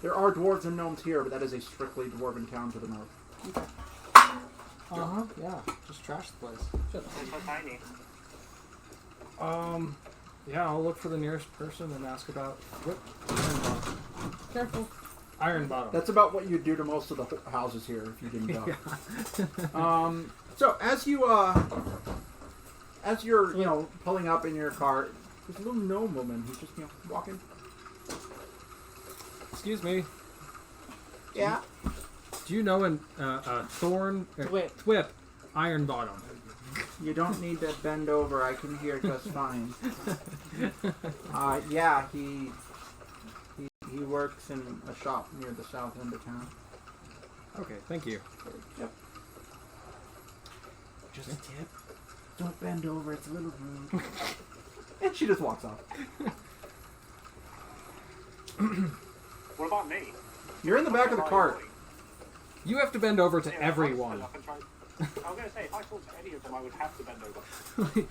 There are dwarves and gnomes here, but that is a strictly dwarven town to the north. Uh-huh, yeah. Just trash the place. It's so tiny. Yeah, I'll look for the nearest person and ask about Iron Bottom. Careful. Iron Bottom. That's about what you'd do to most of the houses here if you didn't go. So as you're pulling up in your car, there's a little gnome woman who's just walking. Excuse me. Yeah. Do you know an thorn? Twip. Iron Bottom. You don't need to bend over. I can hear just fine. Yeah, he works in a shop near the south end of town. Okay, thank you. Yep. Just a tip. Don't bend over. It's a little rude. And she just walks off. What about me? You're in the back of the cart. You have to bend over to Yeah, everyone. I was going to say, if I talked to any of them, I would have to bend over.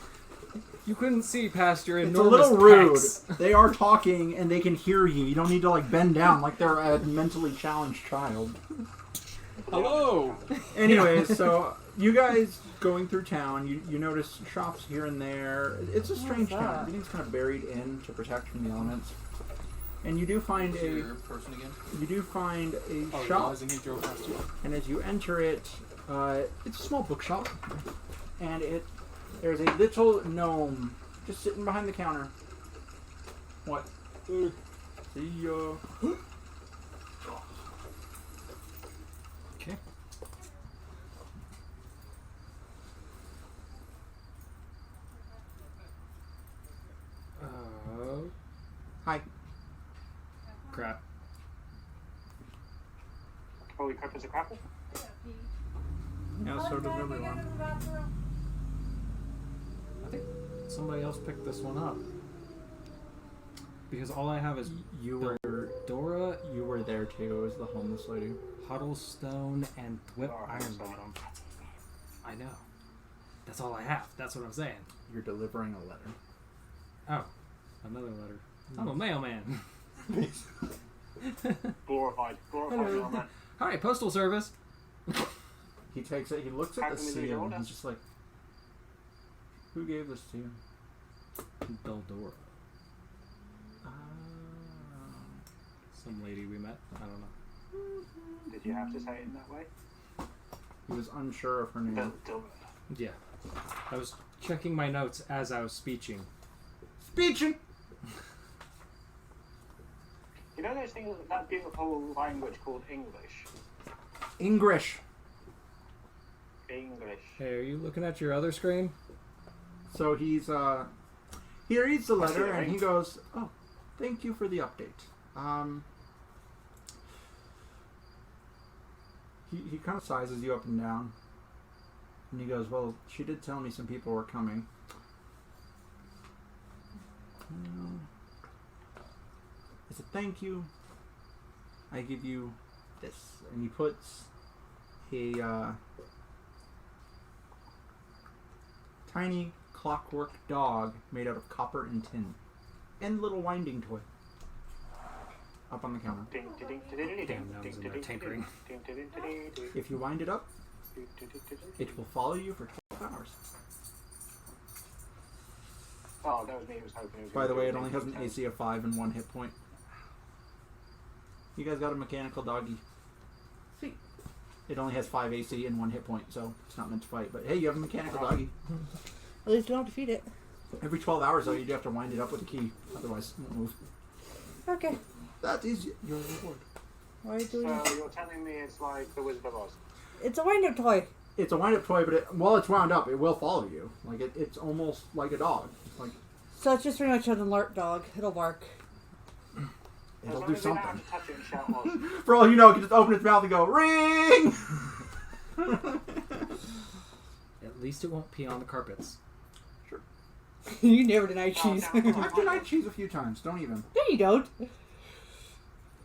You couldn't see past your It's a enormous little rude. pecs. They are talking and they can hear you. You don't need to bend down like they're a mentally challenged child. Hello! Anyways, so you guys going through town, you notice shops here and there. It's a strange What's town. that? Everything's kind of buried in to protect from the elements. And you do find a Your person again? shop, Realizing he drove past you. and as you enter it, it's a small bookshop, and there's a little gnome just sitting behind the counter. What? See ya. Okay. Hi. Crap. Holy crap, is a crapple? Yeah, so does everyone. I think somebody else picked this one up. Because all I have is You were Dora, you were there too. It was the homeless lady. Huddlestone, and Thwip Oh, Ironbottom. I know. That's all I have. That's what I'm saying. You're delivering a letter. Oh, another letter. I'm a mailman. Glorified Hello. mailman. Hi, Postal Service. He takes it. He looks at How the can we do seal. order? And he's just like, "Who gave this to you?" Beldora. Ah. Some lady we met. I don't know. Did you have to say it in that way? He was unsure of her name. Beldora. Yeah. I was checking my notes as I was speeching. Speeching. You know those things, that beautiful language called English? English. English. Hey, are you looking at your other screen? So he's he reads the letter Okay. and he goes, "Oh, thank you for the update." He kind of sizes you up and down, and he goes, "Well, she did tell me some people were coming." As a thank you, I give you this, and he puts a tiny clockwork dog made out of copper and tin, and a little winding toy up on the counter. Ding, ding, ding, ding, ding, Damn, ding, that was ding, in there ding, tinkering. ding, ding, ding, ding, ding, If you wind it up, ding, ding, ding, ding, it ding. will follow you for 12 hours. Oh, that was me who was hoping it was By gonna the do way, it it only has an in AC of 5 and 1 hit point. You guys got a mechanical doggy. Sweet. It only has 5 AC and 1 hit point, so it's not meant to fight. But hey, you have a mechanical doggy. At least you don't have to feed it. Every 12 hours, though, you do have to wind it up with a key. Otherwise, it won't move. Okay. That is your reward. Why are you doing So you're telling me it's like the Wizard of Oz? It's a wind-up toy. It's a wind-up toy, but while it's wound up, it will follow you. Like it's almost like a dog. It's like So it's just pretty much an alert dog. It'll bark. As it'll long do as you don't something. have to touch it and shout Oz. For all you know, it can just open its mouth and go ring. At least it won't pee on the carpets. You never deny cheese. no. No, I've denied cheese a few times. Don't even. you don't.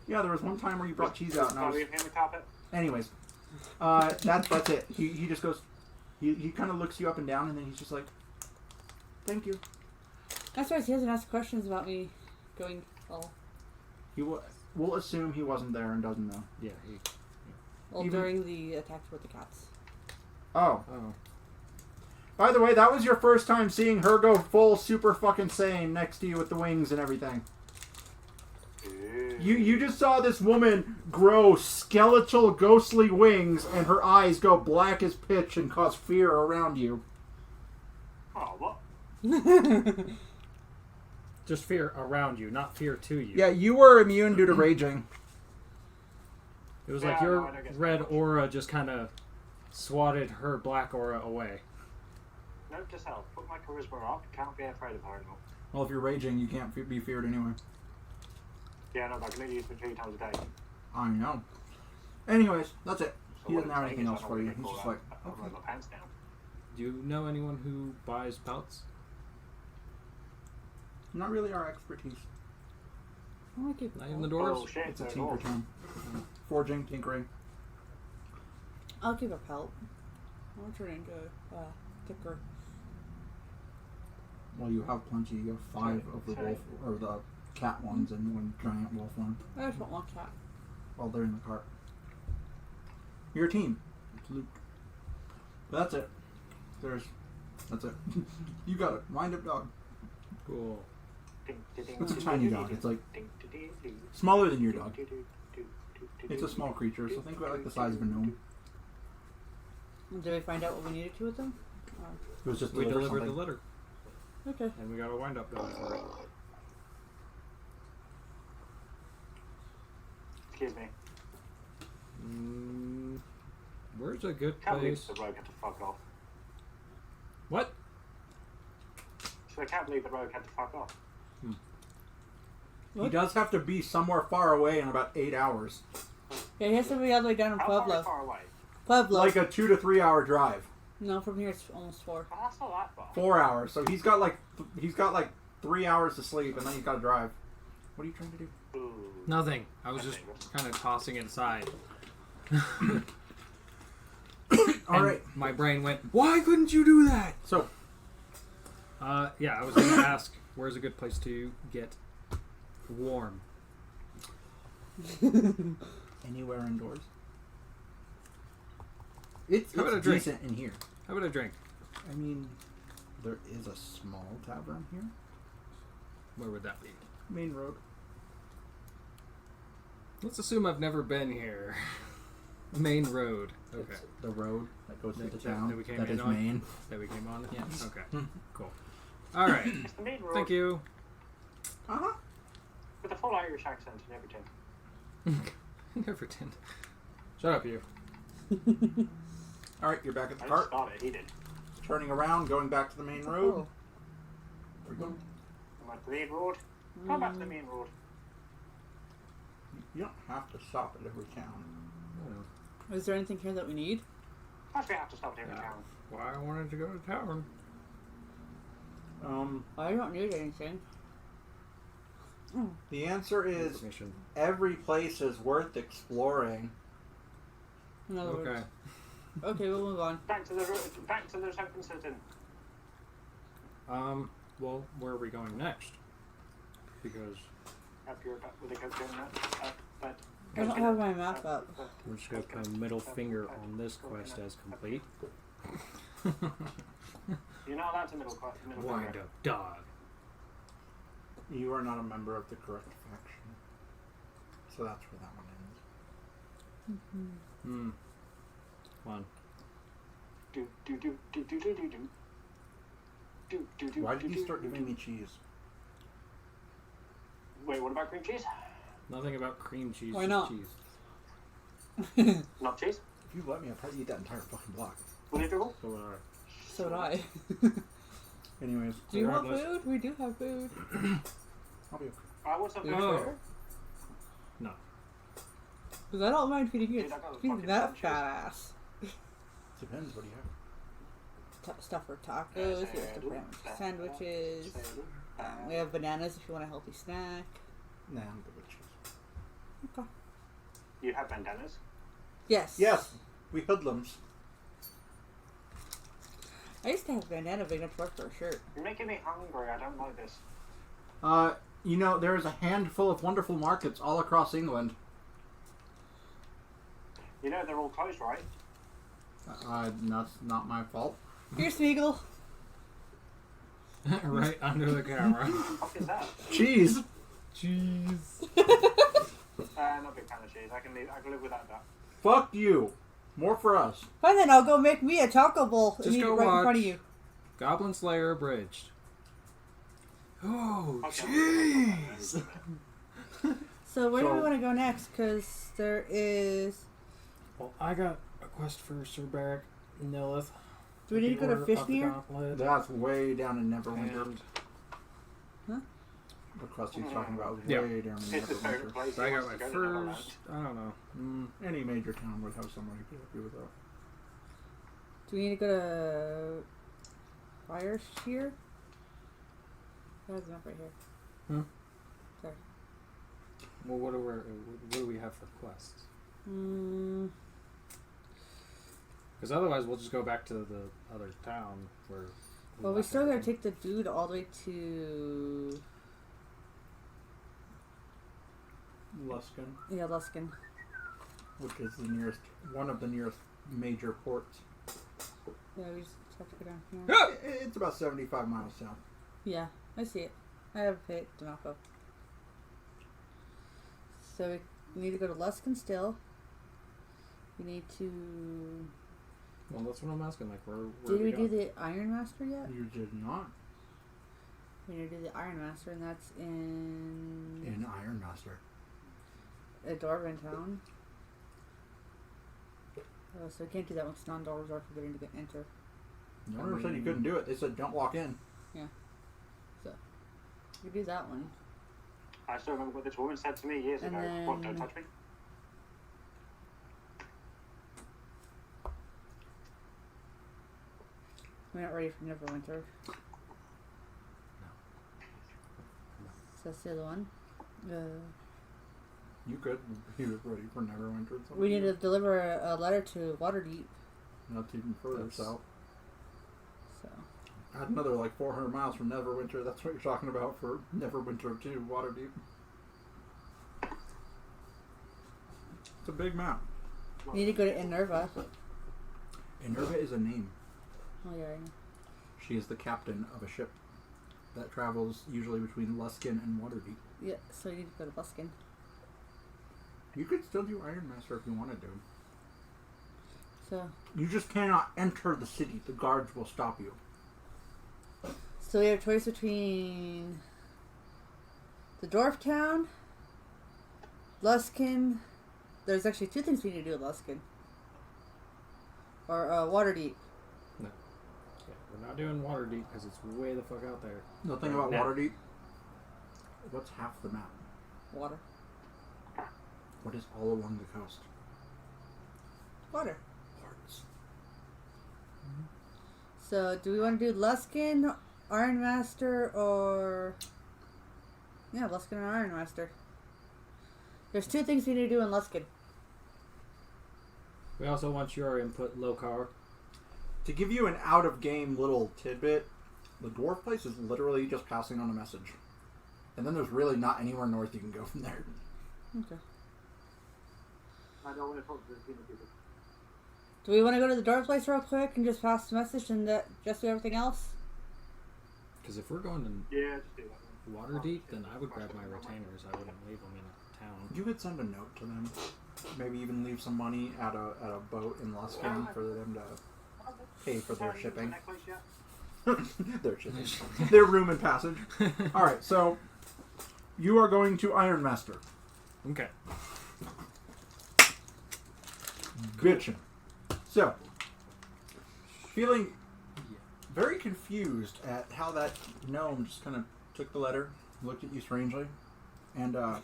Yeah, there was one time where you brought cheese out, and I Are was. we in the carpet? Anyways, that's it. He just goes. He kind of looks you up and down, and then he's just like, "Thank you." That's why he hasn't asked questions about me going all We'll assume he wasn't there and doesn't know. Yeah. well Even- during the attacks with the cats. Oh. Oh. By the way, that was your first time seeing her go full super fucking sane next to you with the wings and everything. You just saw this woman grow skeletal, ghostly wings, and her eyes go black as pitch and cause fear around you. Oh, what? Just fear around you, not fear to you. Yeah, you were immune due to raging. It was Yeah, like no, your I don't get red that much. aura just kind of swatted her black aura away. Note to self, put my charisma up, can't be afraid of her anymore. Well, if you're raging, you can't be feared anyway. Yeah, no, but I can only use it 3 times a day. I know. Anyways, that's it. So He doesn't what have I'm anything saying else is I for don't you. get He's caught just out. like, I'll okay. roll my pants down. Do you know anyone who buys pelts? Not really our expertise. I want to keep Not even the doors? Oh shit, It's a they're tinker dwarves. term. Forging, tinkering. I'll keep a pelt. I'll turn into a thicker. Well, you have plenty. You have 5 of the wolf or the cat ones and 1 giant wolf one. I just want one cat. Well, they're in the cart. You're a team. It's Luke. That's it. That's it. You got it. Wind up dog. Cool. It's a tiny dog. It's like smaller than your dog. It's a small creature, so think about like the size of a gnome. Did we find out what we needed to with them? It was just We deliver delivered the something. letter, Okay. and we got a wind-up dog for it. Excuse me. Where's a good Can't believe place? the rogue had to fuck off. What? So I can't believe the rogue had to fuck off. He does have to be somewhere far away in about 8 hours. Yeah, he has to be all the way down in How Pueblo. far away? Pueblo. Like a 2 to 3 hour drive. No, from here it's almost 4. Oh, that's not that far. 4 hours. So he's got like 3 hours to sleep, and then he's got to drive. What are you trying to do? Ooh. Nothing. I was just kind of tossing it aside. All And right. my brain went, why couldn't you do that? So Yeah, I was going to ask, where's a good place to get warm? anywhere indoors. It's How about a drink? decent in here. How about a drink? I mean, there is a small tavern here. Where would that be? Main road. Let's assume I've never been here. Main road. Okay. It's the road that goes That- into that- town. that we came That in is on? Main. That we came on? Yes. Okay. Cool. All right. It's the main road Thank you. Uh-huh. with a full Irish accent and everything. Neverton. Shut up, you. All right, you're back at the I cart. just thought it. He did. Turning around, going back to the main road. Oh. Where you going? I went to the main road. Go back to the main road. You don't have to stop at every town. Is there anything here that we need? Plus we have to stop at every Yeah. town. Why I wanted to go to town. I don't need anything. The answer is Information. every place is worth exploring. In other Okay. words. Okay, we'll move on. Back to the second citizen. Well, where are we going next? Because Up your with a good up, but I don't have my map up. we're just going to put a middle finger on this quest as complete. You're not allowed to middle Wind finger. up, dog. You are not a member of the correct faction. So that's where that one ends. One. Do do do do do do do do. Do do do. Why did do, you do, start do, giving do. me cheese? Wait, what about cream cheese? Nothing about cream cheese. Why just not? cheese. Not cheese? If you let me, I'll probably eat that entire fucking block. Will it do? So would I. So would I. Anyways, Do you want Regardless. food? We do have food. I'll be okay. I want some Is food. it Oh. fair? No. Because I don't mind feeding you. Dude, I got a Feeding fucking that bunch of- fat ass. Depends what do you have. Stuff for tacos, we have different sandwiches. We have bananas if you want a healthy snack. Nah, I'm good with cheese. Okay. You have bandanas? Yes. Yes, we hoodlums. I used to have bandana big enough to work for a shirt. You're making me hungry. I don't like this. You know, there is a handful of wonderful markets all across England. You know they're all closed, right? That's not my fault. Here, Smeagol. Right under the camera. What the fuck is that? Cheese. Cheese. Not a big fan of cheese. I can live without that. Fuck you. More for us. Fine then, I'll go make me a taco bowl and Just eat it go right in front watch. of you. Goblin Slayer Abridged. Oh, Okay. jeez. So where do we So- want to go next? Because there is... Well, I got a quest for Sir Beric Nilith. Do we need to go to Fishmere? That's way down in Neverwinter. And The quest he's talking about is Yeah. way down in It's his favorite Neverwinter. place. so I He got wants my to go to Neverland. first. I don't know. Any major town would have someone who could help you with that. Do we need to go to... Fireshire? There's a map right here. Well, what do we have for quests? Because otherwise, we'll just go back to the other town where. Well, we left still gotta everything. take the dude all the way to... Luskin, Yeah, Luskin. which is the nearest, one of the nearest major ports. Yeah, we just have to go down here. Ah! It's about 75 miles south. Yeah, I see it. I have it, Danako. So we need to go to Luskin still. We need to... Well, that's what I'm asking. Like, where Did we go? do the Iron Master yet? You did not. We need to do the Iron Master, and that's in... In Iron Master. a Dwarven town. Oh, so we can't do that once non-dwarves are forbidden to enter. No one ever said you couldn't do it. They said don't walk in. We do that one. I still remember what this woman said to me years And ago. What, don't then- touch me? We're not ready for Neverwinter. So that's the other one. You could. He was ready for Neverwinter. or something. We need to deliver a letter to Waterdeep. That's even further That's- south. So Add another like 400 miles from Neverwinter. That's what you're talking about for Neverwinter 2, Waterdeep. It's a big map. we need to go to Enerva. Enerva is a name. Oh yeah, I know. She is the captain of a ship that travels usually between Luskin and Waterdeep. Yeah, so you need to go to Luskin. You could still do Iron Master if you wanted to. So You just cannot enter the city. The guards will stop you. we have a choice between the Dwarf Town, Luskin. There's actually two things we need to do with Luskin. Or Waterdeep. Yeah, we're not doing Waterdeep because it's way the fuck out there. The thing about Now- Waterdeep, what's half the map? Water. What is all along the coast? Water. Lords. So do we want to do Luskin, Iron Master, or... Yeah, Luskin and Iron Master. There's two things we need to do in Luskin. We also want your input, Lokar. To give you an out-of-game little tidbit, the dwarf place is literally just passing on a message. And then there's really not anywhere north you can go from there. Okay. I don't want to talk to the people. Do we want to go to the Dwarf place real quick and just pass the message and just do everything else? Because if we're going to Yeah, just do that one. Waterdeep, then I would grab my retainers. I wouldn't leave them in a town. You could send a note to them. Maybe even leave some money at a boat in Luskin for them to pay for their shipping. Necklace yet? Their shipping. Their room and passage. Alright, so you are going to Iron Master. Okay. Bitchin'. So, feeling very confused at how that gnome just kind of took the letter, looked at you strangely, and I'd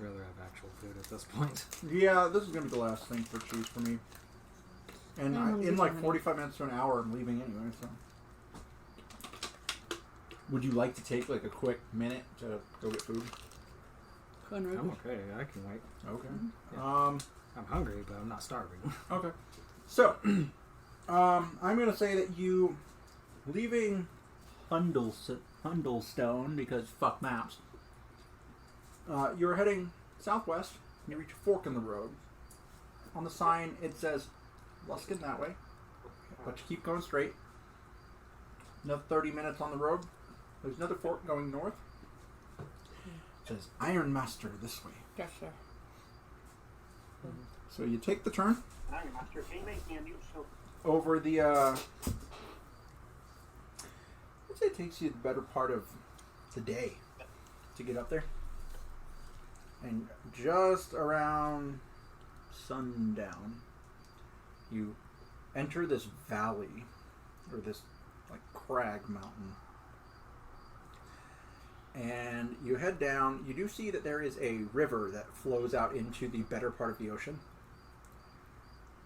rather have actual food at this point. yeah, this is going to be the last thing for cheese for me. And in like honey. 45 minutes to an hour, I'm leaving anyway, so. Would you like to take like a quick minute to go get food? Go and I'm okay. I can wait. Okay. Yeah. I'm hungry, but I'm not starving. Okay. So, I'm going to say that you, leaving Hundlestone, because fuck maps, you're heading southwest, and you reach a fork in the road. On the sign, it says, Luskin that way, but you keep going straight. Another 30 minutes on the road, there's another fork going north. It says, Iron Master this way. Gotcha. So you take the turn Iron Master, can you make me a new shield? over the, I'd say it takes you the better part of the day to get up there. And just around sundown, you enter this valley, or this, like, crag mountain. And you head down. You do see that there is a river that flows out into the better part of the ocean.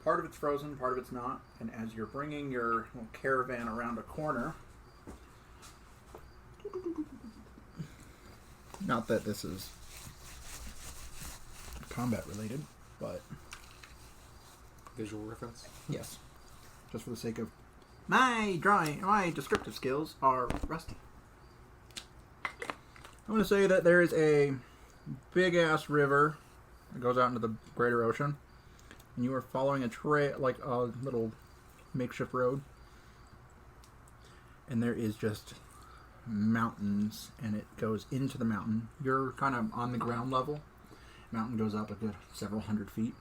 Part of it's frozen, part of it's not. And as you're bringing your little caravan around a corner, not that this is combat related, but Visual reference. yes, just for the sake of my descriptive skills are rusty. I'm going to say that there is a big ass river that goes out into the greater ocean, and you are following a trail, like a little makeshift road, and there is just mountains, and it goes into the mountain. You're kind of on the ground level. Mountain goes up a good several hundred feet,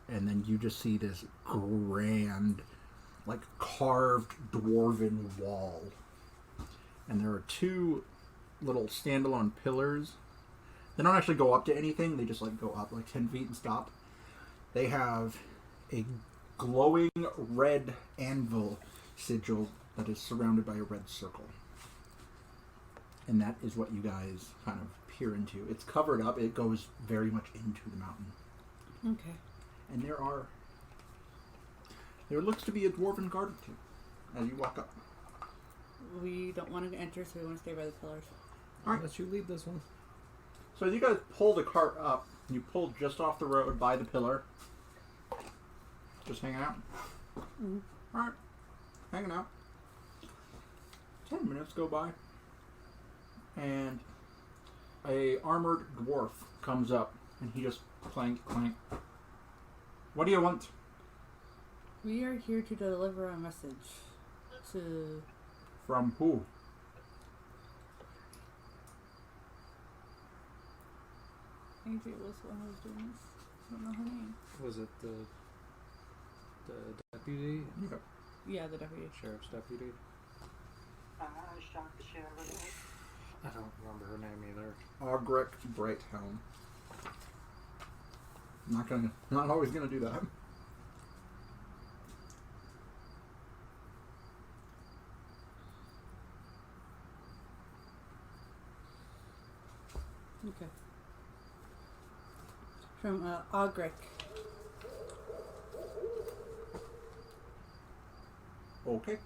and then you just see this grand, like carved dwarven wall, and there are two little standalone pillars. They don't actually go up to anything. They just like go up like 10 feet and stop. They have a glowing red anvil sigil that is surrounded by a red circle. And that is what you guys kind of peer into. It's covered up. It goes very much into the mountain. Okay. And there looks to be a dwarven guard or two as you walk up. We don't want to enter, so we want to stay by the pillars. I'll let you lead this one. So as you guys pull the cart up, you pull just off the road by the pillar. Just hanging out. Mm-hmm. Alright. Hanging out. 10 minutes go by. And a armored dwarf comes up and he just clank, clank. What do you want? We are here to deliver a message to... From who? Adria was the one who was doing this. I don't know her name. Was it the deputy? Yep. Yeah, the deputy. Sheriff's deputy? I shot the sheriff. I don't remember her name either. Ogric Brighthelm. Not always gonna do that. Okay. From Ogric. Okay.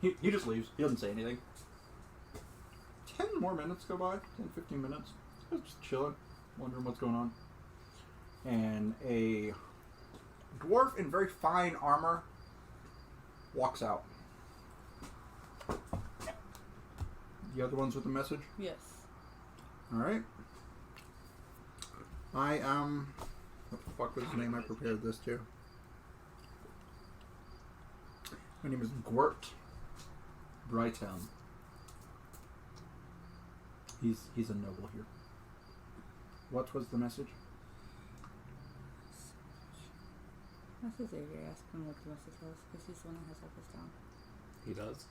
He just leaves. He doesn't say anything. 10 more minutes go by. 10, 15 minutes. Just chilling. Wondering what's going on. And a dwarf in very fine armor walks out. The other ones with the message? Yes. Alright. I am... What the fuck was his name I prepared this to? My name is Gwert Brighthelm. He's a noble here. What was the message? Message Adria. Ask him what the message was, because he's the one that has all this down. He does?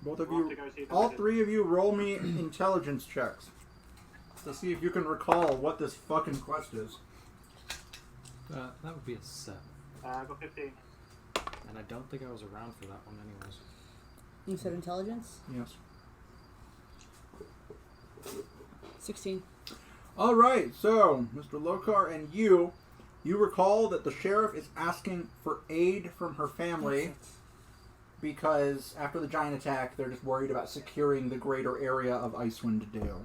Both of We'll have you, to go see the all wizard. three of you, roll me intelligence checks to see if you can recall what this fucking quest is. That would be a 7. I got 15. And I don't think I was around for that one anyways. You said intelligence? Yes. 16. All right, so Mr. Lokar and you recall that the sheriff is asking for aid from her family because after the giant attack, they're just worried about securing the greater area of Icewind Dale.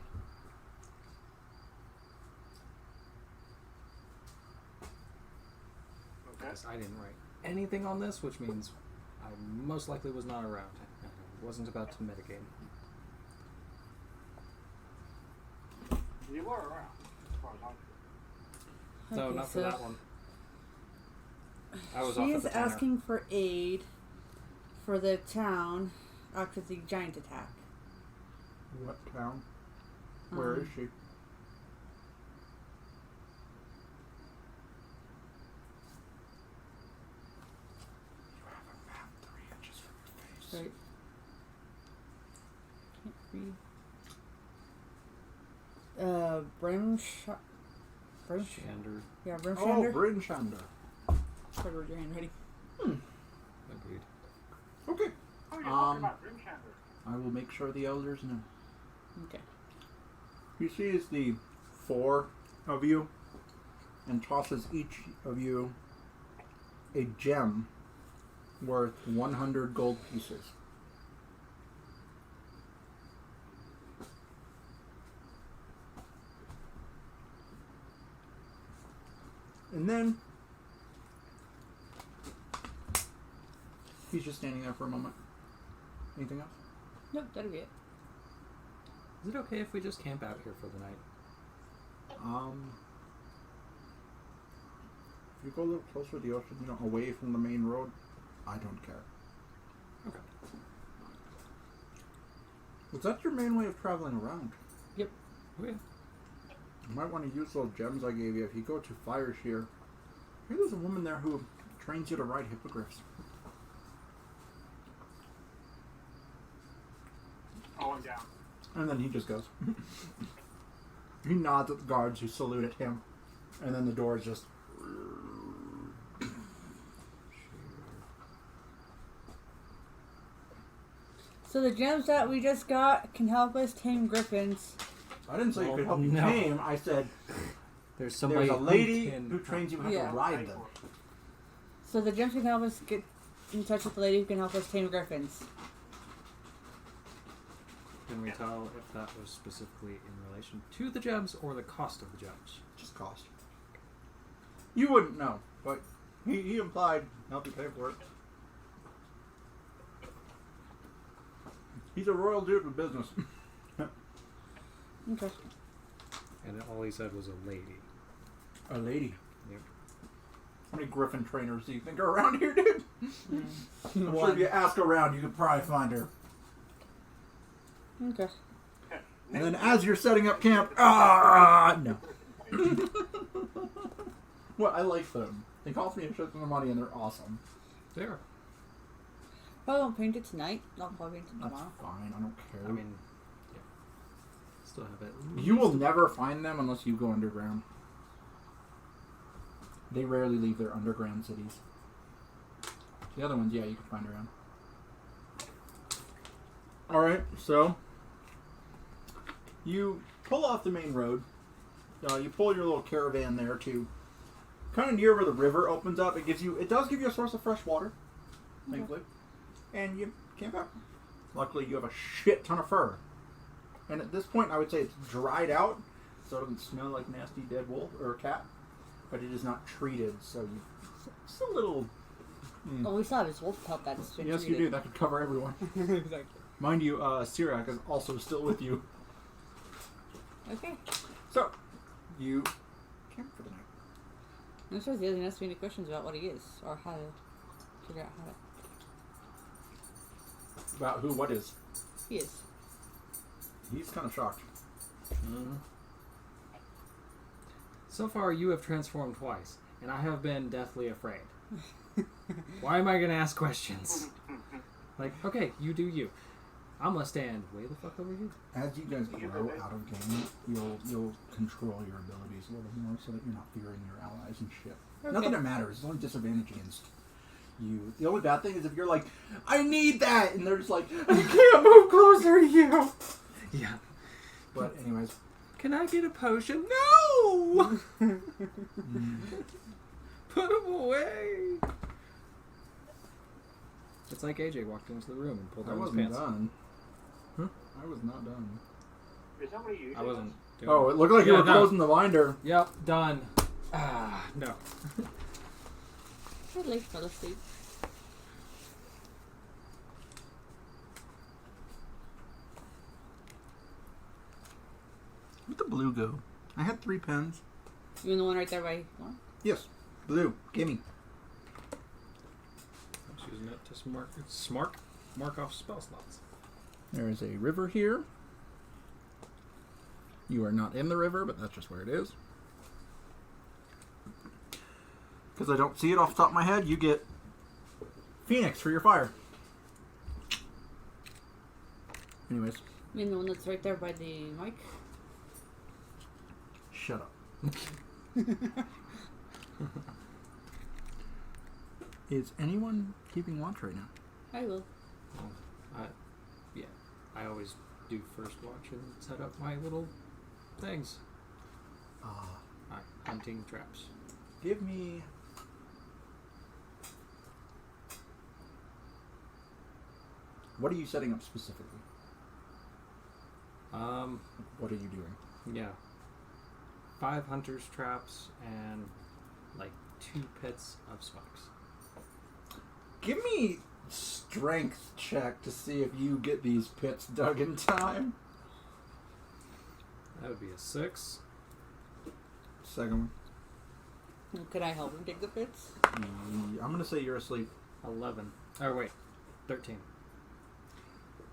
Okay. Because I didn't write anything on this, which means I most likely was not around. I wasn't about to metagame. You were around, as far as I'm No, Okay, not for so that one. I was she off at is the timer. asking for aid for the town after the giant attack. What town? Where is she? You have a map 3 inches from your face. Right. Can't read. Shander. Yeah, Oh, Brimshander. Bryn Shander. Try to read your handwriting. Agreed. Okay. Oh, you're talking about Grimshander. I will make sure the elders know. Okay. He sees the 4 of you and tosses each of you a gem worth 100 gold pieces. And then he's just standing there for a moment. Anything else? Nope, that'll be it. Is it okay if we just camp out here for the night? If you go a little closer to the ocean, away from the main road, I don't care. Okay. Was that your main way of traveling around? Yep. Okay. You might want to use those gems I gave you. If you go to Fire Shear, maybe there's a woman there who trains you to ride hippogriffs. Oh, I'm down. And then he just goes. He nods at the guards who salute at him. And then the doors just... So the gems that we just got can help us tame griffins. I didn't say you could help you No. tame. I said There's somebody there's a lady who who trains you how Yeah. to ride them. So the gems can help us get in touch with the lady who can help us tame griffins. Can we tell if that was specifically in relation to the gems or the cost of the gems? Just cost. You wouldn't know, but he implied help you pay for it. He's a royal dude with business. Okay. And all he said was a lady. A lady. Yep. How many griffin trainers do you think are around here, dude? I'm sure if you ask around, you could probably find her. Okay. And then as you're setting up camp, no. Well, I like them. They cost me a shit ton of money, and they're awesome. There. Probably won't paint it tonight. Not probably paint it That's tomorrow. fine. I don't care. I mean, yeah. Still have it. You will never find them unless you go underground. They rarely leave their underground cities. The other ones, yeah, you can find around. Alright, so you pull off the main road. You pull your little caravan there to kind of near where the river opens up. It does give you a source of fresh water, thankfully. And you camp out. Luckily, you have a shit ton of fur. And at this point, I would say it's dried out, so it doesn't smell like nasty dead wolf or cat. But it is not treated, so it's a little. Oh, we saw this wolf pup that's been Yes, you do. That could cover everyone. Exactly. Mind you, Sirak is also still with you. Okay. So, you camp for the night. I'm sure he doesn't ask me any questions about what he is or how to figure out how to. About who? What is? He is. He's kind of shocked. So far, you have transformed twice, and I have been deathly afraid. Why am I going to ask questions? Like, okay, you do you. I'm going to stand way the fuck over here. As you guys grow out of game, you'll control your abilities a little more so that you're not fearing your allies and shit. Okay. Nothing that matters. It's only disadvantage against you. The only bad thing is if you're like, I need that, and they're just like, I can't move closer to you. Yeah. But anyways, Can I get a potion? No! Put him away! It's like AJ walked into the room and pulled I down his wasn't pants. done. Huh? I was not done. Is that what you I wasn't doing Oh, it. it looked like you Yeah, were no. closing the binder. Yep, done. No. I like fell asleep. Where'd the blue go? I had 3 pens. You mean the one right there by Lauren? Yes, blue. Gimme. I was using it to mark off spell slots. There is a river here. You are not in the river, but that's just where it is. Because I don't see it off the top of my head, you get Phoenix for your fire. Anyways, You mean the one that's right there by the mic? shut up. Is anyone keeping watch right now? I will. I always do first watch and set up my little things. Hunting traps. Give me... What are you setting up specifically? What are you doing? Yeah. 5 hunters traps and like 2 pits of spikes. Give me strength check to see if you get these pits dug in time. That would be a 6. Second one. Could I help him dig the pits? I'm going to say you're asleep. 11. Oh wait, 13.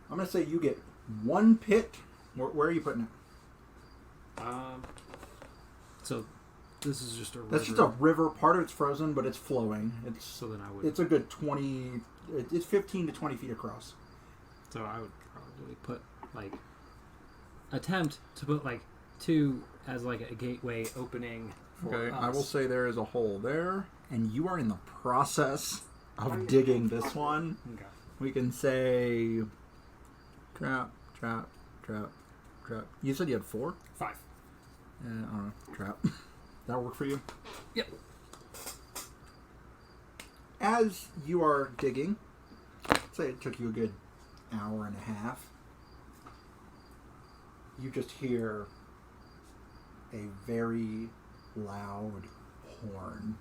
I'm going to say you get 1 pit. Where are you putting it? So this is just a river. That's just a river. Part of it's frozen, but it's flowing. So then I would. It's a good 20... It's 15 to 20 feet across. So I would probably put attempt to put 2 as a gateway opening for Okay, us. I will say there is a hole there, and you are in the process of digging this one. Okay. We can say trap, trap, trap, trap. You said you had 4? 5. I don't know. Trap. That work for you? Yep. As you are digging, say it took you a good hour and a half, you just hear a very loud horn.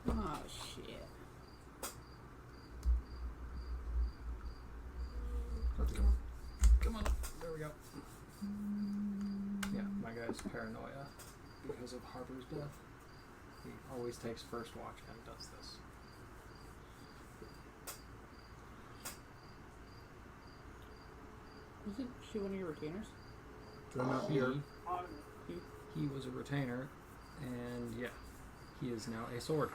Oh, shit. Come on. There we go. Yeah, my guy's paranoia because of Harper's death. He always takes first watch and does this. Isn't she one of your retainers? Turn up He, here. he was a retainer, and yeah, he is now a sword.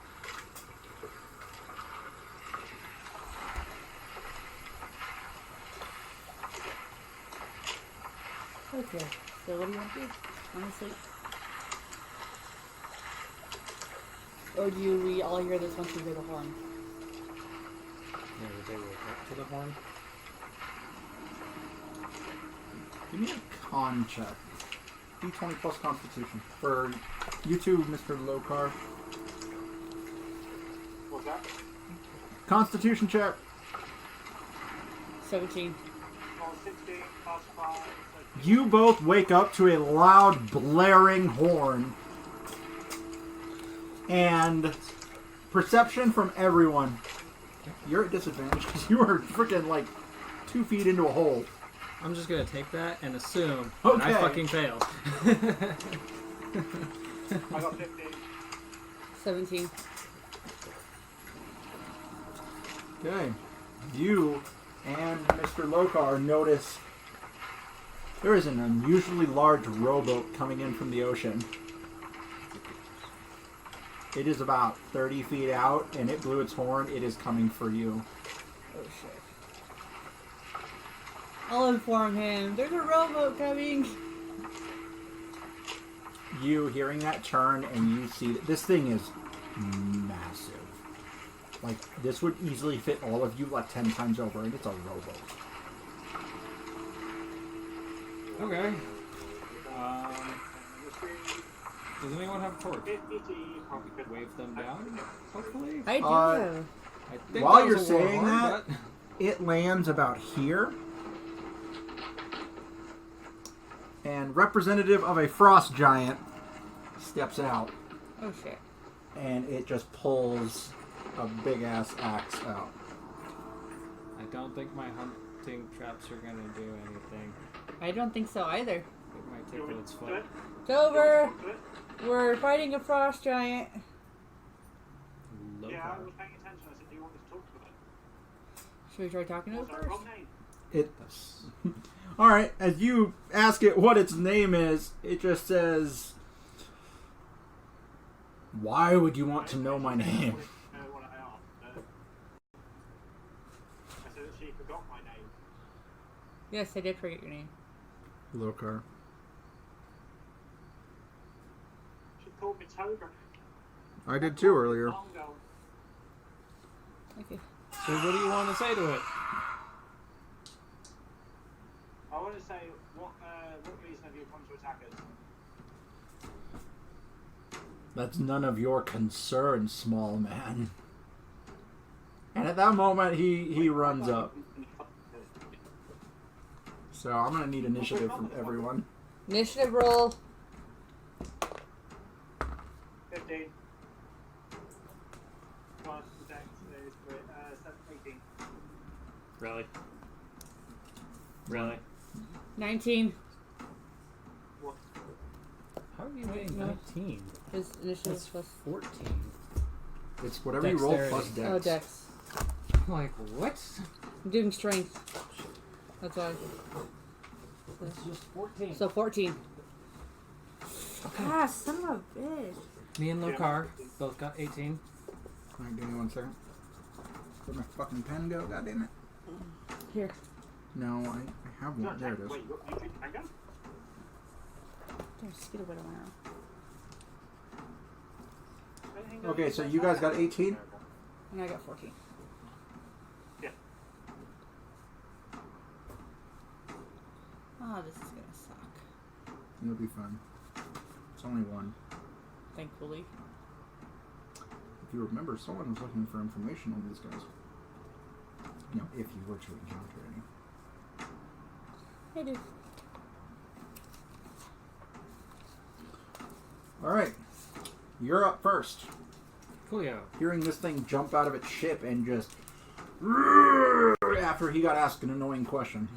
Okay. So what do you want to do? Honestly. Or do we all hear this once we hear the horn? Yeah, they will up to the horn. Give me a con check. D20 plus Constitution. For you two, Mr. Lokar. What's that? Constitution check. 17. Oh, 16 plus 5. So You both wake up to a loud, blaring horn. And perception from everyone. You're at disadvantage because you are freaking like 2 feet into a hole. I'm just gonna take that and assume that I Okay. fucking failed. I got 15. 17. Okay. You and Mr. Lokar notice there is an unusually large rowboat coming in from the ocean. It is about 30 feet out, and it blew its horn. It is coming for you. Oh shit. I'll inform him. There's a rowboat coming. You hearing that turn, and you see that this thing is massive. Like, this would easily fit all of you like 10 times over, and it's a rowboat. Okay. Does anyone have a torch? 50 We could wave them down, hopefully. I do. I think While that you're was a war saying horn, that- but- It lands about here. And representative of a frost giant steps out, Oh shit. and it just pulls a big-ass axe out. I don't think my hunting traps are gonna do anything. I don't think so either. It might tickle its foot. It's over. We're fighting a frost giant. Low Yeah, I power. was paying attention. I said, do you want me to talk to them? Should we try talking to it What's our first? wrong name? It. All right. As you ask it what its name is, it just says, "Why would you want to know my name?" What I asked. I said that she forgot my name. Yes, I did forget your name. Lokar. She called me Toga. I did too earlier. Long ago. Okay. So what do you want to say to it? I want to say, what reason have you come to attack us? That's none of your concern, small man. And at that moment, he runs up. So I'm gonna need initiative from everyone. Initiative roll. 15. Plus the dex is 18. Really? Really? 19. What? How are you getting No. 19? His initiative That's plus. 14. It's whatever you roll plus Dexterity. dex. Oh, dex. I'm like, what? I'm doing strength. That's why. It's just 14. So 14. Ah, son of a bitch. Me and Lokar both got 18. Alright, give me 1 second. Where'd my fucking pen go? God damn it. Here. No, I have one. There it is. Wait, you drink mango? There's a wheel around. Okay, so you guys got 18? And I got 14. Yeah. Oh, this is gonna suck. It'll be fun. It's only one. Thankfully. If you remember, someone was looking for information on these guys. You know, if you were to encounter any. I do. Alright. You're up first. Coolio. Hearing this thing jump out of its ship and just after he got asked an annoying question.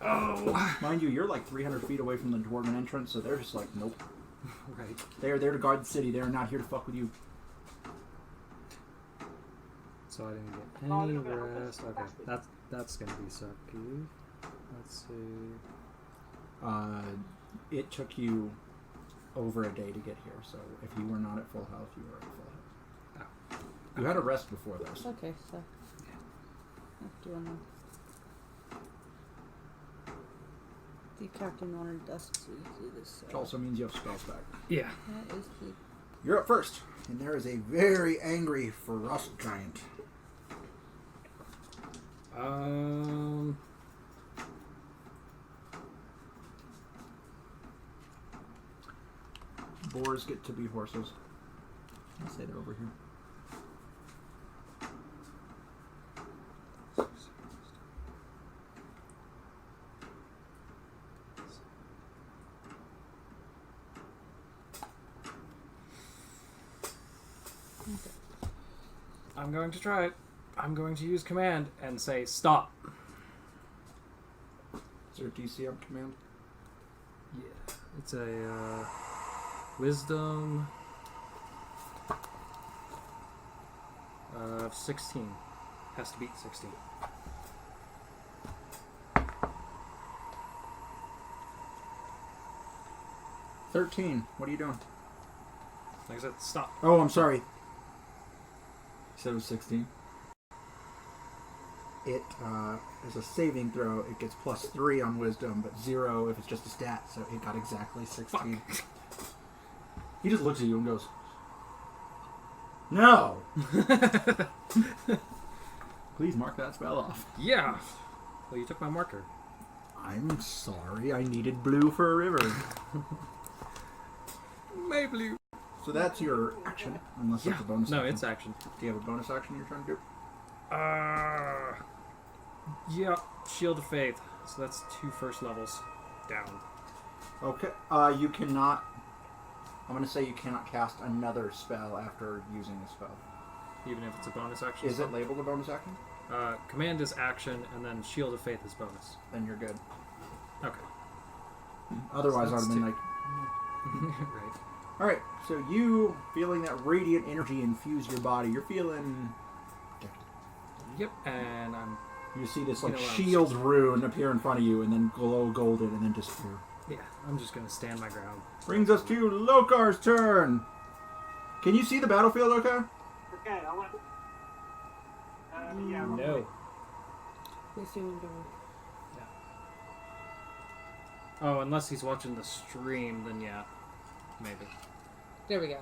Oh! Mind you, you're like 300 feet away from the dwarven entrance, so they're just like, nope. Right. They are there to guard the city. They are not here to fuck with you. So I didn't get Oh, any look at that. rest. Okay, that's gonna be sucky. Let's see. It took you over a day to get here, so if you were not at full health, you were at full health. You had a rest before this. Okay, so. Do you wanna... The captain wanted us to do this. Which also means you have spells back. Yeah. That is the... You're up first, and there is a very angry frost giant. Boars get to be horses. I'll say they're over here. I'm going to try it. I'm going to use command and say stop. Is there a DC on command? Yeah. It's a wisdom of 16. Has to beat 16. What are you doing? Like I said, stop. Oh, I'm sorry. You said it was 16. It is a saving throw. It gets +3 on wisdom, but 0 if it's just a stat, so it got exactly 16. He just looks at you and goes, "No! Please mark that spell off." Yeah. Well, you took my marker. I'm sorry, I needed blue for a river. My blue. So that's your action, unless it's a bonus No, action. it's action. Do you have a bonus action you're trying to do? Yeah. Shield of Faith. So that's 2 first levels down. Okay. You cannot... I'm going to say you cannot cast another spell after using a spell. Even if it's a bonus action. Is it labeled a bonus action? Command is action, and then Shield of Faith is bonus. Then you're good. Okay. Otherwise, So I would that's have been two. like... Right. Alright, so you feeling that radiant energy infuse your body. You're feeling... Yep, and I'm... You see this like You know what, shield rune appear in front of you and then glow golden and then disappear. Yeah, I'm just gonna stand my ground. Brings us to Lokar's turn. Can you see the battlefield, okay? Okay, I want. Yeah. No. Yes, you want to... Oh, unless he's watching the stream, then yeah. Maybe. There we go.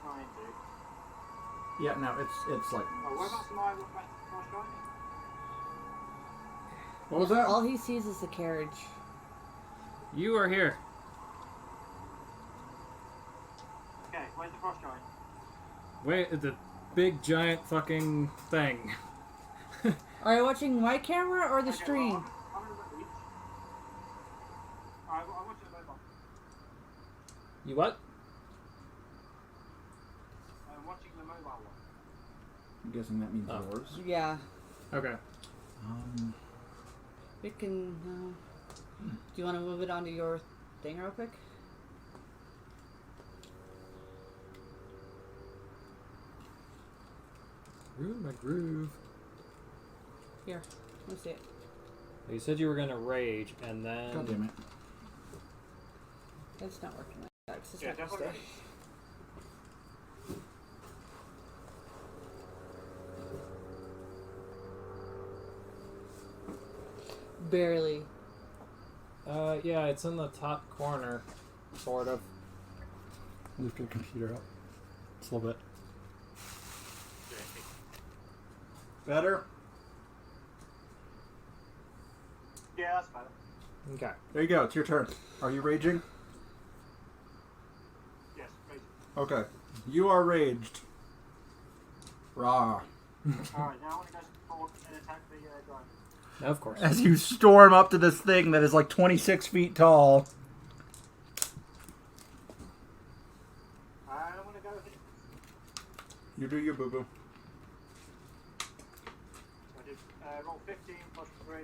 Trying to. Yeah, no, it's like... Oh, whereabouts am I? What's shiny? What was that? All he sees is the carriage. You are here. Okay, where's the frost giant? Wait, the big giant fucking thing. Are you watching my camera or the Okay, stream? well, I'm in the beach. Alright, I'm watching the mobile. You what? I'm watching the mobile one. I'm guessing that means Oh. yours. Yeah. Okay. We can... do you want to move it onto your thing real quick? Ruin my groove. Here. Let's see it. You said you were gonna rage, and then... God damn it. It's not working like that. 'Cause it's Yeah, not gonna definitely. stay. Barely. Yeah, it's in the top corner. Sort of. Lift your computer up. Just a little bit. Better? Yeah, that's better. Okay. There you go. It's your turn. Are you raging? Yes, crazy. Okay. You are raged. Rah. Alright, now I want to go forward and attack the giant. Of course. As you storm up to this thing that is like 26 feet tall. I don't want to go hit. You do your boo-boo. I did roll 15 plus 3.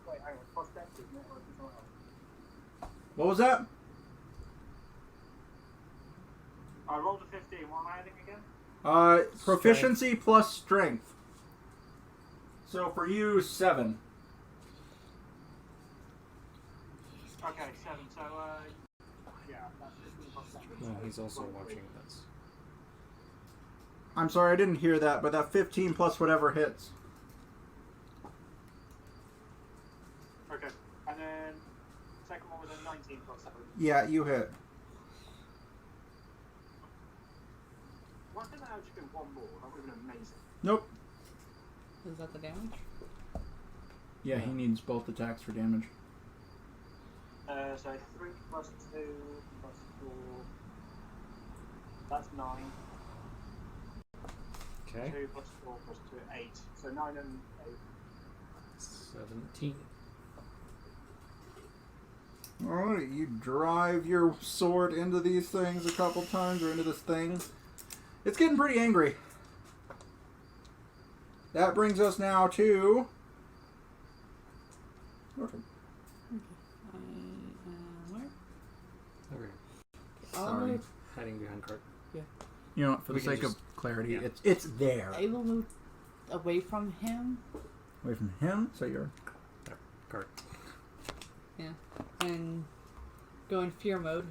Wait, hang on. Plus dex, isn't it? Or is it something else? What was that? I rolled a 15. What am I adding again? Proficiency plus strength. So for you, 7. Okay, 7. So, yeah, that's 15 plus 7. No, he's also watching this. I'm sorry, I didn't hear that, but that 15 plus whatever hits. Okay, and then second one was a 19 plus 7. Yeah, you hit. Why couldn't I have just been one more? That would have been amazing. Nope. Is that the damage? Yeah, he needs both attacks for damage. So 3 plus 2 plus 4. That's 9. Okay. 2 plus 4 plus 2, 8. So 9 and 8. 17. Alright, you drive your sword into these things a couple times, or into this thing. It's getting pretty angry. That brings us now to... Norton. Where? Over here. Sorry. Hiding behind cart. You know what, for the We can sake of just- clarity, yeah. it's there. I will move away from him. Away from him, so you're... Cart. Yeah. And go in fear mode.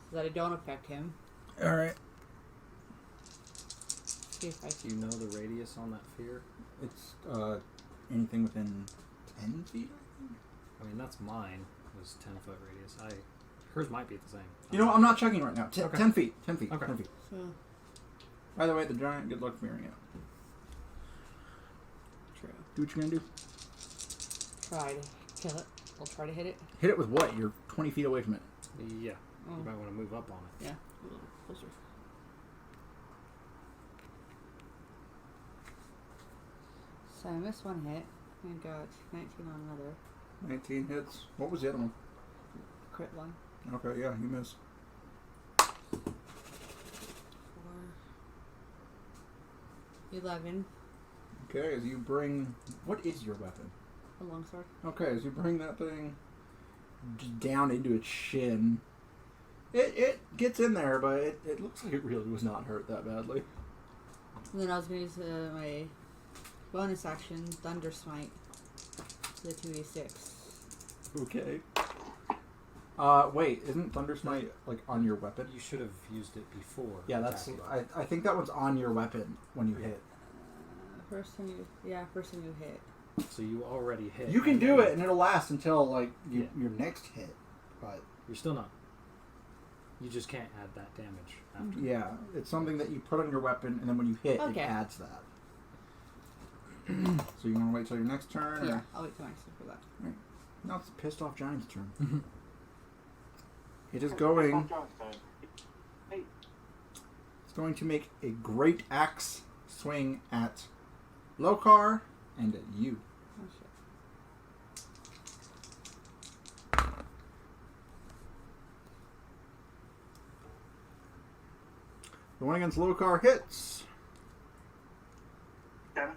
So that I don't affect him. Alright. See if I Do you know the radius on that fear? It's, anything within 10 feet? I mean, that's mine. Was 10-foot radius. Hers might be the same. You know what, I'm not checking right now. Okay. 10 feet. 10 feet. Okay. 10 feet. so By the way, the giant, good luck fearing it. true. Do what you're gonna do. Try to kill it. I'll try to hit it. Hit it with what? You're 20 feet away from it. Yeah. Oh. You might want to move up on it. Yeah. A little closer. So I missed one hit and got 19 on another 19 hits. What was the other one? crit one. Okay, yeah, you miss. 4, 11. Okay, as you bring... What is your weapon? A longsword. Okay, as you bring that thing just down into its shin, it gets in there, but it looks like it really was not hurt that badly. And then I was going to use my bonus action, Thunder Smite, the 2d6. Okay. Wait, isn't Thunder Smite, like, on your weapon? You should have used it before. Yeah, that's... attacking. I think that one's on your weapon when you hit. First thing you hit. So you already hit. You can do it, and it'll last until, like, Yeah. your next hit. But, You're still not. You just can't add that damage after. yeah, it's something that you put on your weapon, and then when you hit, Okay. it adds that. So you want to wait till your next turn? Yeah, Or? I'll wait till next time for that. No, it's the pissed off giant's turn. It is going... Hey, It's going to make a great axe swing at Lokar and at you. Oh shit. The one against Lokar hits. 10.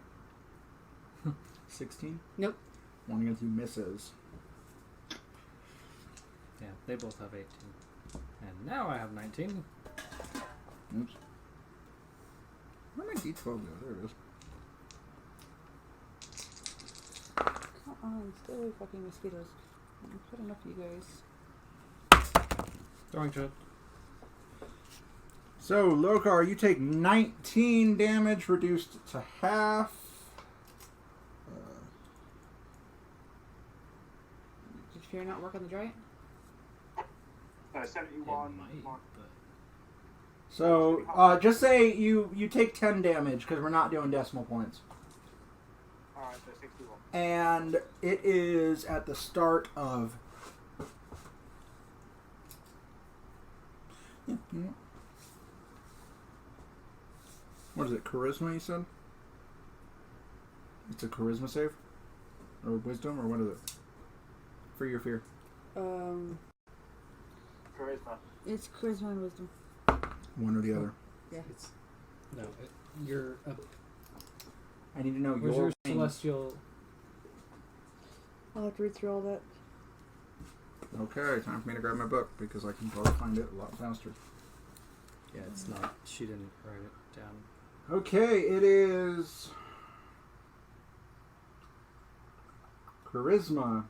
16. Nope. One against you misses. Yeah, they both have 18. And now I have 19. Oops. Where'd my D12 go? There it is. Come on, stay away fucking mosquitoes. I've put enough of you guys. Throwing shot. So, Lokar, you take 19 damage, reduced to half. Did fear not work on the giant? No, 71. It might, but So, just say you take 10 damage, because we're not doing decimal points. Alright, so 61. And it is at the start of... Yeah, you know. What is it, charisma, you said? It's a charisma save? Or wisdom, or what is it? For your fear. Charisma. It's charisma and wisdom. One or the other. Yeah. it's no. Your I need to know where's your your range. celestial? I'll have to read through all that. Okay, time for me to grab my book because I can probably find it a lot faster. Yeah, it's not. She didn't write it down. Okay, it is charisma.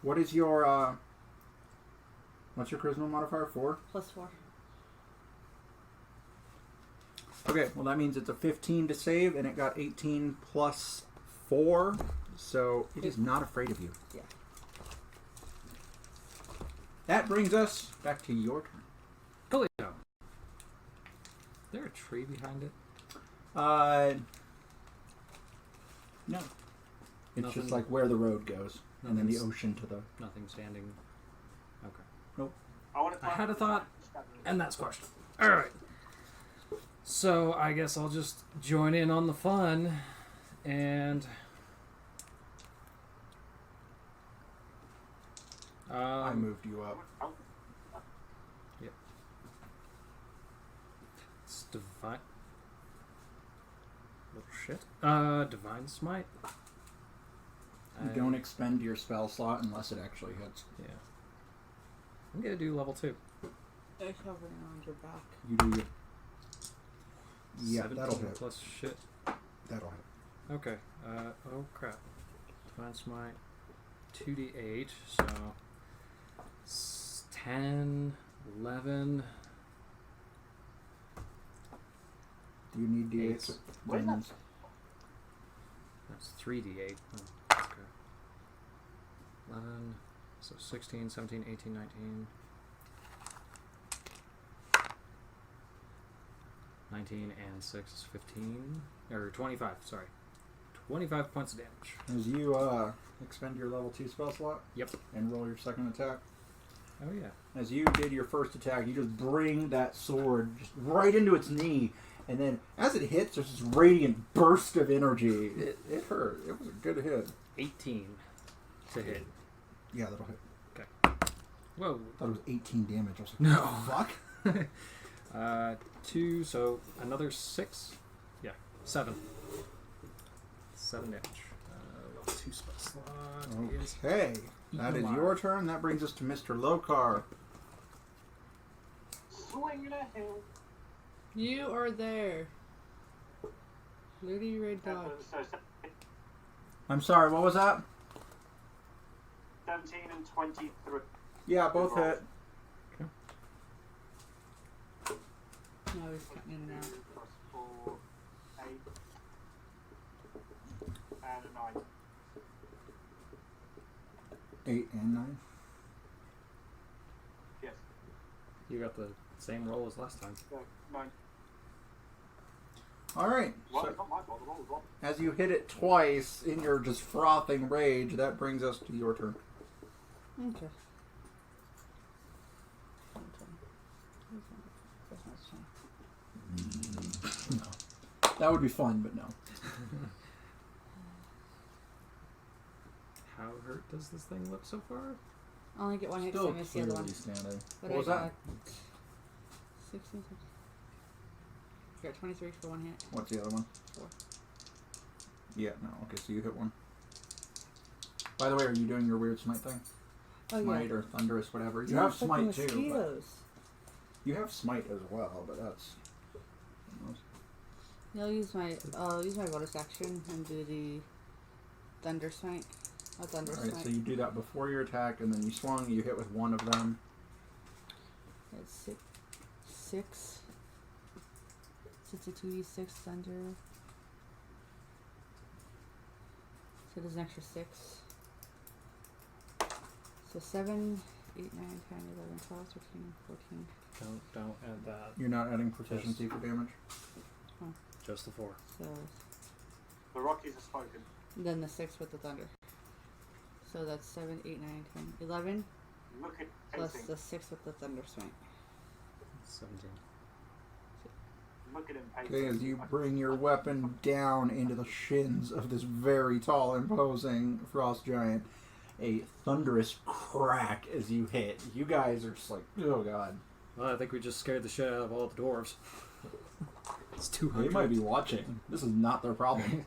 What is your what's your charisma modifier? 4? +4. Okay, well that means it's a 15 to save, and it got 18 plus 4, so it is not afraid of you. Yeah. That brings us back to your turn. Holy cow. Is there a tree behind it? No. It's Nothing. just like where the road goes, and then the Nothing's- ocean to the... Nothing standing. Okay. I want to. I had a thought, and that's squashed. Alright. So, I guess I'll just join in on the fun, and... I moved you up. It's divine... Little shit. Divine Smite. You don't expend your spell slot unless it actually hits. Yeah. I'm gonna do level 2. They're covering around your back. You do your... Yeah, 17 that'll hit. plus shit. That'll hit. Okay. Oh crap. Divine Smite. 2d8, so... 10, 11... Do you need d8s? Eight. Where's that? That's 3d8. Oh, that's good. 11, so 16, 17, 18, 19... 19 and 6 is 15. Or 25, sorry. 25 points of damage. As you expend your level 2 spell slot Yep. and roll your second attack, Oh, yeah. as you did your first attack, you just bring that sword just right into its knee, and then as it hits, there's this radiant burst of energy. It hurt. It was a good hit. 18 to hit. Yeah, that'll hit. Whoa. I thought it was 18 damage. I was like, No. fuck? 2, so another 6. Yeah, 7. 7 damage. 2 spell slot is Okay, that is alive. your turn. That brings us to Mr. Lokar. Swinging a hill. You are there. Lady Red Dog. So I'm sorry, what was that? 17 and 23. Yeah, both Good hit. No, he's cutting in and out. 2 plus 4, 8. And a 9. 8 and 9. Yes. You got the same roll as last time. No, 9. All right. Well, So it's not my fault. The roll was wrong. as you hit it twice in your just frothing rage, that brings us to your turn. Okay. That would be fun, but no. How hurt does this thing look so far? I only get one hit Still because I missed the other one. clearly standing. But What was I that? got 16. I got 23 for one hit. What's the other one? 4. Yeah, no. Okay, so you hit one. By the way, are you doing your weird smite thing? Oh, Smite yeah. or thunderous, whatever. You Yeah, have fucking smite too. But mosquitoes. you have smite as well, but that's. Yeah, I'll use my bonus action and do the thunder smite. A thunder Alright, smite. so you do that before your attack, and then you swung, you hit with one of them. That's 6. So it's a 2d6 thunder. So there's an extra 6. So 7, 8, 9, 10, 11, 12, 13, 14. Don't add that. You're not adding proficiency for damage. Just the 4. So The Rockies have spoken. then the 6 with the thunder. So that's 7, 8, 9, 10, 11. Look at Plus pacing. the 6 with the thunder smite. 17. Look at him pacing. Okay, as you bring your weapon down into the shins of this very tall, imposing frost giant, a thunderous crack as you hit. You guys are just like, oh god. Well, I think we just scared the shit out of all the dwarves. It's 200. They might be watching. This is not their problem.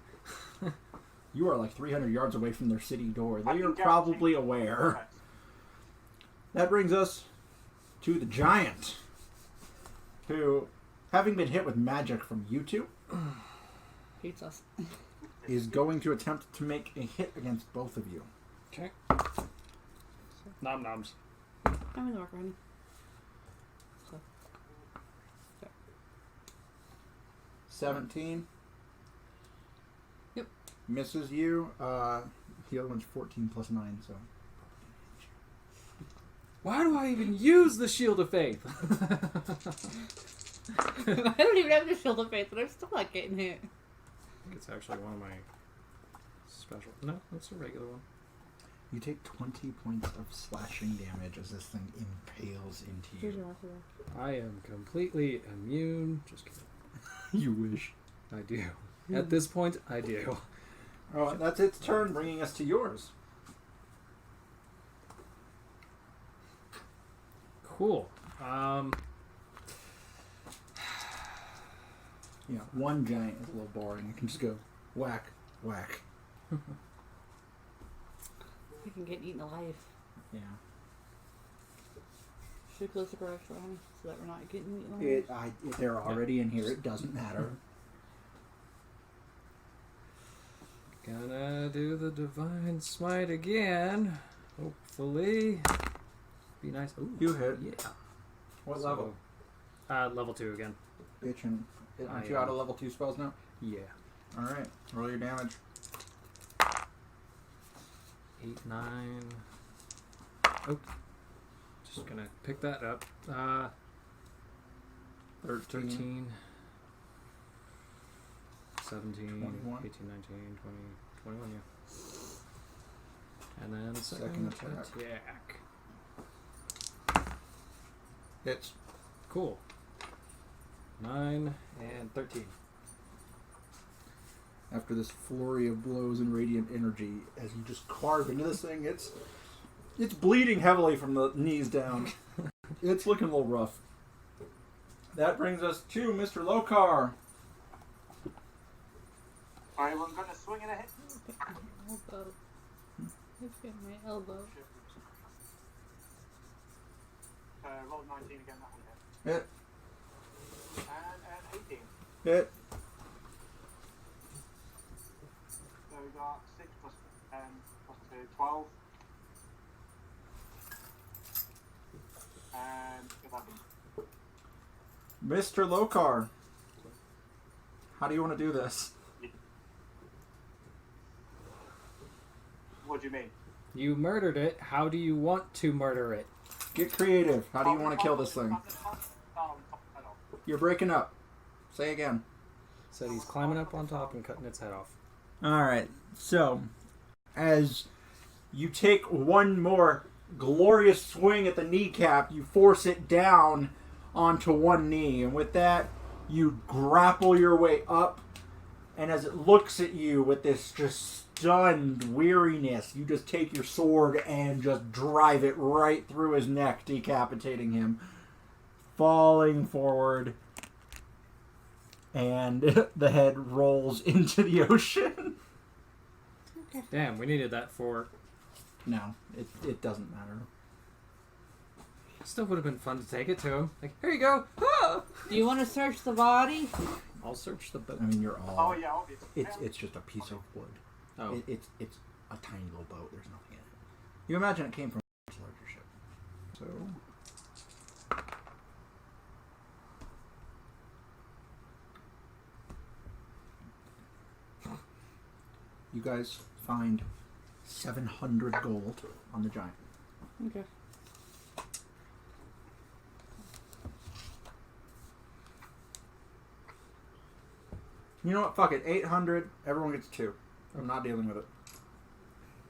You are like 300 yards away from their city door. I They can are guarantee probably you- aware. That brings us to the giant, who, having been hit with magic from you two, Hates us. is going to attempt to make a hit against both of you. Okay. Nom noms. I'm in the marker, honey. So. 17. Yep. Misses you. The other one's 14 plus 9, so. Why do I even use the Shield of Faith? I don't even have the shield of faith, but I'm still not getting hit. It's actually one of my special. No, it's a regular one. You take 20 points of slashing damage as this thing impales into Here's you. your marker. I am completely immune. Just kidding. You wish. I do. At this point, I do. Oh, that's its turn, bringing us to yours. Cool. Yeah, one giant is a little boring. You can just go whack, whack. We can get eaten alive. Yeah. Should we close the garage door, honey, so that we're not getting eaten alive? If they're already in here, it doesn't matter. Gonna do the Divine Smite again. Hopefully. Be nice. Ooh, You hit. yeah. What So, level? Level 2 again. Bitchin'. Aren't you out of level 2 spells now? Yeah. Alright, roll your damage. 8, 9. Oh. Just gonna pick that up. 13. 17, 21. 18, 19, 20, 21, yeah. And then Second second attack. attack. Hits. Cool. 9 and 13. After this flurry of blows and radiant energy, as you just carve into this thing, it's bleeding heavily from the knees down. It's looking a little rough. That brings us to Mr. Lokar. Alright, well, I'm gonna swing and a hit. Elbow. Look at my elbow. Roll 19 again, that one hit. Hit. And an 18. Hit. So we got 6 plus 2, 12. And 11. Mr. Lokar. How do you want to do this? What do you mean? You murdered it. How do you want to murder it? Get creative. How do you want to kill this thing? You're breaking up. Say again. Said he's climbing up on top and cutting its head off. Alright, so as you take one more glorious swing at the kneecap, you force it down onto one knee, and with that, you grapple your way up, and as it looks at you with this just stunned weariness, you just take your sword and just drive it right through his neck, decapitating him, falling forward, and the head rolls into the ocean. Damn, we needed that for... No, it doesn't matter. Still would have been fun to take it to him. Like, here you go. Ah! Do you want to search the body? I'll search the boat. I mean, you're all. Oh, yeah, obviously. It's just a piece of wood. Oh. It's a tiny little boat. There's nothing in it. You imagine it came from a larger ship. So. You guys find 700 gold on the giant. Okay. You know what? Fuck it. 800. Everyone gets 2. I'm not dealing with it.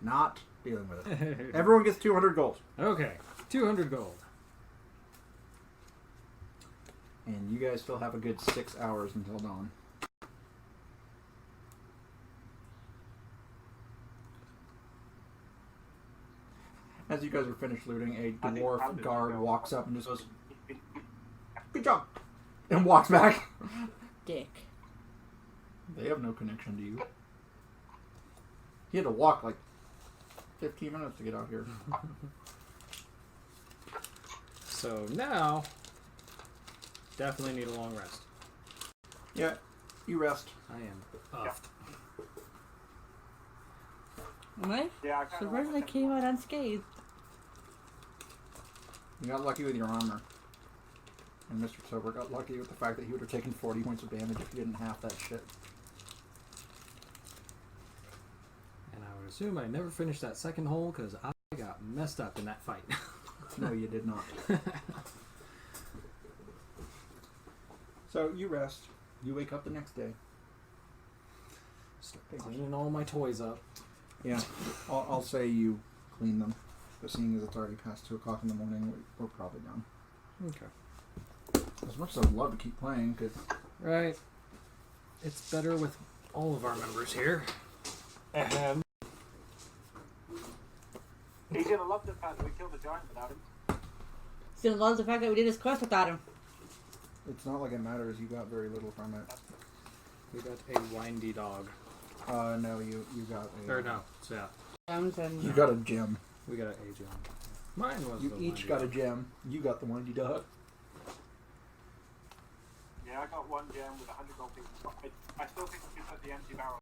Not dealing with it. Everyone gets 200 gold. Okay, 200 gold. And you guys still have a good 6 hours until dawn. As you guys are finished looting, a I think dwarf Pounded guard will go. walks up and just goes, "Good job," and walks back. Dick. They have no connection to you. He had to walk like 15 minutes to get out here. So now, definitely need a long rest. Yeah, you rest. I am off. Right? Yeah, I kind So of where did I came out unscathed? You got lucky with your armor. And Mr. Sober got lucky with the fact that he would have taken 40 points of damage if he didn't have that shit. And I would assume I never finished that second hole because I got messed up in that fight. No, you did not. So you rest. You wake up the next day. Start cleaning all my toys up. Yeah, I'll say you clean them. But seeing as it's already past 2 o'clock in the morning, we're probably done. Okay. As much as I'd love to keep playing, because Right. It's better with all of our members here. Ahem. He's gonna love the fact that we killed the giant without him. Still loves the fact that we did this quest without him. it's not like it matters. You got very little from it. We got a windy dog. No, you got a... Or no, so yeah. Gems and You got a gem. We got an age on. Mine was You the each windy got a dog. gem. You got the windy dog. Yeah, I got 1 gem with 100 gold pieces. But I still think we should put the empty barrel